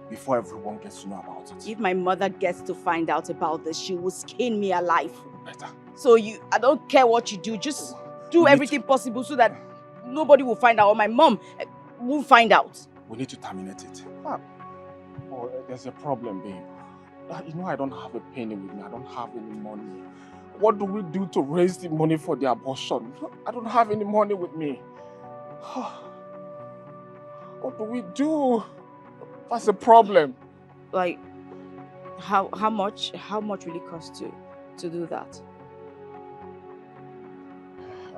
before everyone gets to know about it. If my mother gets to find out about this, she will skin me alive. Better. So I don't care what you do, just do everything possible so that nobody will find out, or my mom won't find out. We need to terminate it. Oh, there's a problem, babe. You know I don't have a penny with me. I don't have any money. What do we do to raise the money for the abortion? I don't have any money with me. What do we do? That's a problem. Like, how much will it cost to do that?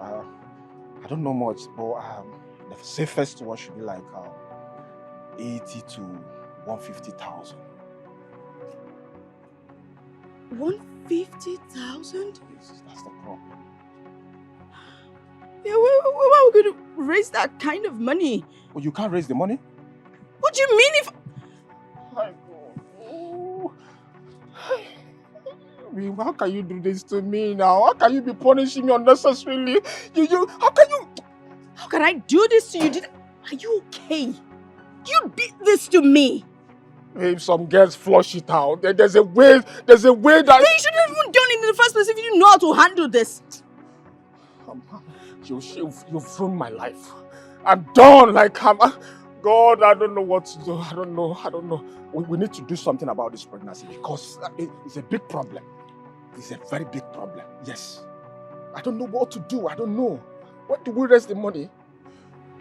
I don't know much, but the safest one should be like 80 to 150,000. 150,000? Yes, that's the problem. Yeah, where are we going to raise that kind of money? Oh, you can't raise the money? What do you mean if... How can you do this to me now? How can you be punishing me unnecessarily? How can you... How can I do this to you? Are you okay? You did this to me. If some girls flush it out, there's a way that... Then you shouldn't have even done it in the first place if you didn't know how to handle this. You've ruined my life. I'm done. God, I don't know what to do. I don't know. We need to do something about this pregnancy because it's a big problem. It's a very big problem. Yes. I don't know what to do. I don't know. Where do we raise the money?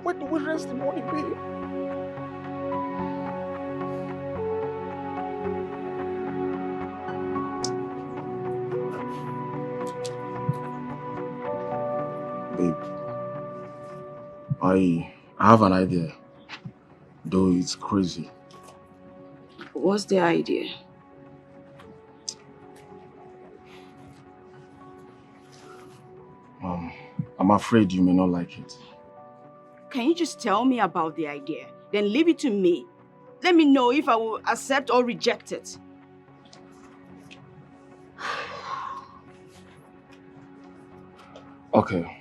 Where do we raise the money, babe? Babe, I have an idea, though it's crazy. What's the idea? I'm afraid you may not like it. Can you just tell me about the idea? Then leave it to me. Let me know if I will accept or reject it. Okay.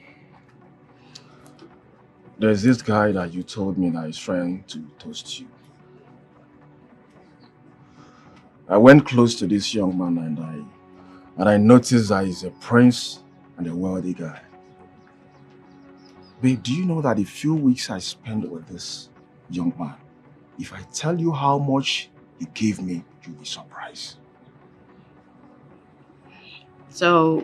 There's this guy that you told me that is trying to toast you. I went close to this young man and I noticed that he's a prince and a wealthy guy. Babe, do you know that the few weeks I spent with this young man, if I tell you how much he gave me, you'll be surprised. So,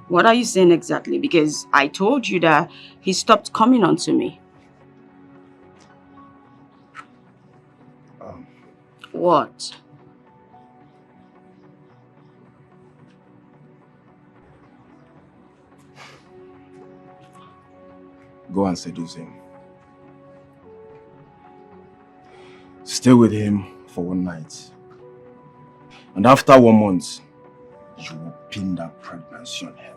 what are you saying exactly? Because I told you that he stopped coming on to me. What? Go and seduce him. Stay with him for one night. And after 1 month, you will pin that pregnancy on him.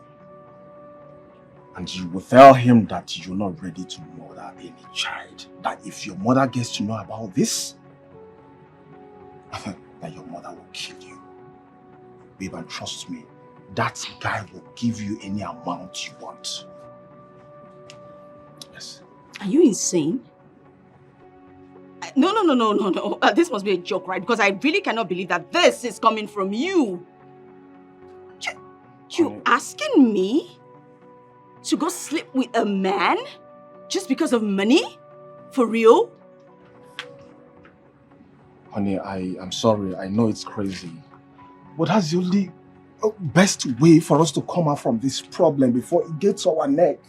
And you will tell him that you're not ready to mother any child. That if your mother gets to know about this, that your mother will kill you. Babe, and trust me, that guy will give you any amount you want. Yes. Are you insane? No. This must be a joke, right? Because I really cannot believe that this is coming from you. You asking me to go sleep with a man just because of money? For real? Honey, I'm sorry. I know it's crazy. But that's the only best way for us to come out from this problem before it gets to our neck.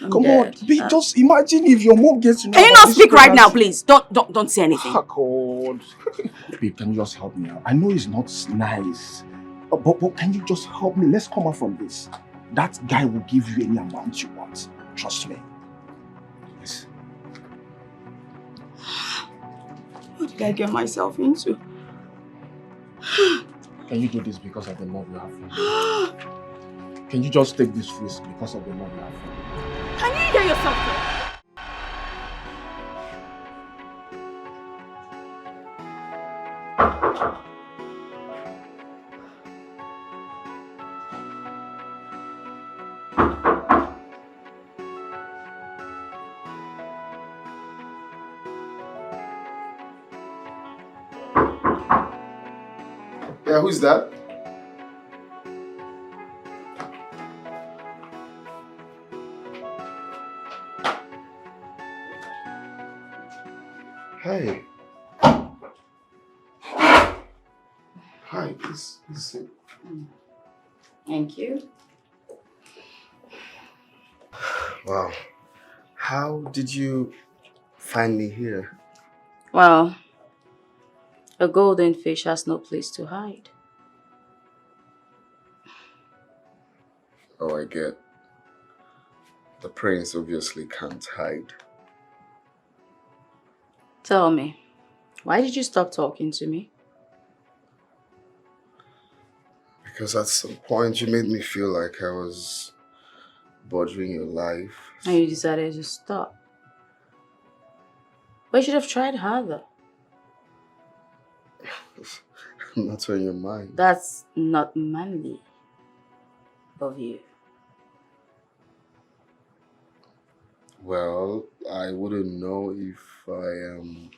Come on, babe, just imagine if your mom gets to know. Can you not speak right now, please? Don't say anything. Oh, God. Babe, can you just help me out? I know it's not nice. But can you just help me? Let's come out from this. That guy will give you any amount you want. Trust me. Yes. What did I get myself into? Can you do this because of the love you have for me? Can you just take this risk because of the love you have for me? Can you hear yourself? Yeah, who's that? Hey. Hi, please sit. Thank you. Wow. How did you find me here? Well, a golden fish has no place to hide. Oh, I get. The prince obviously can't hide. Tell me, why did you stop talking to me? Because at some point you made me feel like I was bothering your life. And you decided to stop. But you should have tried harder. Not on your mind. That's not manly of you. Well, I wouldn't know if I am...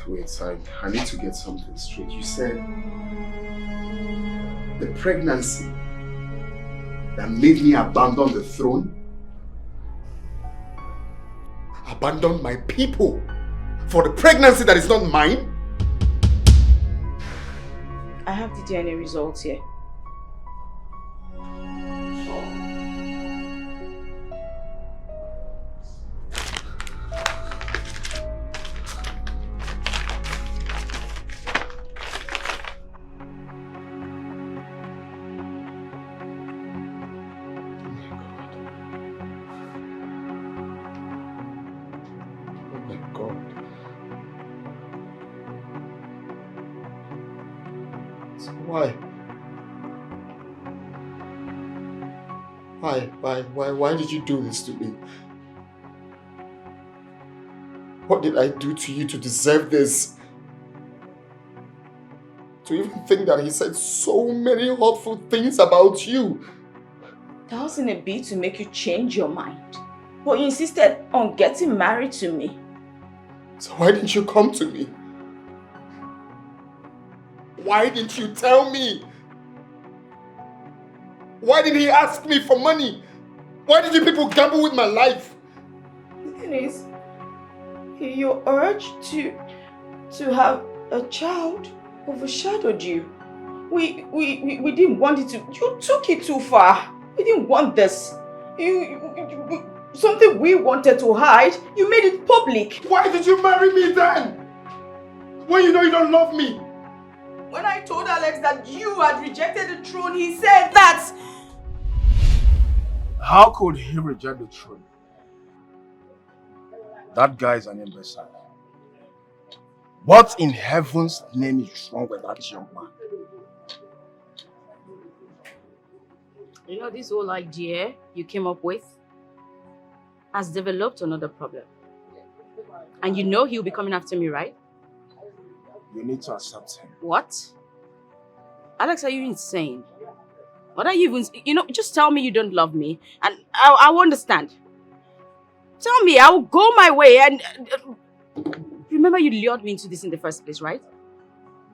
Wait, I need to get something straight. You said the pregnancy that made me abandon the throne, abandon my people for the pregnancy that is not mine? I have the DNA results here. Why did you do this to me? What did I do to you to deserve this? To even think that he said so many hurtful things about you. That wasn't a bit to make you change your mind. But you insisted on getting married to me. So why didn't you come to me? Why didn't you tell me? Why did he ask me for money? Why did you people gamble with my life? The thing is, your urge to have a child overshadowed you. We didn't want it to. You took it too far. We didn't want this. Something we wanted to hide, you made it public. Why did you marry me then? When you know you don't love me? When I told Alex that you had rejected the throne, he said that. How could he reject the throne? That guy is an imbecile. What in heaven's name is wrong with that young man? You know, this whole idea you came up with has developed another problem. And you know he'll be coming after me, right? You need to accept him. What? Alex, are you insane? What are you even... just tell me you don't love me and I will understand. Tell me, I will go my way and... remember you lured me into this in the first place, right?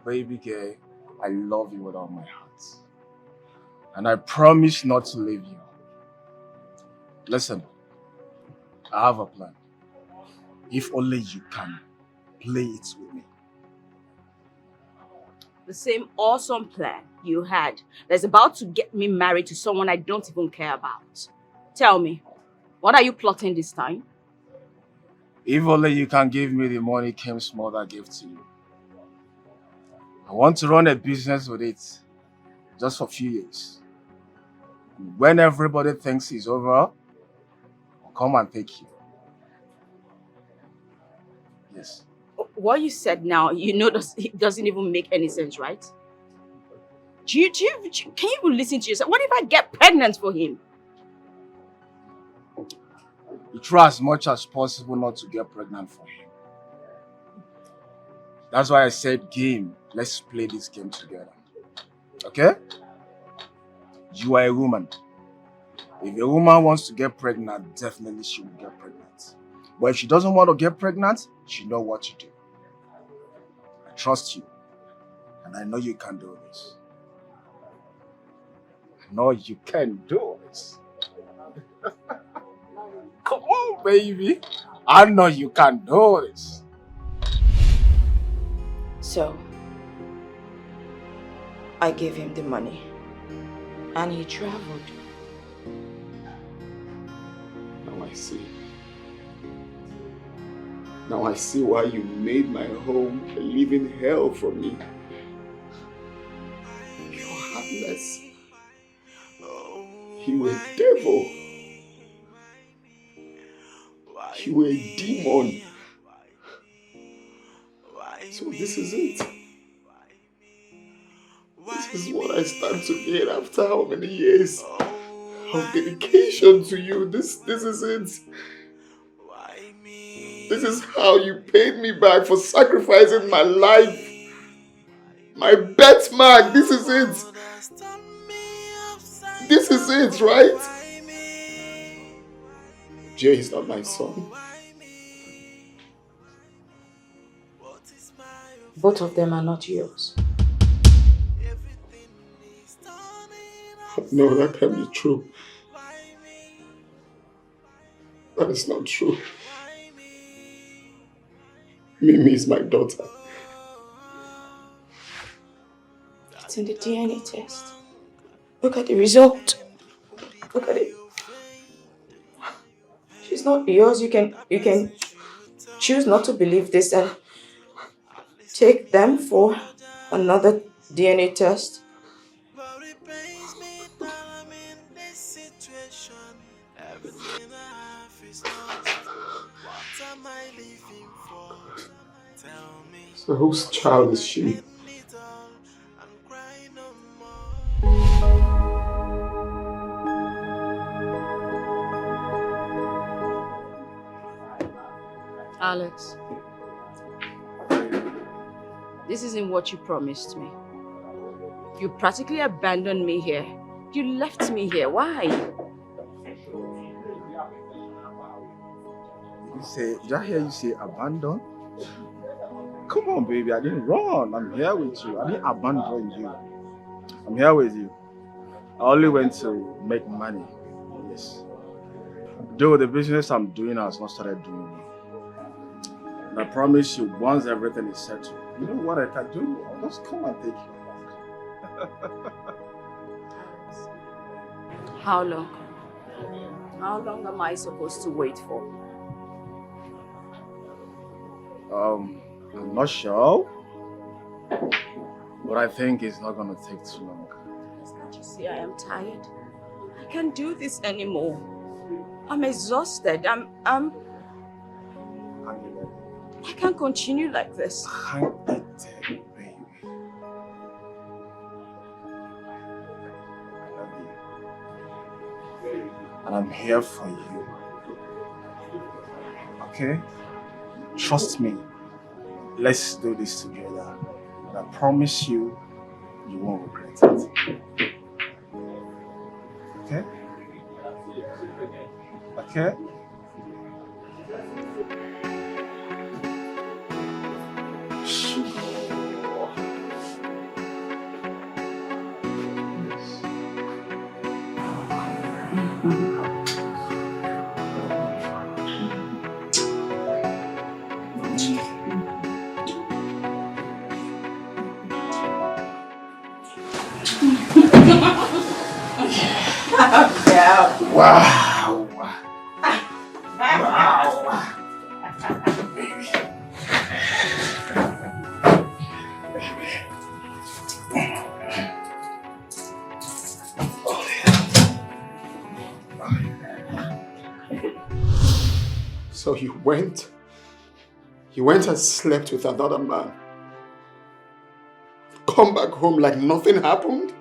Baby girl, I love you with all my heart. And I promise not to leave you. Listen, I have a plan. If only you can play it with me. The same awesome plan you had that's about to get me married to someone I don't even care about. Tell me, what are you plotting this time? If only you can give me the money Kim's mother gave to you. I want to run a business with it, just for a few years. And when everybody thinks it's over, I'll come and take you. Yes. What you said now, it doesn't even make any sense, right? Can you even listen to yourself? What if I get pregnant for him? You try as much as possible not to get pregnant for him. That's why I said game. Let's play this game together. Okay? You are a woman. If a woman wants to get pregnant, definitely she will get pregnant. But if she doesn't want to get pregnant, she knows what to do. I trust you. And I know you can do this. I know you can do this. Come on, baby. I know you can do this. So, I gave him the money. And he traveled. Now I see. Now I see why you made my home a living hell for me. You're heartless. You were a devil. You were a demon. So this is it. This is what I stand to gain after how many years of dedication to you. This is it. This is how you paid me back for sacrificing my life. My bet mark. This is it. This is it, right? Jay is not my son. Both of them are not yours. No, that can't be true. That is not true. Mimi is my daughter. It's in the DNA test. Look at the result. Look at it. She's not yours. You can choose not to believe this and take them for another DNA test. So whose child is she? Alex, this isn't what you promised me. You practically abandoned me here. You left me here. Why? Did I hear you say abandon? Come on, baby, I didn't run. I'm here with you. I didn't abandon you. I'm here with you. I only went to make money. Yes. Though the business I'm doing has not started doing well. And I promise you, once everything is settled, you know what I can do? I'll just come and take you back. How long? How long am I supposed to wait for? I'm not sure, but I think it's not going to take too long. Can't you see I am tired? I can't do this anymore. I'm exhausted. I can't continue like this. Hang it there, baby. I love you. And I'm here for you. Okay? Trust me. Let's do this together. And I promise you, you won't regret it. Okay? Okay? Yeah. Wow. So you went and slept with another man. Come back home like nothing happened?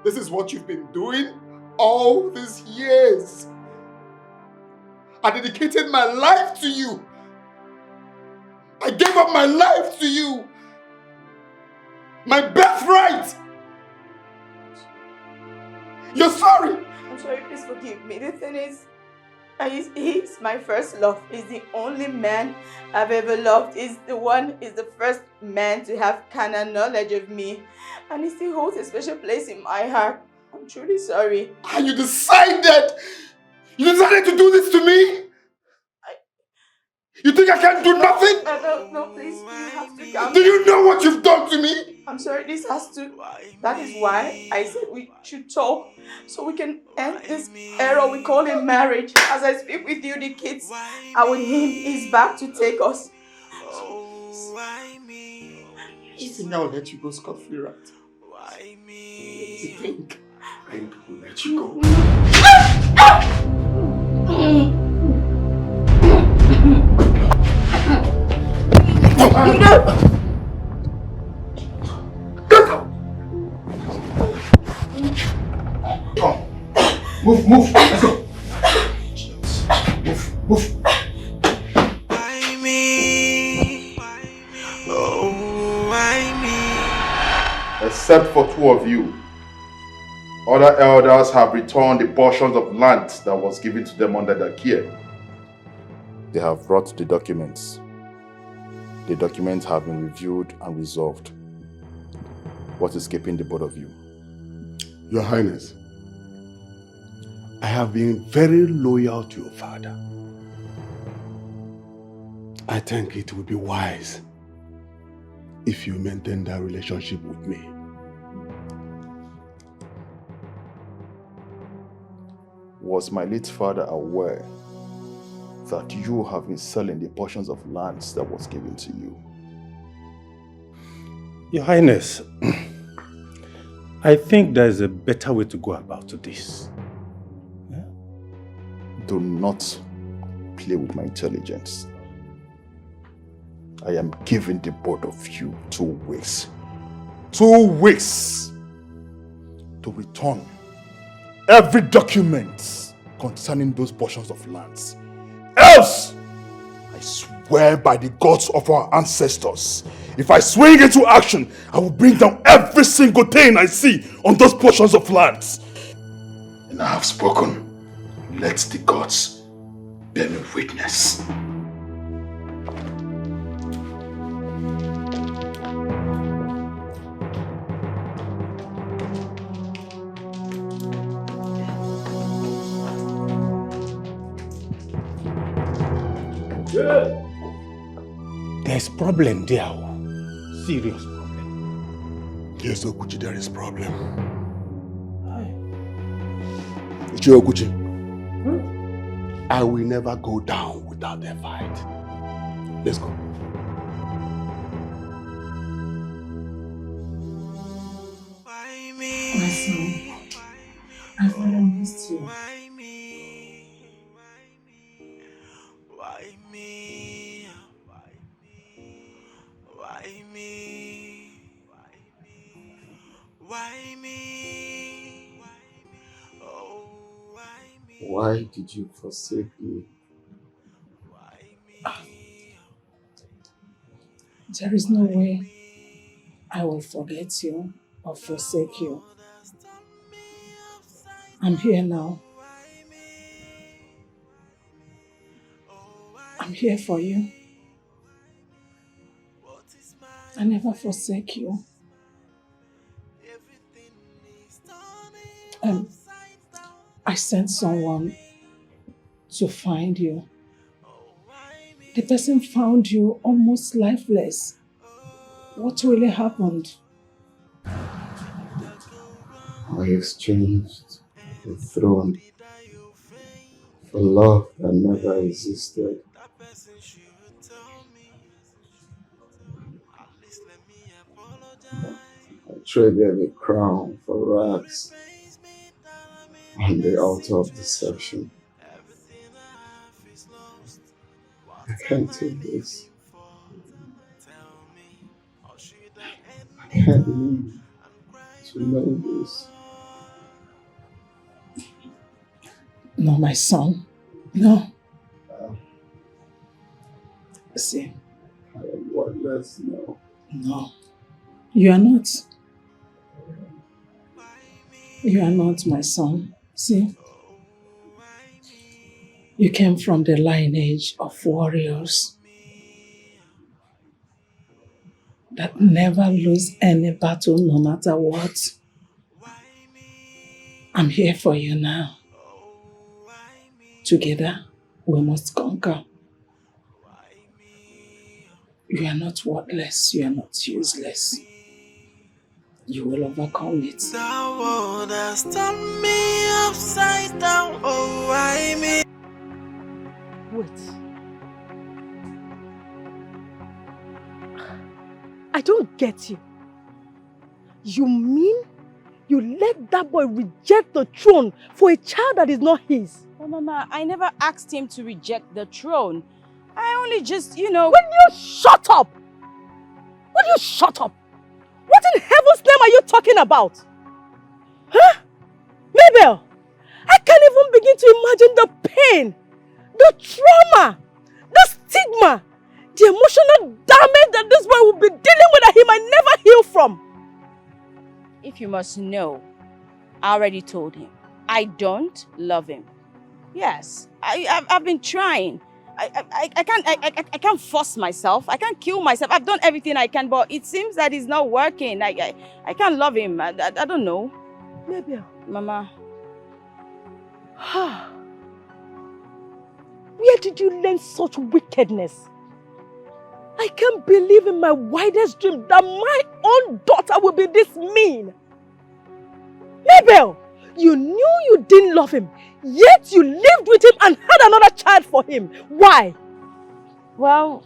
This is what you've been doing all these years. I dedicated my life to you. I gave up my life to you. My birthright. You're sorry. I'm sorry, please forgive me. The thing is, he's my first love. He's the only man I've ever loved. He's the first man to have carnal knowledge of me. And he still holds a special place in my heart. I'm truly sorry. And you decided to do this to me? You think I can't do nothing? No, please, you have to come. Do you know what you've done to me? I'm sorry, that is why I said we should talk, so we can end this era we call it marriage. As I speak with you, the kids are with him. He's back to take us. You think I'll let you go scot-free, right? You think I will let you go? Come. Move. Let's go. Move. Why me? Oh, why me? Except for two of you, other elders have returned the portions of land that was given to them under their care. They have brought the documents. The documents have been reviewed and resolved. What is keeping the both of you? Your Highness, I have been very loyal to your father. I think it would be wise if you maintain that relationship with me. Was my late father aware that you have been selling the portions of lands that was given to you? Your Highness, I think there is a better way to go about this. Yeah? Do not play with my intelligence. I am giving the both of you 2 weeks. 2 weeks to return every document concerning those portions of lands. Else, I swear by the gods of our ancestors, if I swing into action, I will bring down every single thing I see on those portions of lands. And I have spoken. Let the gods bear me witness. There's problem there. Serious problem. Yes, Okuchi, there is problem. Ichi Okuchi, I will never go down without a fight. Let's go. My son, I've really missed you. Why did you forsake me? There is no way I will forget you or forsake you. I'm here now. I'm here for you. I never forsake you. I sent someone to find you. The person found you almost lifeless. What really happened? I exchanged the throne for love that never existed. I traded a crown for rags on the altar of deception. I can't take this. I can't live to know this. No, my son. No. See. I am worthless now. No. You are not. You are not, my son. See? You came from the lineage of warriors that never lose any battle no matter what. I'm here for you now. Together, we must conquer. You are not worthless, you are not useless. You will overcome it. The world has turned me upside down. Oh, why me? Wait. I don't get you. You mean you let that boy reject the throne for a child that is not his? Oh, Mama, I never asked him to reject the throne. I only just, Will you shut up? Will you shut up? What in heaven's name are you talking about? Huh? Mabel, I can't even begin to imagine the pain, the trauma, the stigma, the emotional damage that this boy will be dealing with that he might never heal from. if you must know, I already told him. I don't love him. Yes, I've been trying. I can't force myself. I can't kill myself. I've done everything I can, but it seems that it's not working. I can't love him. I don't know. Maybe. Mama. Where did you learn such wickedness? I can't believe in my wildest dream that my own daughter will be this mean. Mabel, you knew you didn't love him, yet you lived with him and had another child for him. Why? Well,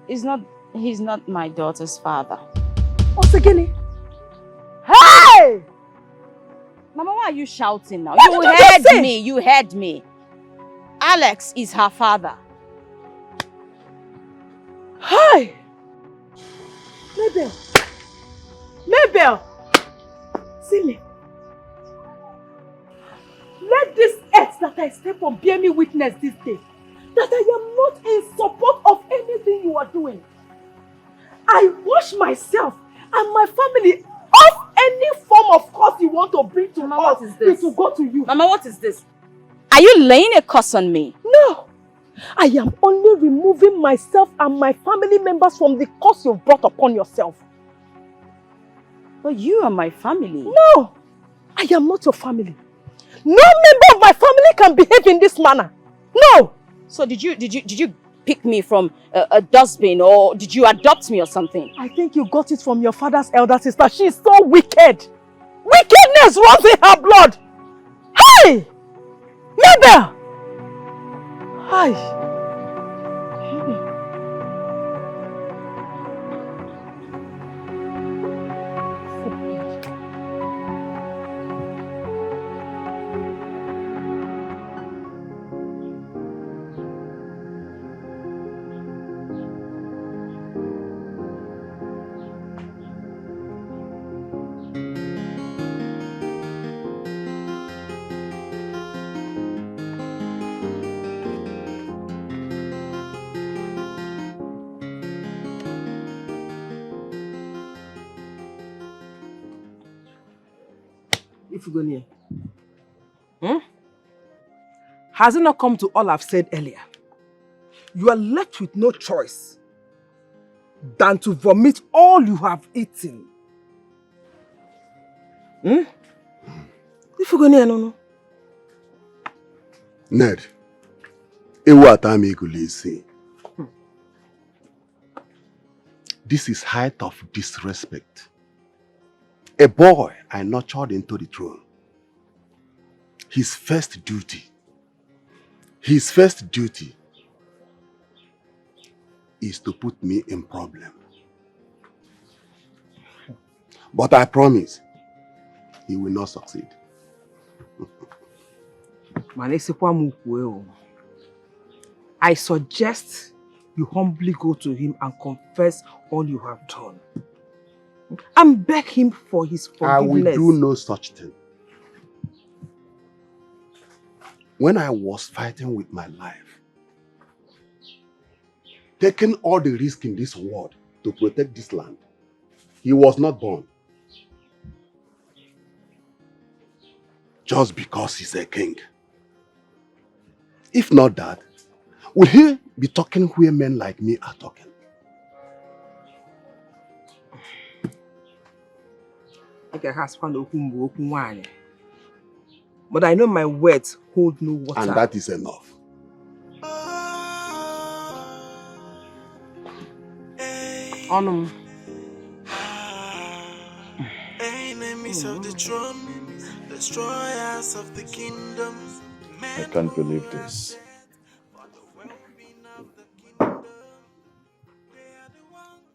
he's not my daughter's father. Osegini. Hey! Mama, why are you shouting now? What You did you heard just say? me. You heard me. Alex is her father. Hi! Mabel! Mabel! See me. Let this earth that I step on bear me witness this day that I am not in support of anything you are doing. I wash myself and my family off any form of curse you want to bring to Mama, us, what is this? it will go to you. Mama, what is this? Are you laying a curse on me? No. I am only removing myself and my family members from the curse you've brought upon yourself. But you are my family. No. I am not your family. No member of my family can behave in this manner. No. So did you pick me from a dustbin, or did you adopt me or something? I think you got it from your father's elder sister. She is so wicked. Wickedness runs in her blood. Hey! Mabel! Hi. Ifugoniye. Has it not come to all I've said earlier? You are left with no choice than to vomit all you have eaten. Ifugoniye, no. Ned, ewu atami kulisi. This is height of disrespect. A boy I nurtured into the throne. His first duty is to put me in problem. But I promise, he will not succeed. I suggest you humbly go to him and confess all you have done. And beg him for his forgiveness. I will do no such thing. When I was fighting with my life, taking all the risk in this world to protect this land, he was not born. Just because he's a king. If not that, will he be talking where men like me are talking? But I know my words hold no water. And that is enough. Enemies of the throne, destroyers of the kingdom. I can't believe this.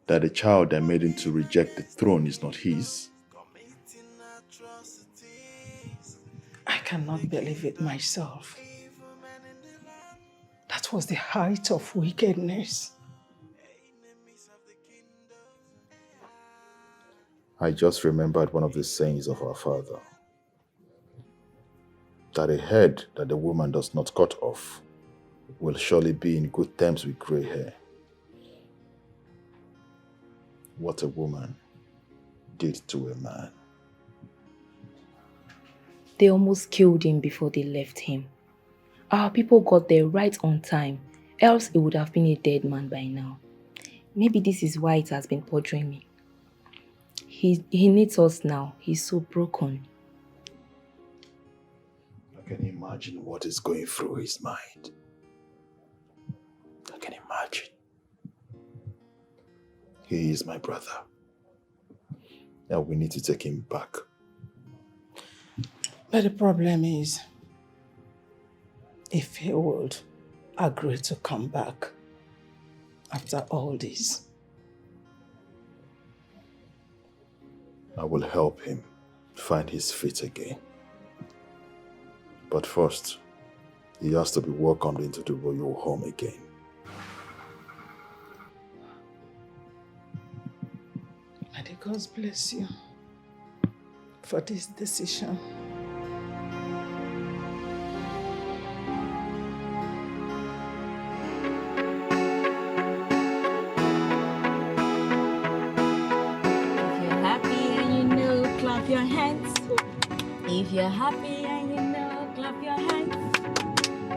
That the child that made him to reject the throne is not his. I cannot believe it myself. That was the height of wickedness. I just remembered one of the sayings of our father. That a head that the woman does not cut off will surely be in good terms with grey hair. What a woman did to a man. They almost killed him before they left him. Our people got there right on time, else he would have been a dead man by now. Maybe this is why it has been bothering me. He needs us now. He's so broken. I can imagine what is going through his mind. I can imagine. He is my brother. Now we need to take him back. But the problem is, if he would agree to come back after all this, I will help him find his feet again. But first, he has to be welcomed into the royal home again. may the gods bless you for this decision. If you're happy and you know, clap your hands.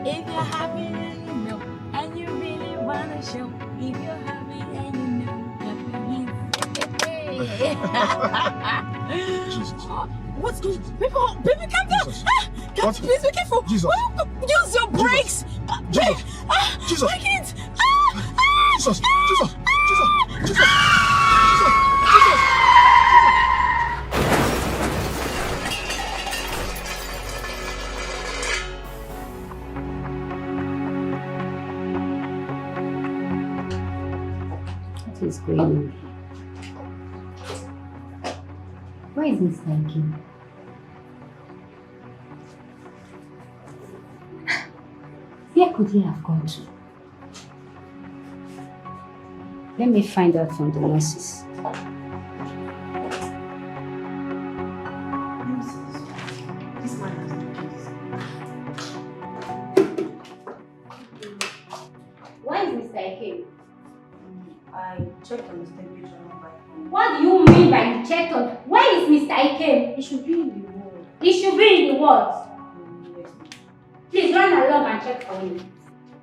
If you're happy and you know, and you really wanna show. If you're happy and you know, clap your hands. Jesus. What's good? People, calm down. What? Please be careful. Jesus. Use your brakes. Jesus. Jesus. My kids. Jesus. Jesus. Jesus. What is going on? Why is this thinking? Where could he have gone to? Let me find out from the nurses. Why is Mr. Eke? I checked on his temperature on my phone. What do you mean by you checked on? Where is Mr. Eke? He should be in the ward. He should be in the ward. Yes. Please run along and check for him.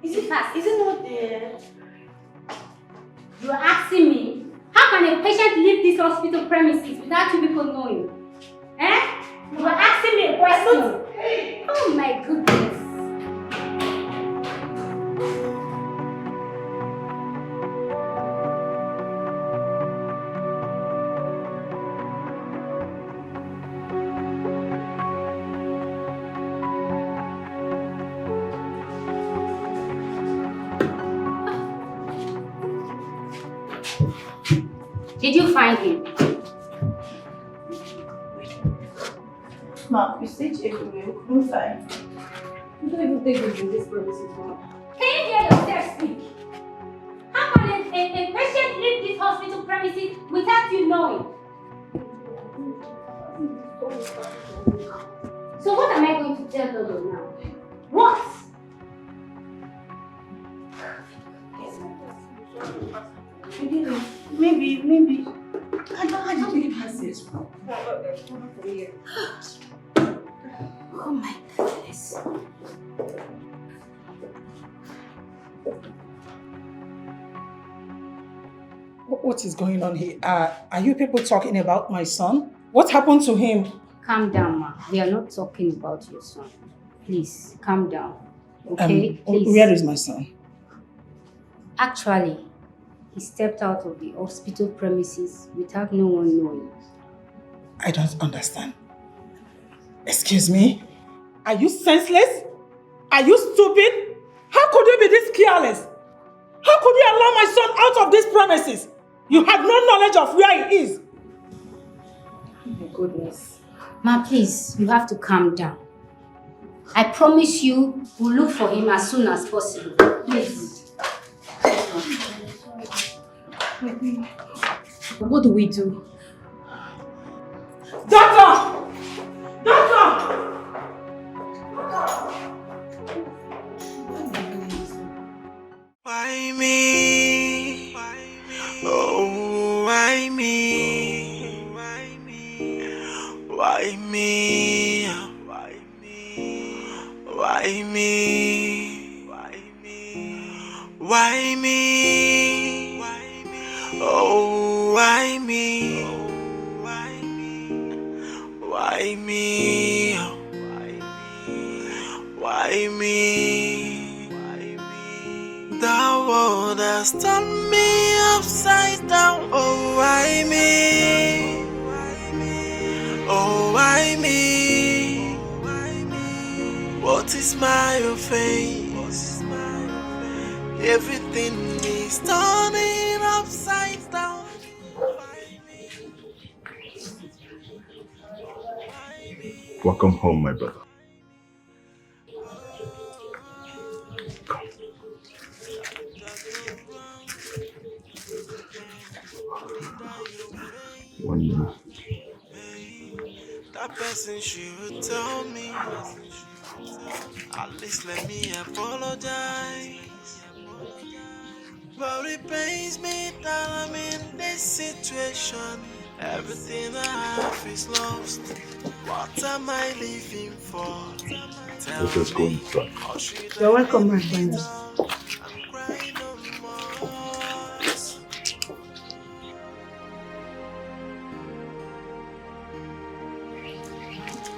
Is it fast? Is it not there? You are asking me, how can a patient leave this hospital premises without you people knowing? Eh? You are asking me a question. Oh my goodness. Did you find him? Ma, you search everywhere. We couldn't find. You don't even think this in this premises, Mom. Can you hear yourself speak? How can a patient leave this hospital premises without you knowing? So what am I going to tell Dodo now? What? Maybe. I don't believe has this. Oh my goodness. What is going on here? Are you people talking about my son? What happened to him? Calm down, Ma. We are not talking about your son. Please, calm down. Okay? Please. Where is my son? Actually, he stepped out of the hospital premises without no one knowing. I don't understand. Excuse me? Are you senseless? Are you stupid? How could you be this careless? How could you allow my son out of these premises? You have no knowledge of where he is. Oh my goodness. Ma, please, you have to calm down. I promise you, we'll look for him as soon as possible. Please. What do we do? Doctor! Doctor! Why me? Oh, why me? Why me? Why me? Why me? Why me? Oh, why me? Why me? Why me? The world has turned me upside down. Oh, why me? Oh, why me? What is my offense? Everything is turning upside down. Welcome home, my brother. One minute. That person should tell me. At least let me apologize. But it pains me that I'm in this situation. Everything I have is lost. What am I living for? Tell Let us go me. inside. You're welcome, my friend.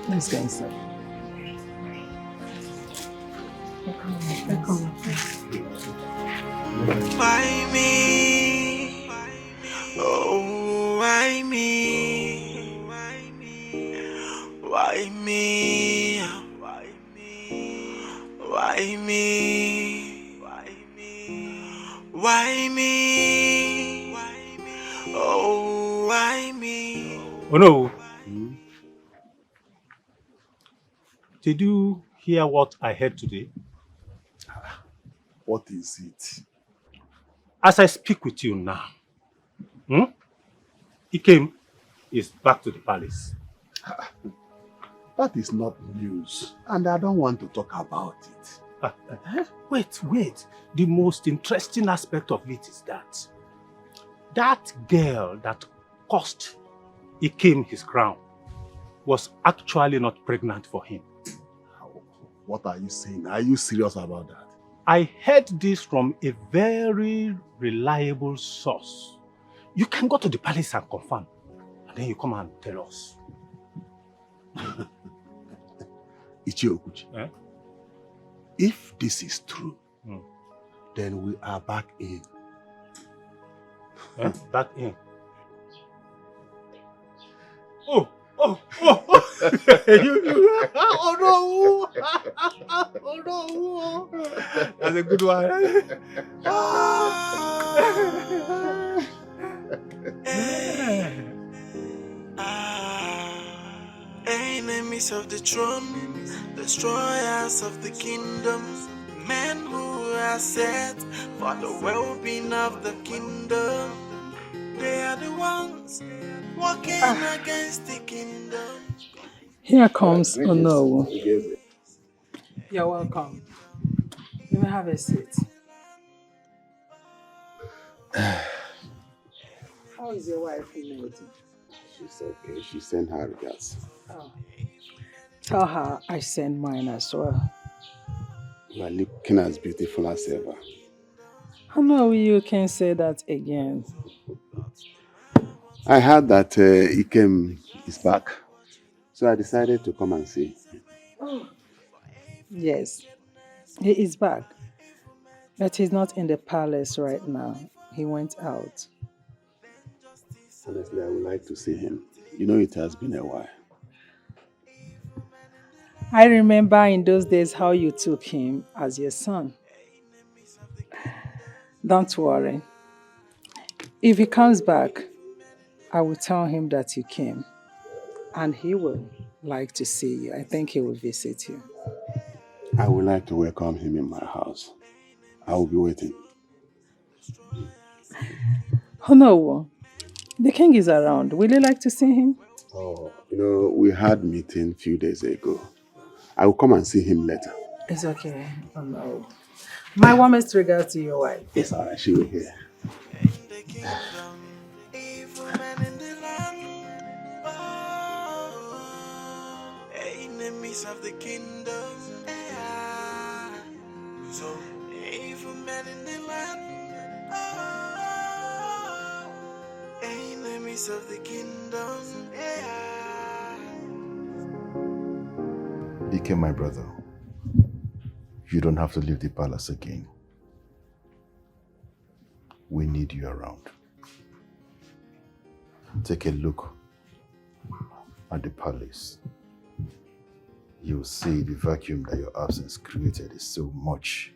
Let's go inside. Welcome. Why me? Oh, why me? Why me? Why me? Why me? Oh, why me? Oh no. Did you hear what I heard today? What is it? As I speak with you now, Ikem is back to the palace. That is not news, and I don't want to talk about it. Wait. The most interesting aspect of it is that girl that cost Ikem his crown was actually not pregnant for him. What are you saying? Are you serious about that? I heard this from a very reliable source. You can go to the palace and confirm, and then you come and tell us. Ichiokuchi, if this is true, then we are back in. Back in? Oh, no! That's a good one. Enemies of the throne, destroyers of the kingdom, men who are set for the well-being of the kingdom. They are the ones walking against the kingdom. Here comes Ono. You're welcome. You may have a seat. How is your wife feeling? She's okay. She sent her regards. Oh. Tell her I send mine as well. You are looking as beautiful as ever. I know you can say that again. I heard that Ikem is back, so I decided to come and see. Oh. Yes, he is back, but he's not in the palace right now. He went out. Honestly, I would like to see him. You know, it has been a while. I remember in those days how you took him as your son. Don't worry. If he comes back, I will tell him that you came. And he will like to see you. I think he will visit you. I would like to welcome him in my house. I will be waiting. Oh no, the king is around. Will you like to see him? Oh, you know, we had a meeting a few days ago. I will come and see him later. It's okay. Oh no. My warmest regards to your wife. It's alright, she will hear. Enemies of the kingdom, so evil men in the land, enemies of the kingdom, Ike, my brother, you don't have to leave the palace again. We need you around. Take a look at the palace. You'll see the vacuum that your absence created is so much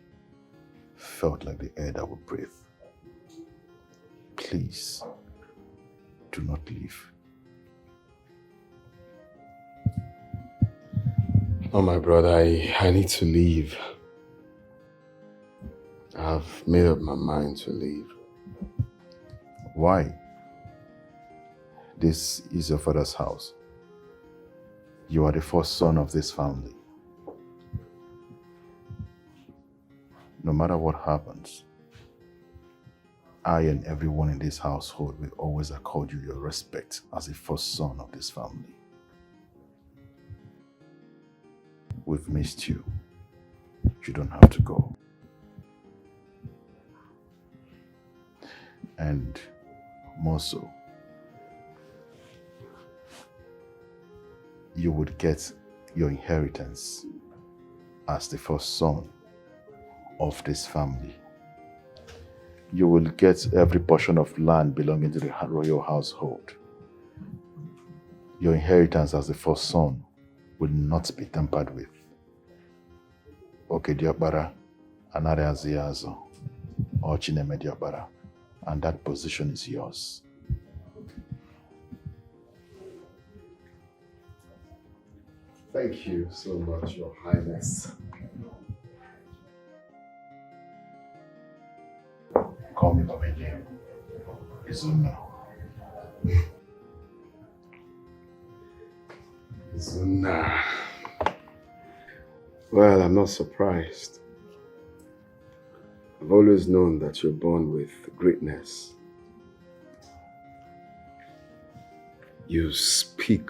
felt like the air that we breathe. Please, do not leave. Oh, my brother, I need to leave. I've made up my mind to leave. Why? This is your father's house. You are the first son of this family. No matter what happens, I and everyone in this household will always accord you your respect as the first son of this family. We've missed you. You don't have to go. And more so, you would get your inheritance as the first son of this family. You will get every portion of land belonging to the royal household. Your inheritance as the first son will not be tampered with. Okediabara, Anare Aziazo, or Chinemediabara, and that position is yours. Thank you so much, Your Highness. Call me by my name. Izuna. Izuna. Well, I'm not surprised. I've always known that you're born with greatness. You speak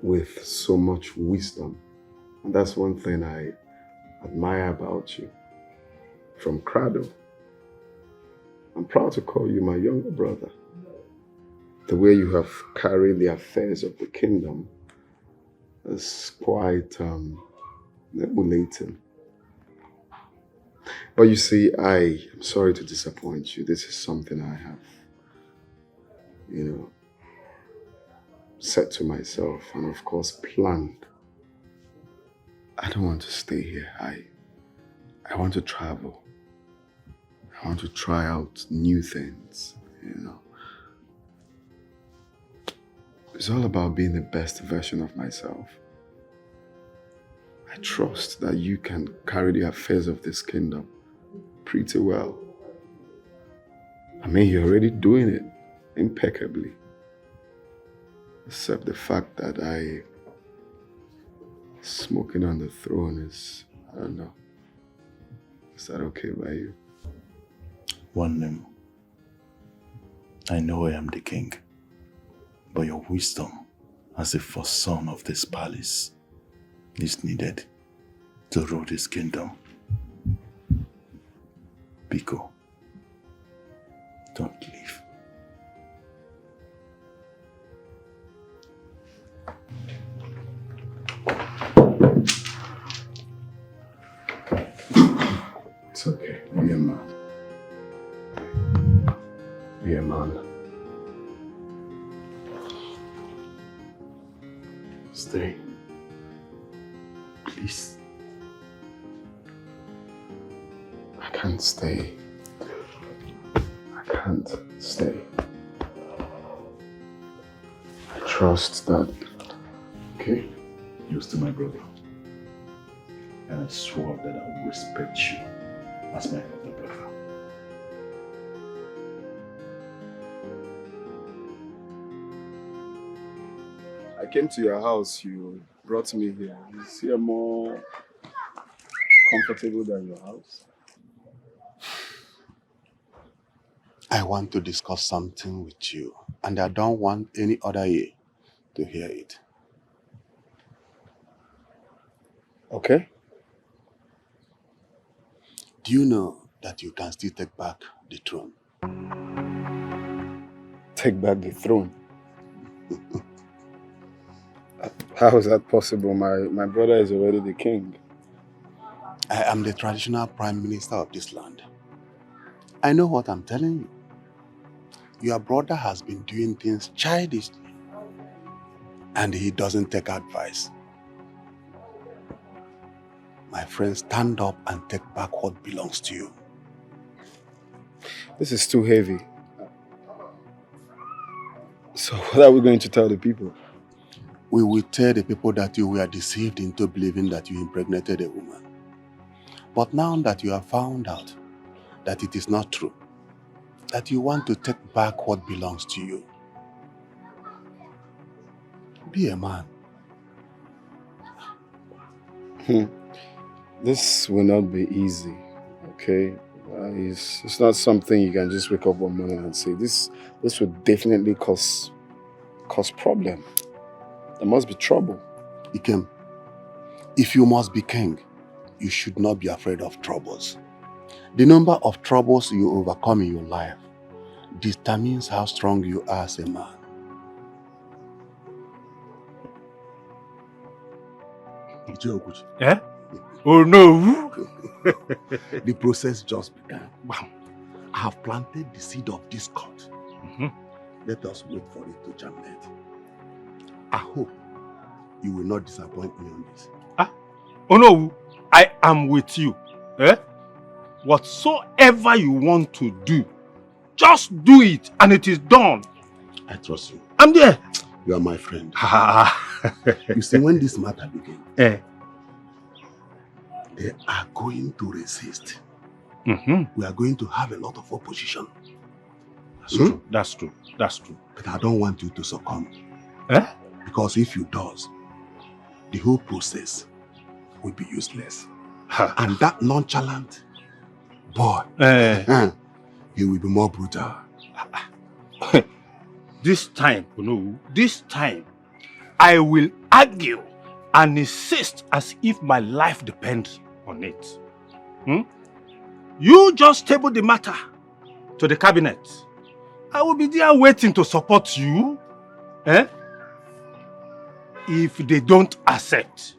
with so much wisdom. And that's one thing I admire about you. From cradle, I'm proud to call you my younger brother. The way you have carried the affairs of the kingdom is quite emulating. But you see, I am sorry to disappoint you. This is something I have, said to myself and of course planned. I don't want to stay here. I want to travel. I want to try out new things, It's all about being the best version of myself. I trust that you can carry the affairs of this kingdom pretty well. I mean, you're already doing it impeccably. Except the fact that smoking on the throne is, I don't know. Is that okay by you? One name. I know I am the king, but your wisdom as the first son of this palace is needed to rule this kingdom. Biko, don't leave. It's okay. Be a man. Be a man. Stay. Please. I can't stay. I can't stay. I trust that. Okay? You're still my brother. And I swore that I will respect you as my elder brother. I came to your house, you brought me here. Is here more comfortable than your house? I want to discuss something with you, and I don't want any other ear to hear it. Okay? Do you know that you can still take back the throne? Take back the throne? How is that possible? My brother is already the king. I am the traditional prime minister of this land. I know what I'm telling you. Your brother has been doing things childishly, and he doesn't take advice. My friend, stand up and take back what belongs to you. This is too heavy. So what are we going to tell the people? We will tell the people that you were deceived into believing that you impregnated a woman. But now that you have found out that it is not true, that you want to take back what belongs to you, be a man. This will not be easy, okay? It's not something you can just wake up one morning and say, this would definitely cause problem. There must be trouble. Ikem, if you must be king, you should not be afraid of troubles. The number of troubles you overcome in your life determines how strong you are as a man. Eh? Oh no! The process just began. I have planted the seed of discord. Let us wait for it to germinate. I hope you will not disappoint me on this. Oh no! I am with you. Eh? Whatsoever you want to do, just do it and it is done. I trust you. I'm there. You are my friend. You see, when this matter begins, they are going to resist. We are going to have a lot of opposition. That's true. That's true. That's true. But I don't want you to succumb. Eh? Because if you does, the whole process will be useless. And that nonchalant boy, he will be more brutal. This time, this time, I will argue and insist as if my life depends on it. You just table the matter to the cabinet. I will be there waiting to support you. If they don't accept,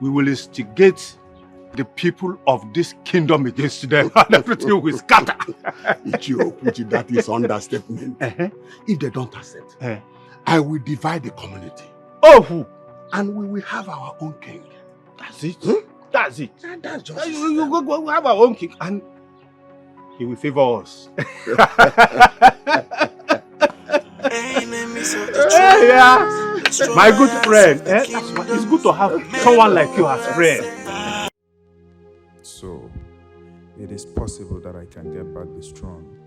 we will instigate the people of this kingdom against them and everything will scatter. That is understatement. If they don't accept, I will divide the community. And we will have our own king. That's it. That's it. That's just you go have our own king and he will favor us. My good friend. That's why it's good to have someone like you as friend. So, it is possible that I can get back this throne.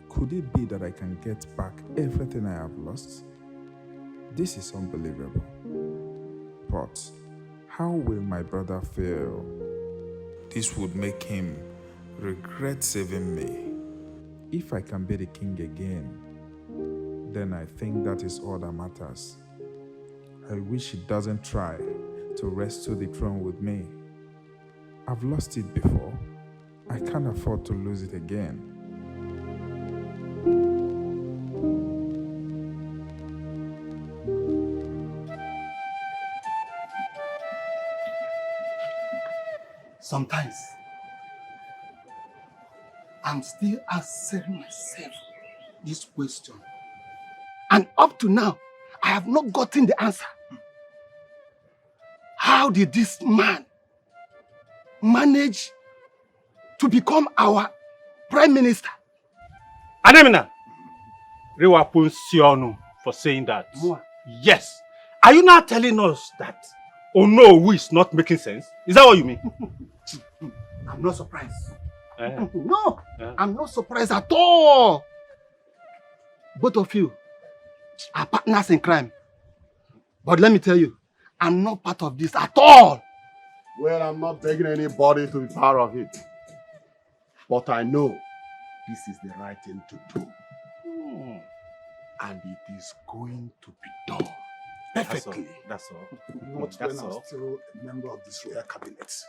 Could it be that I can get back everything I have lost? This is unbelievable. But how will my brother feel? This would make him regret saving me. If I can be the king again, then I think that is all that matters. I wish he doesn't try to wrestle the throne with me. I've lost it before. I can't afford to lose it again. Sometimes, I'm still answering myself this question. And up to now, I have not gotten the answer. How did this man manage to become our prime minister? Anemina, Rewapun Sionu for saying that. Yes. Are you not telling us that Onowu is not making sense? Is that what you mean? I'm not surprised. No, I'm not surprised at all. Both of you are partners in crime. But let me tell you, I'm not part of this at all. Well, I'm not begging anybody to be part of it. But I know this is the right thing to do. And it is going to be done perfectly. That's all. Not when I'm still a member of this royal cabinet.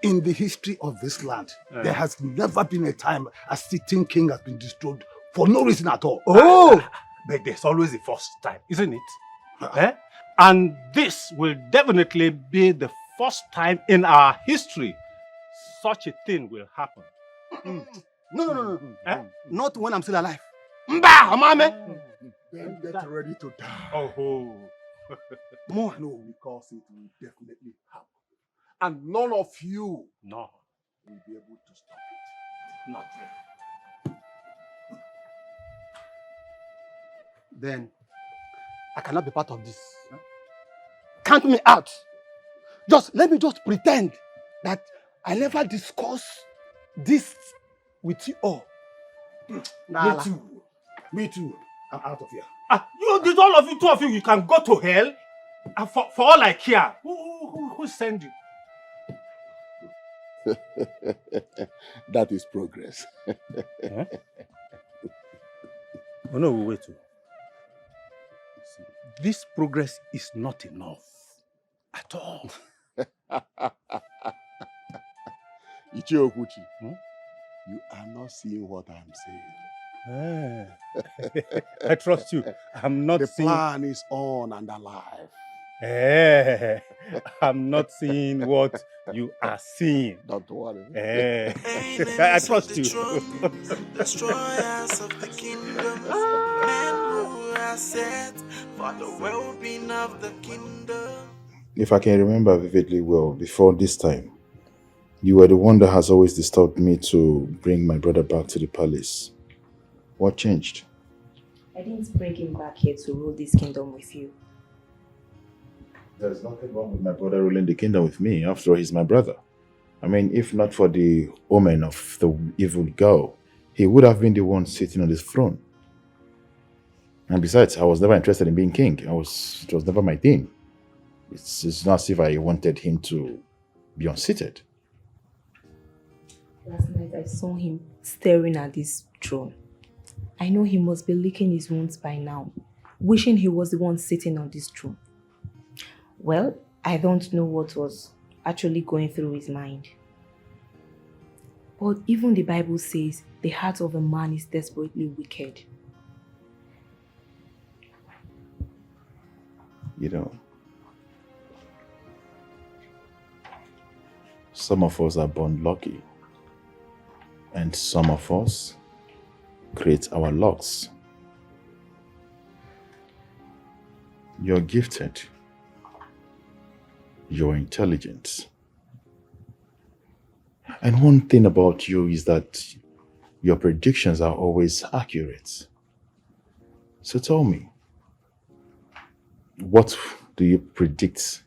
In the history of this land, there has never been a time a sitting king has been destroyed for no reason at all. But there's always the first time, isn't it? And this will definitely be the first time in our history such a thing will happen. No. Not when I'm still alive. Mba, Then get ready to die. More. No, because it will definitely happen. And none of you will be able to stop it. Not really. Then I cannot be part of this. Count me out. Let me pretend that I never discussed this with you all. Me too. I'm out of here. All of you, two of you, you can go to hell. For all I care. Who sent you? That is progress. Huh? Oh, no, wait. See, this progress is not enough at all. Ichie Okuchi, Hmm? you are not seeing what I'm saying. I trust you. I'm not the seeing... plan is on and alive. I'm not seeing what you are seeing. Don't worry. I trust you. Destroyers of the kingdom, men who are set for the well-being of the kingdom. If I can remember vividly well, before this time, you were the one that has always disturbed me to bring my brother back to the palace. What changed? I didn't bring him back here to rule this kingdom with you. There's nothing wrong with my brother ruling the kingdom with me. After all, he's my brother. I mean, if not for the omen of the evil girl, he would have been the one sitting on his throne. And besides, I was never interested in being king. It was never my thing. It's not as if I wanted him to be unseated. Last night I saw him staring at this throne. I know he must be licking his wounds by now, wishing he was the one sitting on this throne. Well, I don't know what was actually going through his mind. But even the Bible says the heart of a man is desperately wicked. You know, some of us are born lucky, and some of us create our lucks. You're gifted. You're intelligent. And one thing about you is that your predictions are always accurate. So tell me, what do you predict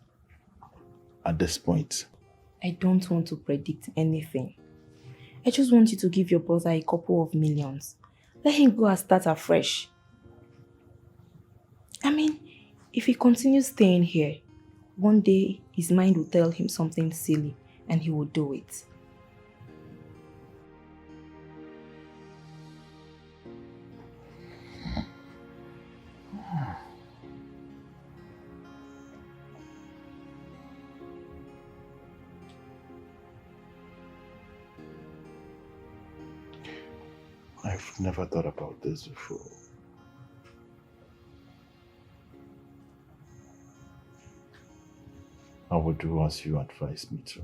at this point? I don't want to predict anything. I just want you to give your brother a couple of millions. Let him go and start afresh. I mean, if he continues staying here, one day his mind will tell him something silly and he will do it. I've never thought about this before. I will do as you advise me to.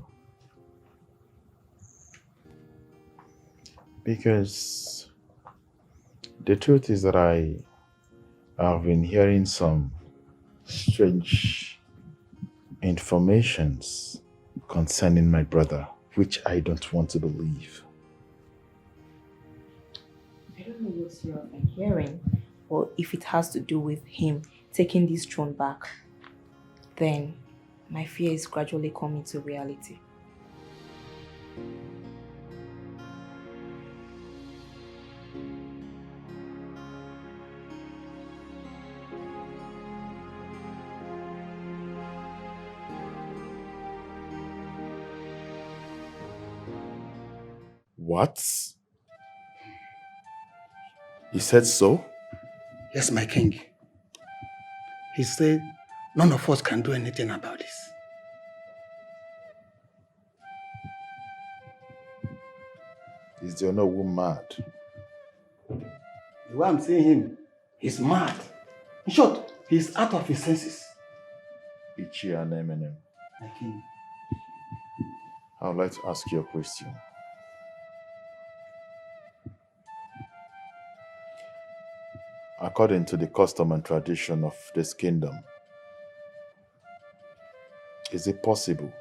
Because the truth is that I have been hearing some strange informations concerning my brother, which I don't want to believe. I don't know what you have been hearing, or if it has to do with him taking this throne back, then my fear is gradually coming to reality. What? He said so? Yes, my king. He said none of us can do anything about this. Is the Onowu mad? The way I'm seeing him, he's mad. In short, he's out of his senses. Ichi and Eminem. My king. I would like to ask you a question. According to the custom and tradition of this kingdom, is it possible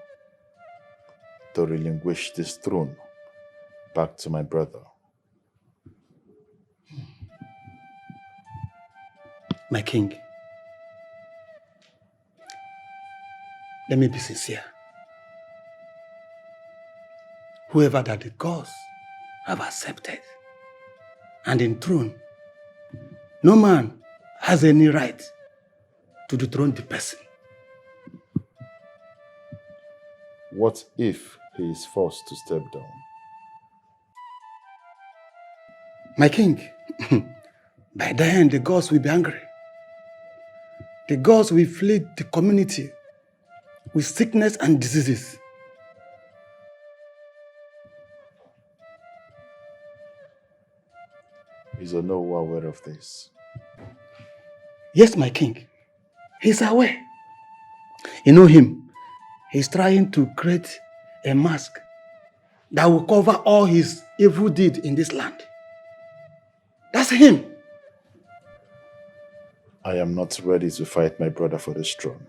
to relinquish this throne back to my brother? My king, let me be sincere. Whoever that the gods have accepted and enthroned, no man has any right to dethrone the person. What if he is forced to step down. My king, by then the gods will be angry. The gods will afflict the community with sickness and diseases. Is Onowu aware of this? Yes, my king. He's aware. You know him. He's trying to create a mask that will cover all his evil deed in this land. That's him. I am not ready to fight my brother for this throne.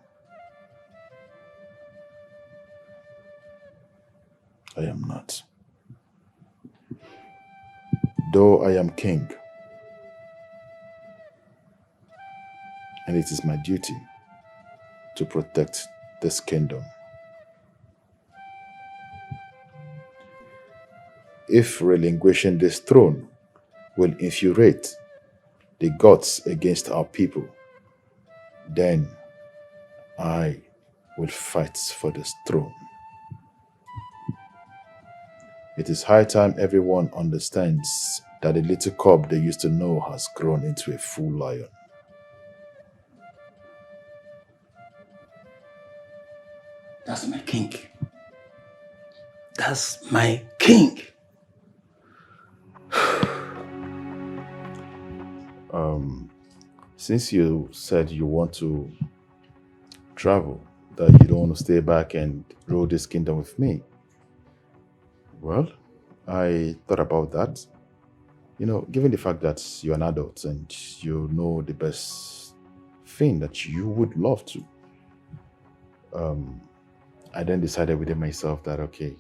I am not. Though I am king, and it is my duty to protect this kingdom. If relinquishing this throne will infuriate the gods against our people, then I will fight for this throne. It is high time everyone understands that the little cub they used to know has grown into a full lion. That's my king. That's my king. Since you said you want to travel, that you don't want to stay back and rule this kingdom with me, well, I thought about that. You know, given the fact that you're an adult and you know the best thing that you would love to, I then decided within myself that, okay,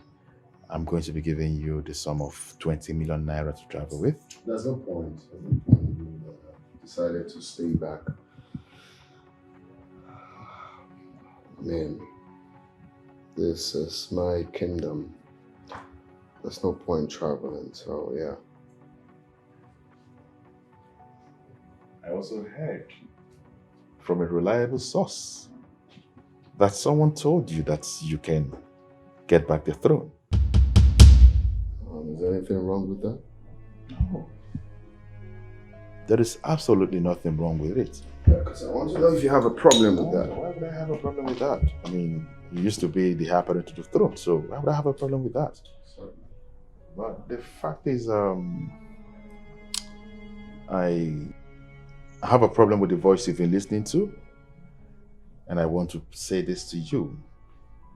I'm going to be giving you the sum of 20 million naira to travel with. There's no point. There's no point in you decided to stay back. I mean, this is my kingdom. There's no point traveling, so yeah. I also heard from a reliable source that someone told you that you can get back the throne. Is there anything wrong with that? No. There is absolutely nothing wrong with it. Yeah, because I want to know if you have a problem with that. Why would I have a problem with that? I mean, you used to be the apparent to the throne, so why would I have a problem with that? Sorry. But the fact is, I have a problem with the voice you've been listening to, and I want to say this to you,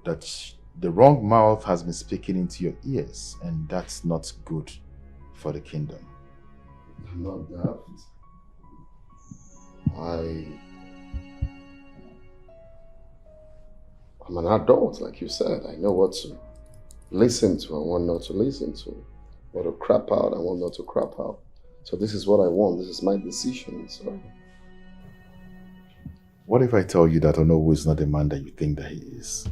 that the wrong mouth has been speaking into your ears, and that's not good for the kingdom. I'm not daft. I'm an adult, like you said. I know what to listen to and what not to listen to. What to crap out and what not to crap out. So this is what I want. This is my decision. So what if I tell you that Onowu is not the man that you think that he is?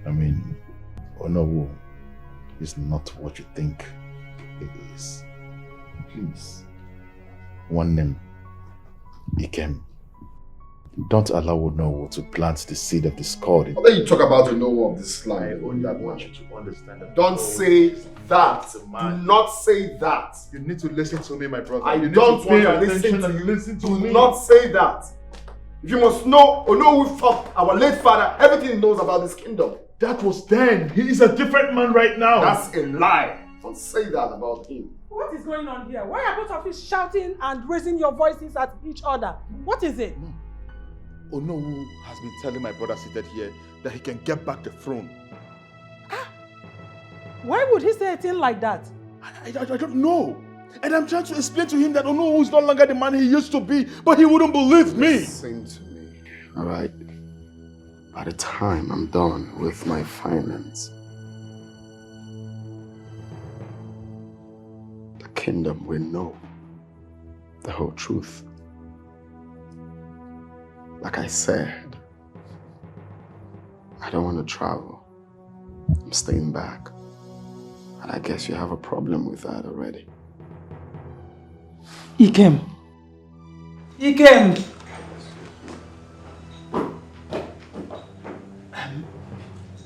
I mean, Onowu is not what you think he is. Please, one name, Ikem. Don't allow Onowu to plant the seed of discord. What do you talk about Onowu of this land? I only want you to understand that. Don't say that. Do not say that. You need to listen to me, my brother. I you don't want to listen to you. Listen to Do me. not say that. If you must know, Onowu fought our late father, everything he knows about this kingdom. That was then. He is a different man right now. That's a lie. Don't say that about him. What is going on here? Why are both of you shouting and raising your voices at each other? What is it? Onowu has been telling my brother seated here that he can get back the throne. Why would he say a thing like that? I don't know. And I'm trying to explain to him that Onowu is no longer the man he used to be, but he wouldn't believe me. Listen to me, all right? By the time I'm done with my finance, the kingdom will know the whole truth. Like I said, I don't want to travel. I'm staying back. And I guess you have a problem with that already. Ikem.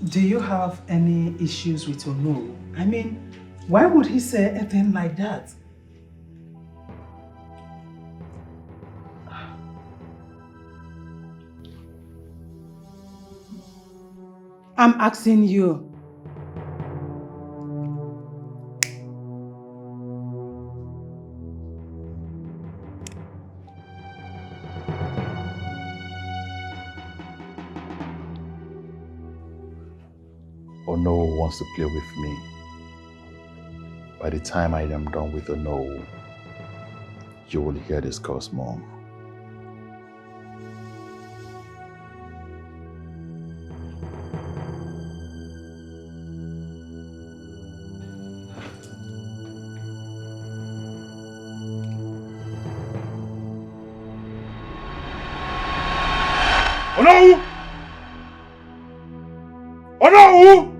Do you have any issues with Ono? I mean, why would he say a thing like that? I'm asking you. Ono wants to play with me. By the time I am done with Ono, you will hear this curse more. Ono! Ono!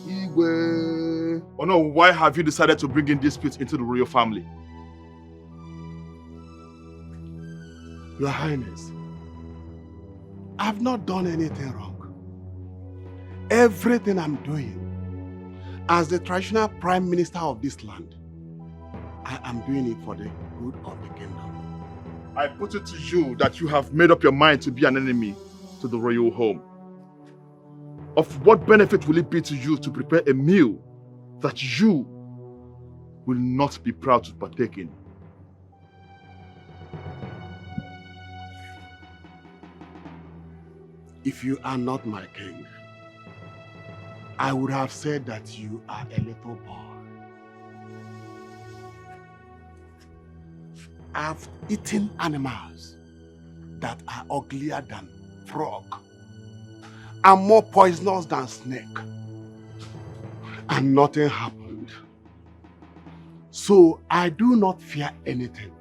Igwe. Ono, why have you decided to bring in disputes into the royal family? Your Highness, I've not done anything wrong. Everything I'm doing, as the traditional prime minister of this land, I am doing it for the good of the kingdom. I put it to you that you have made up your mind to be an enemy to the royal home. Of what benefit will it be to you to prepare a meal that you will not be proud to partake in? If you are not my king, I would have said that you are a little boy. I've eaten animals that are uglier than frog and more poisonous than snake, and nothing happened. So I do not fear anything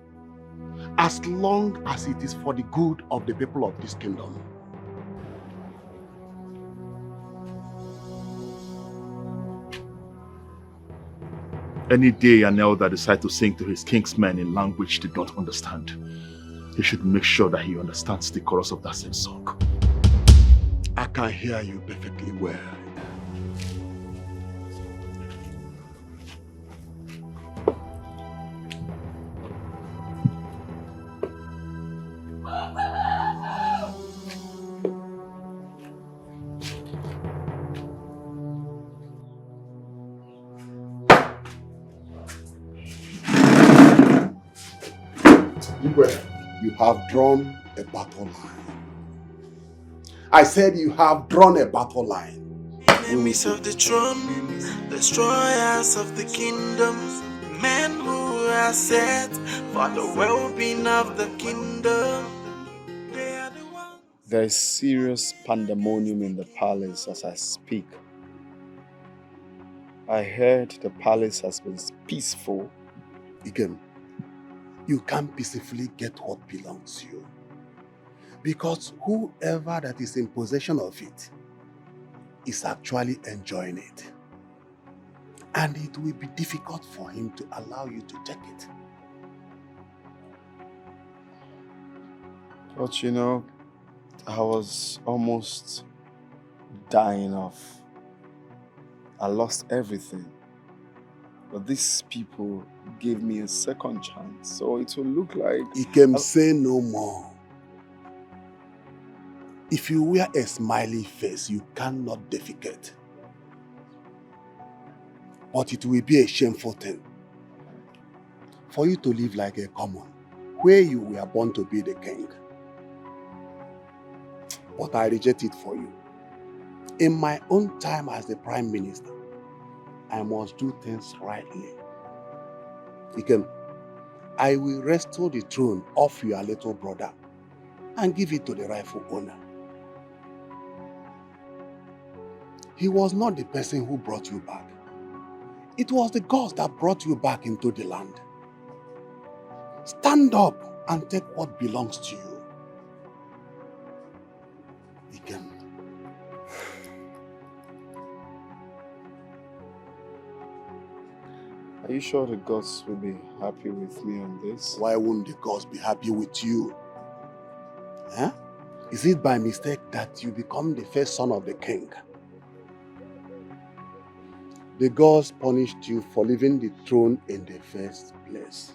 as long as it is for the good of the people of this kingdom. Any day an elder decides to sing to his kingsmen in language they don't understand, he should make sure that he understands the chorus of that same song. I can hear you perfectly well. You have drawn a battle line. I said you have drawn a battle line. Enemies of the throne, destroyers of the kingdom, men who are set for the well-being of the kingdom. There is serious pandemonium in the palace as I speak. I heard the palace has been peaceful. Again, you can't peacefully get what belongs to you. Because whoever that is in possession of it is actually enjoying it. And it will be difficult for him to allow you to take it. But you know, I was almost dying off. I lost everything. But these people gave me a second chance, so it will look like... Ikem, say no more. If you wear a smiley face, you cannot defecate. But it will be a shameful thing for you to live like a common, where you were born to be the king. But I reject it for you. In my own time as the prime minister, I must do things rightly. Ikem, I will restore the throne of your little brother and give it to the rightful owner. He was not the person who brought you back. It was the gods that brought you back into the land. Stand up and take what belongs to you. Ikem. Are you sure the gods will be happy with me on this? Why wouldn't the gods be happy with you? Eh? Is it by mistake that you become the first son of the king? The gods punished you for leaving the throne in the first place.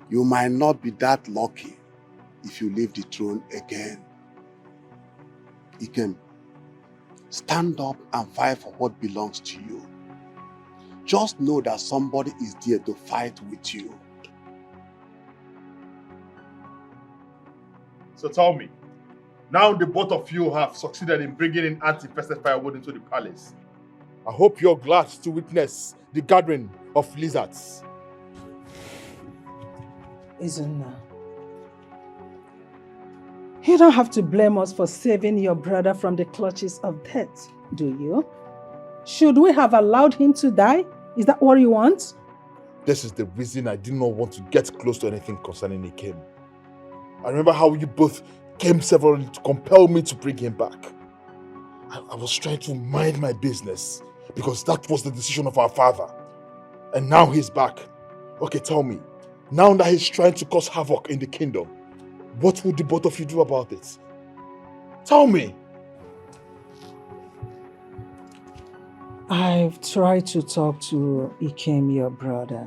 You might not be that lucky if you leave the throne again. You can stand up and fight for what belongs to you. Just know that somebody is there to fight with you. So tell me, now the both of you have succeeded in bringing in anti-festive firewood into the palace. I hope you're glad to witness the gathering of lizards. Izuna, you don't have to blame us for saving your brother from the clutches of death, do you? Should we have allowed him to die? Is that what you want? This is the reason I did not want to get close to anything concerning Ikem. I remember how you both came severally to compel me to bring him back. I was trying to mind my business because that was the decision of our father. And now he's back. Okay, tell me, now that he's trying to cause havoc in the kingdom, what would the both of you do about it? Tell me. I've tried to talk to Ikem, your brother,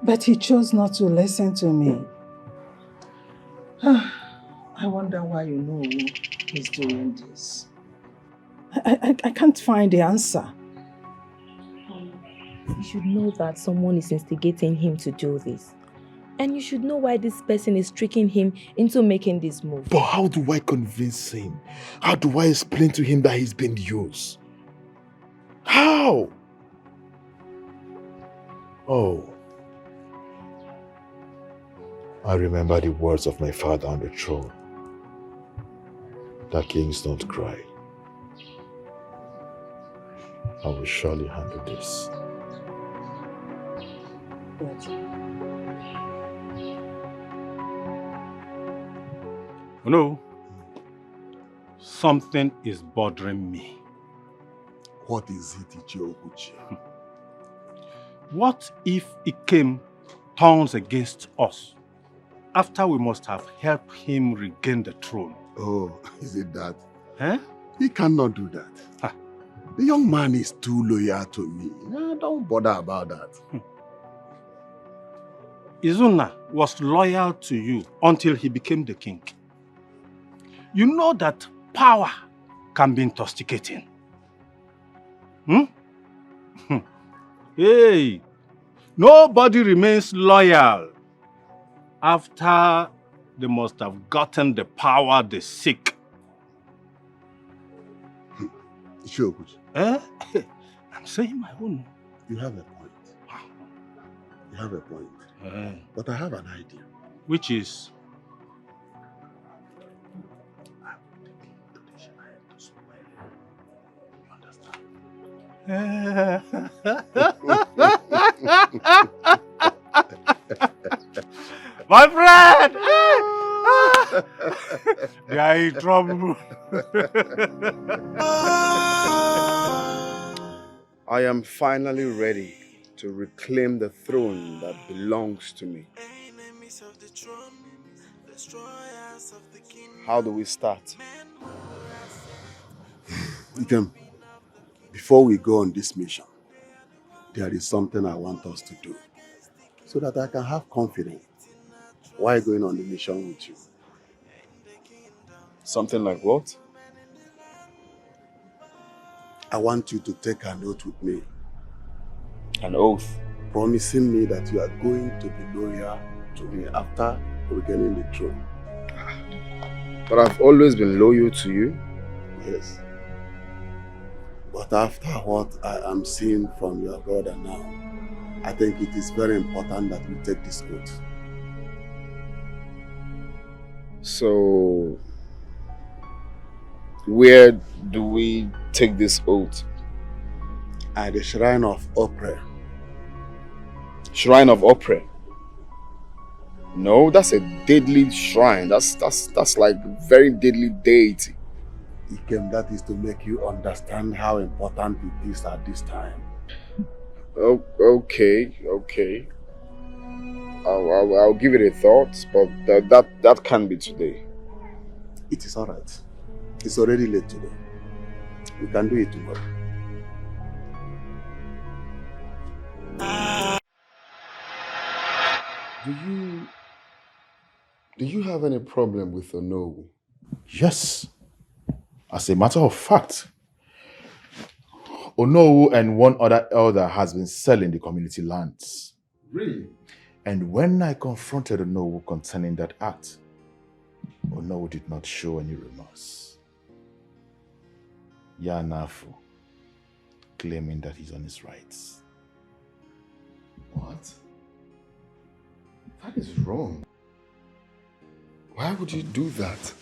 but he chose not to listen to me. I wonder why you know he's doing this. I can't find the answer. You should know that someone is instigating him to do this. And you should know why this person is tricking him into making this move. But how do I convince him? How do I explain to him that he's been used? How? Oh. I remember the words of my father on the throne. That kings don't cry. I will surely handle this. No. Something is bothering me. What is it, Ichiokuchi? What if Ikem turns against us after we must have helped him regain the throne? Oh, is it that? Eh? He cannot do that. Ah. The young man is too loyal to me. No, don't bother about that. Izuna was loyal to you until he became the king. You know that power can be intoxicating. Hey, nobody remains loyal after they must have gotten the power they seek. Sure. Eh? I'm saying my own. You have a point. You have a point. But I have an idea. Which is? My friend! We are in trouble. I am finally ready to reclaim the throne that belongs to me. How do we start? Ikem, before we go on this mission, there is something I want us to do so that I can have confidence while going on the mission with you. Something like what? I want you to take an oath with me. An oath? Promising me that you are going to be loyal to me after regaining the throne. But I've always been loyal to you. Yes. But after what I am seeing from your brother now, I think it is very important that we take this oath. So, where do we take this oath? At the Shrine of Opre. Shrine of Opre? No, that's a deadly shrine. That's like very deadly deity. Ikem, that is to make you understand how important it is at this time. Oh, okay. I'll give it a thought, but that can't be today. It is alright. It's already late today. We can do it tomorrow. Do you have any problem with Onowu? Yes. As a matter of fact, Onowu and one other elder has been selling the community lands. Really? And when I confronted Onowu concerning that act, Onowu did not show any remorse. Yanafu, claiming that he's on his rights. What? That is wrong. Why would you do that?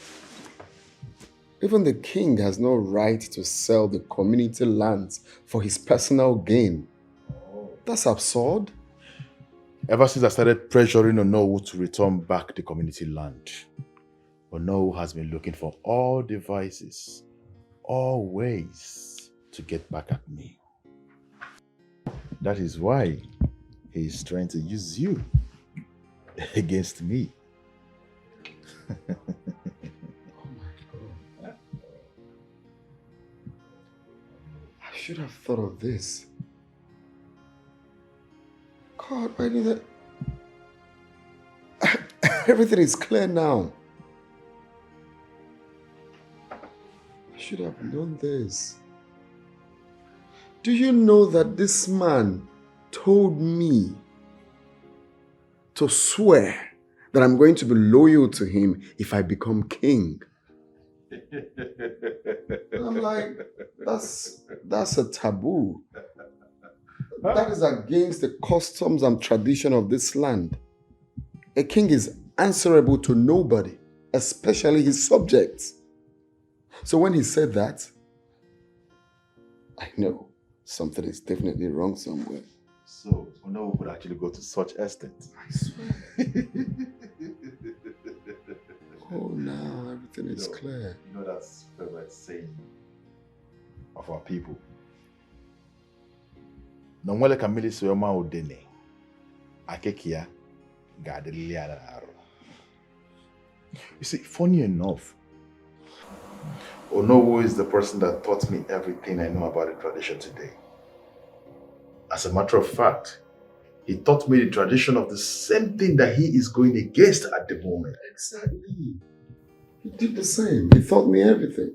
Even the king has no right to sell the community lands for his personal gain. That's absurd. Ever since I started pressuring Onowu to return back the community land, Onowu has been looking for all devices, all ways to get back at me. That is why he is trying to use you against me. I should have thought of this. God, why did I... Everything is clear now. I should have known this. Do you know that this man told me to swear that I'm going to be loyal to him if I become king? And I'm like, that's a taboo. That is against the customs and tradition of this land. A king is answerable to nobody, especially his subjects. So when he said that, I know something is definitely wrong somewhere. So, Onowu would actually go to such extent. I swear. Oh, now everything is clear. You know that's favorite saying of our people. Nongwele kamili soyoma udene. Akekia gadeli aru. You see, funny enough, Onowu is the person that taught me everything I know about the tradition today. As a matter of fact, he taught me the tradition of the same thing that he is going against at the moment. Exactly. He did the same. He taught me everything.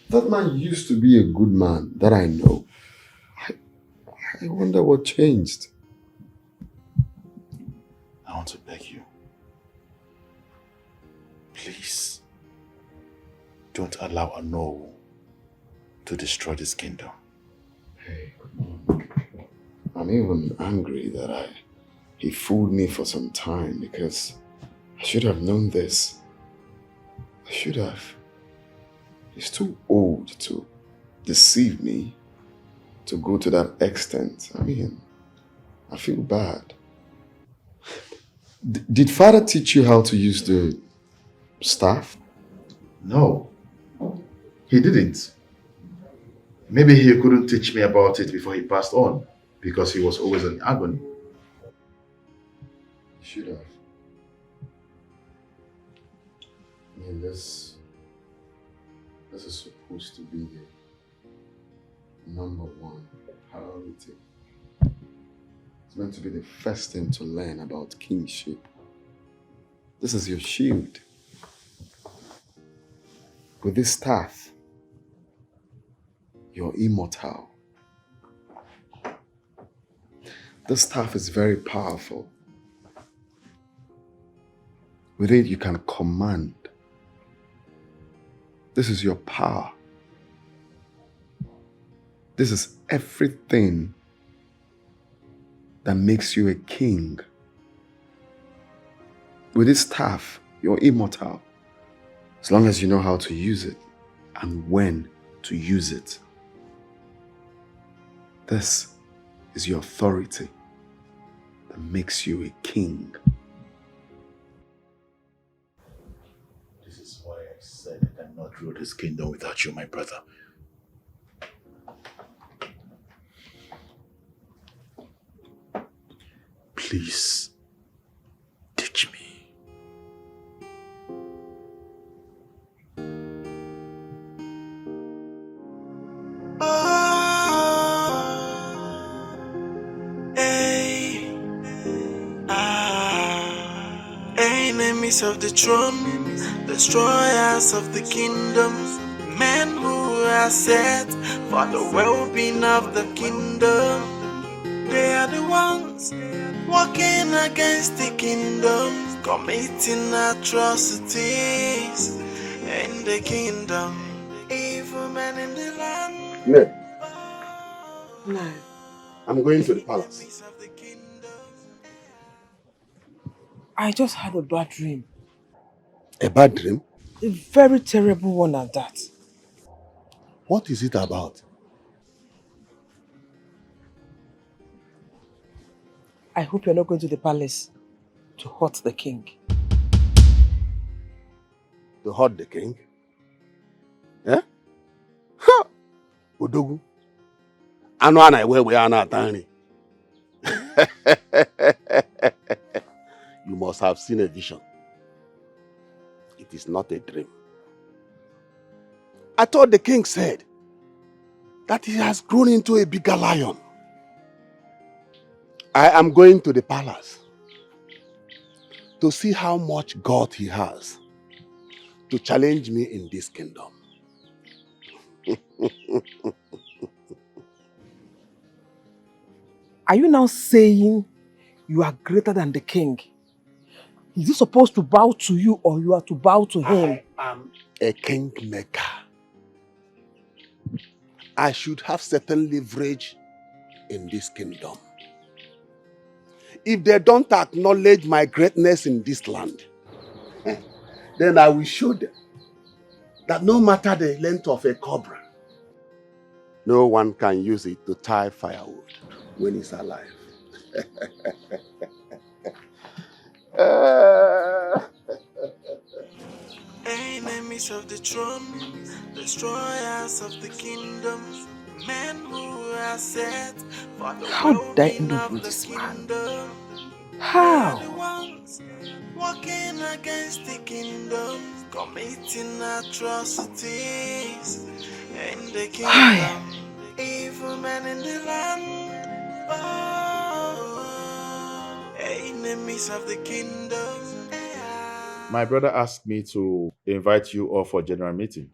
That man used to be a good man, that I know. I wonder what changed. I want to beg you. Please, don't allow Onowu to destroy this kingdom. Hey, I'm even angry that he fooled me for some time because I should have known this. I should have. He's too old to deceive me, to go to that extent. I mean, I feel bad. Did Father teach you how to use the staff? No, he didn't. Maybe he couldn't teach me about it before he passed on, because he was always in agony. He should have. I mean, this is supposed to be the #1 priority. It's meant to be the first thing to learn about kingship. This is your shield. With this staff, you're immortal. This staff is very powerful. With it, you can command. This is your power. This is everything that makes you a king. With this staff, you're immortal. As long as you know how to use it and when to use it. This is your authority that makes you a king. This is why I said I cannot rule this kingdom without you, my brother. Please, Enemies of the throne, destroyers of the kingdom, men who are set for the well-being of the kingdom. They are the ones walking against the kingdom, committing atrocities in the kingdom. Evil men in the land. No. No. I'm going to the palace. I just had a bad dream. A bad dream? A very terrible one at that. What is it about? I hope you're not going to the palace to hurt the king. To hurt the king? Eh? Ha! Odogu. Anu ana we ana atani. You must have seen a vision. It is not a dream. I thought the king said that he has grown into a bigger lion. I am going to the palace to see how much God he has to challenge me in this kingdom. Are you now saying you are greater than the king? Is he supposed to bow to you or you are to bow to him? I am a kingmaker. I should have certain leverage in this kingdom. If they don't acknowledge my greatness in this land, then I will show them that no matter the length of a cobra, no one can use it to tie firewood when it's alive. Enemies of the throne, destroyers of the kingdom, men who are set for the How did I well-being end up of with the this man? kingdom. How? They are the ones walking against the kingdom, committing atrocities in the kingdom. Evil men in the land, oh, enemies of the kingdom. My brother asked me to invite you all for a general meeting.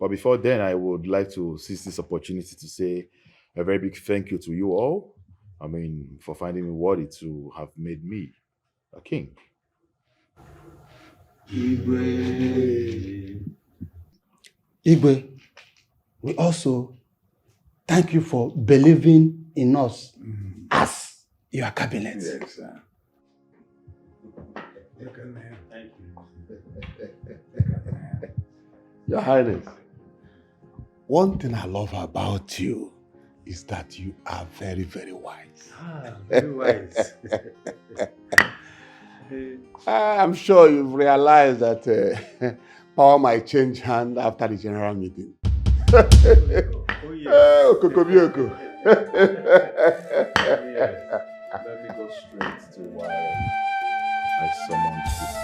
But before then, I would like to seize this opportunity to say a very big thank you to you all. For finding me worthy to have made me a king. Igwe, we also thank you for believing in us as your cabinet. Yes, sir. Thank you. Your Highness, one thing I love about you is that you are very, very wise. Very wise. I'm sure you've realized that power might change hand after the general meeting. Oh, yeah. Kokobioko. Let me go straight to why I summoned this meeting.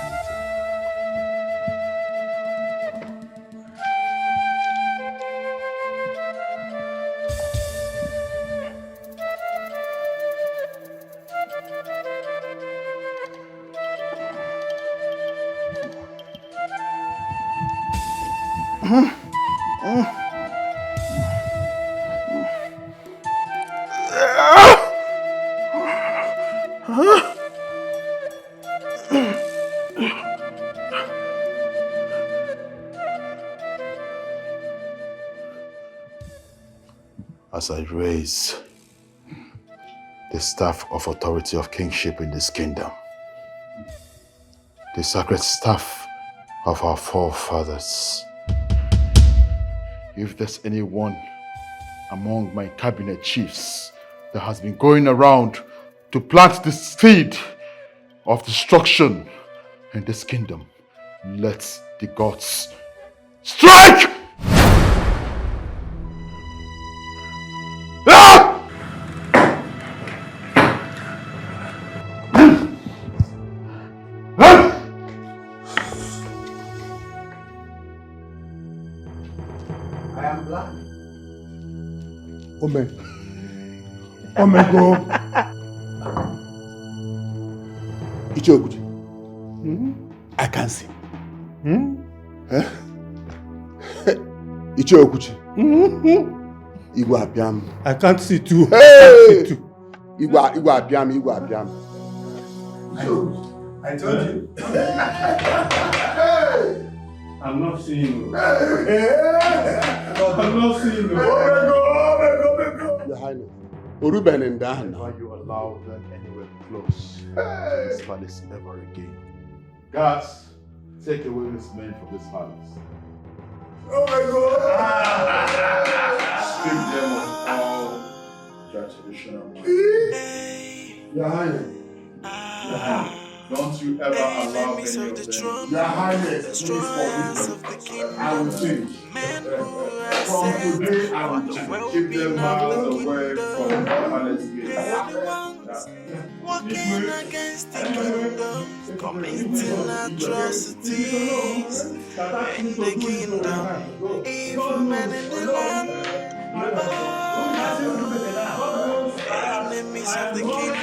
As I raise the staff of authority of kingship in this kingdom, the sacred staff of our forefathers, if there's anyone among my cabinet chiefs that has been going around to plant the seed of destruction in this kingdom, let the gods strike! I am black. Ome. Go. Ichoguchi. I can't see. Ichie Okuchi. Igwe abiam. I can't see too. Hey! Igwe abiam. I told you. I'm not seeing you. I'm not seeing you. Your Highness. Oruben and Dan. Never you allow them anywhere close to this palace ever again. Guards, take away this man from this palace. Oh my God! Strip them of all their traditional money. Your Highness. Your Highness. Don't you ever allow any of them. Your Highness, please forgive me. I will change. From today, I will change. Keep them miles away from the palace gate. Walking against the kingdom, committing atrocities in the kingdom, evil men in the land, enemies of the kingdom,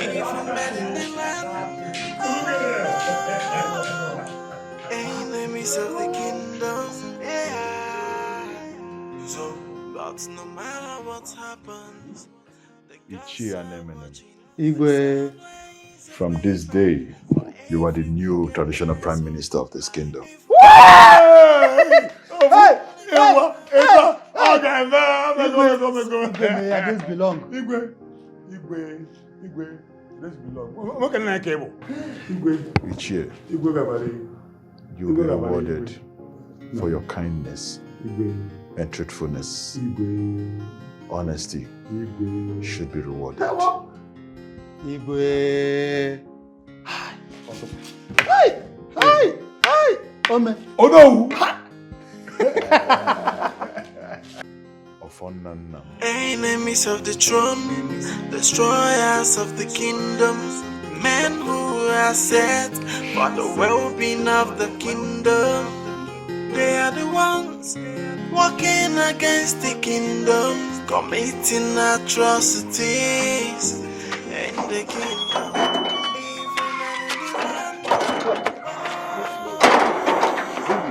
evil men in the land, enemies of the kingdom, so that's no matter what happens. Igwe. From this day, you are the new traditional prime minister of this kingdom. This belong. Igwe, this belong. What can I cable? Igwe. Ichie, Igwe Gabari. you will be rewarded for your kindness and truthfulness. Honesty should be rewarded. Igwe. Hi! Ome. Oh no! Enemies of the throne, destroyers of the kingdom, men who are set for the well-being of the kingdom. They are the ones walking against the kingdom, committing atrocities in the kingdom.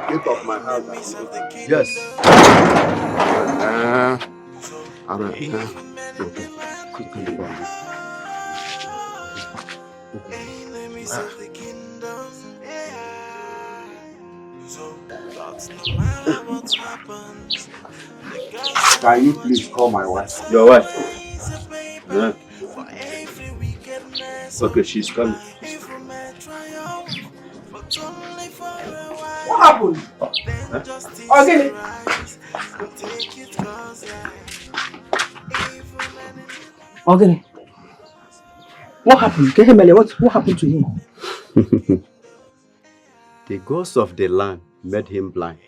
Gate of my house. Yes. Okay. Enemies of the kingdom. So that's no matter what happens. Can you please call my wife? Your wife? Yeah. Okay, she's coming. What happened? Okay. Okay. What happened? Can you tell me what happened to him? The ghost of the land made him blind.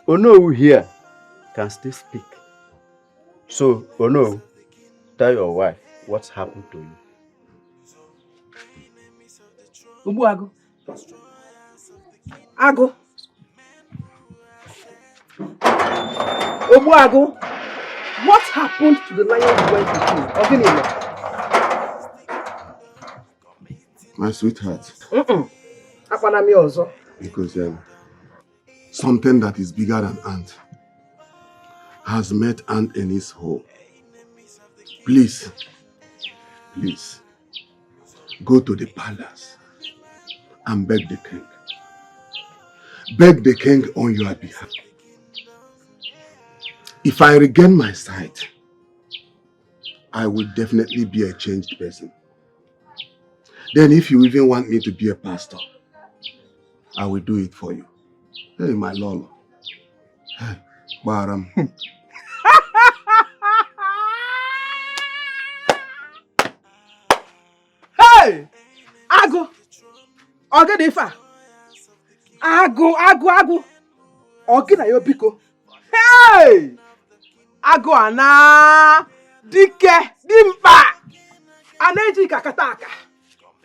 Ono here can still speak. So, Ono, tell your wife what's happened to you. Ubu Ago. Ago. Ubu Ago. What happened to the lion you went to kill? Okay, My sweetheart. Apanami also. Because something that is bigger than ant has met ant in his hole. Please, go to the palace and beg the king. Beg the king on your behalf. If I regain my sight, I will definitely be a changed person. Then if you even want me to be a pastor, I will do it for you. Hey, my Lolo. Hey, Baram. Hey! Ago! Ogedifa! Ago! Ogina yobiko. Hey! Ago ana! Dike! Dimpa! Aneji kakataka!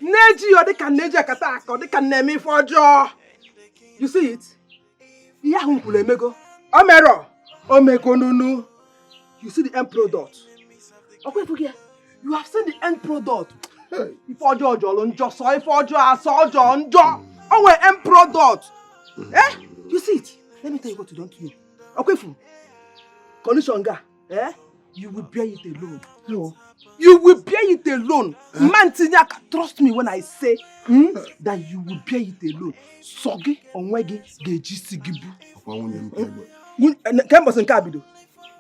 Neji odika neji akataka odika nemi fojo. You see it? Yahunkule mego. Omero! Omeko nunu. You see the end product. Okay, forget. You have seen the end product. If ọjọọ jọrọ njọ, so if ọjọọ asọ ọjọọ njọ. Oh, we end product. Eh? You see it? Let me tell you what you don't know. Okay, fool. Condition ga. Eh? You will bear it alone. No. You will bear it alone. Man, trust me when I say that you will bear it alone. Sogi onwegi geji sigibu.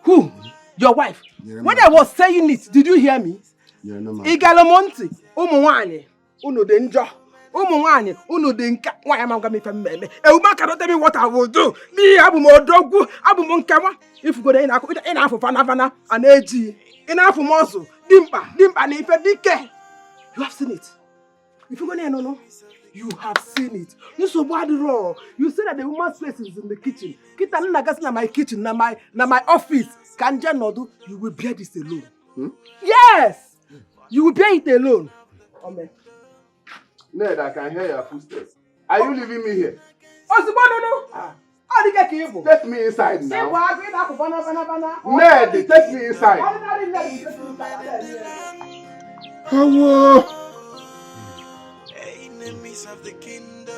Who? Your wife. When I was saying it, did you hear me? Igalomonti. Umuwani. Uno denjo. Umuwani. Uno denka. Why am I going to me? A woman cannot tell me what I will do. Me, Abu Modogu, Abu Monkama. If you go there, enough of Fanavana and AG. Enough for muscle. Dimpa, and if you dike. You have seen it. If you go there, no. You have seen it. You so bad raw. You say that the woman's place is in the kitchen. Kita nuna gas na my kitchen, na my office. Kanja nodu, you will bear this alone. Yes! You will bear it alone. Amen. Ned, I can hear your footsteps. Are you leaving me here? Oh, no. Take me inside now. Ned, take me inside. Hello. Enemies of the kingdom.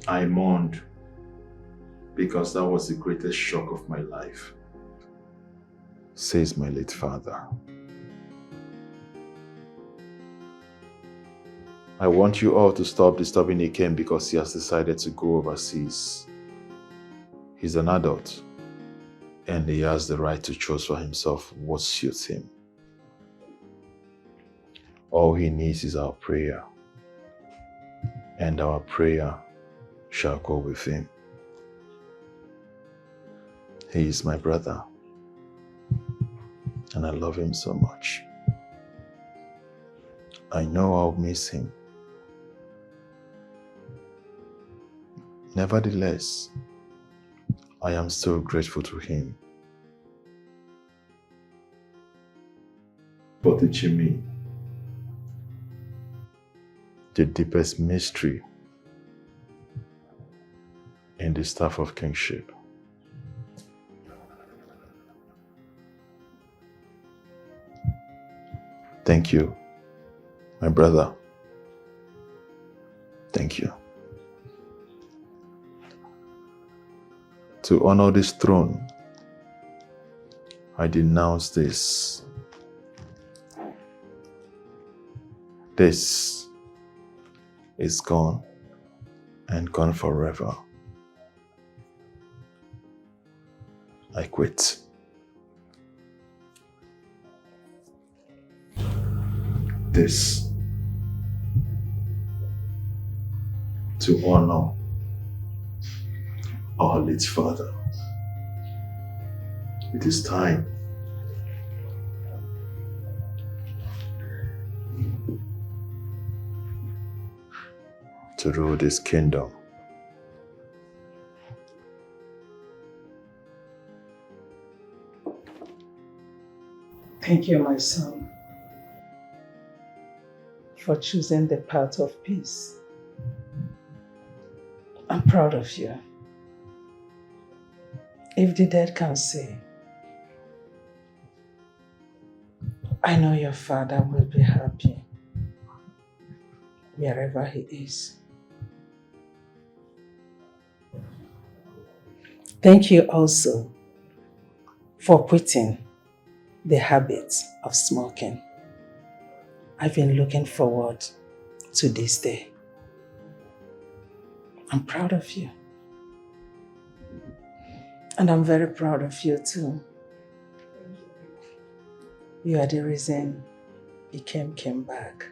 I mourned because that was the greatest shock of my life, says my late father. I want you all to stop disturbing Ikem because he has decided to go overseas. He's an adult and he has the right to choose for himself what suits him. All he needs is our prayer, and our prayer shall go with him. He is my brother, and I love him so much. I know I'll miss him. Nevertheless, I am still grateful to him. But Ichimi, the deepest mystery in the staff of kingship. Thank you, my brother. Thank you. To honor this throne, I denounce this. This is gone and gone forever. I quit. This to honor our late father. It is time to rule this kingdom. Thank you, my son, for choosing the path of peace. I'm proud of you. If the dead can say, I know your father will be happy wherever he is. Thank you also for quitting the habit of smoking. I've been looking forward to this day. I'm proud of you. And I'm very proud of you too. You are the reason Ikem came back.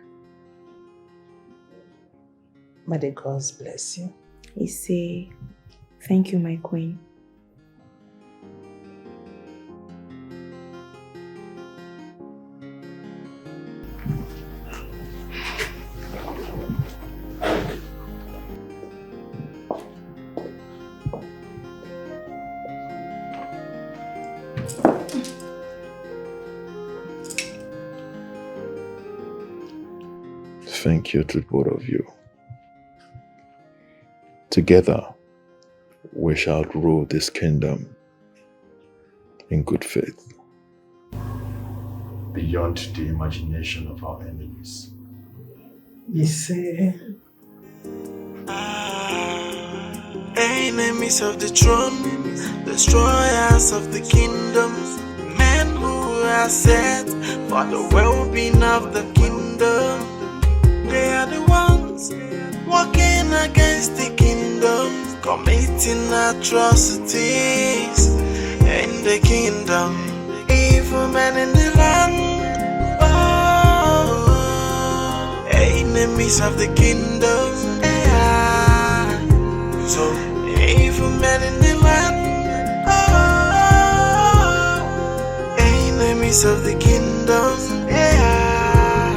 May the gods bless you. He say, thank you, my queen. Thank you to both of you. Together, we shall rule this kingdom in good faith. beyond the imagination of our enemies. You see? Enemies of the throne, destroyers of the kingdom, men who are set for the well-being of the kingdom. They are the ones walking against the kingdom, committing atrocities in the kingdom. Evil men in the land, oh, enemies of the kingdom. Yeah. So evil men in the land, oh, enemies of the kingdom. Yeah.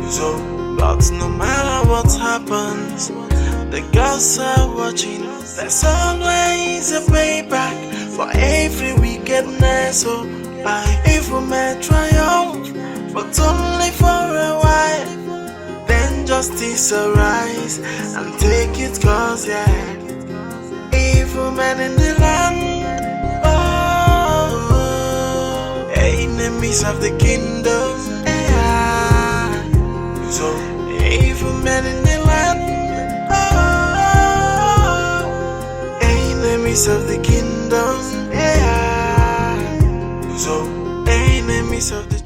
So, but no matter what happens, the gods are watching. There's always a payback for every wickedness. Oh, by evil men triumph, but only for a while. Then justice arise and take its course, yeah. Evil men in the land, oh, enemies of the kingdom, yeah. So evil men in the land, oh, enemies of the kingdom, yeah. So enemies of the truth.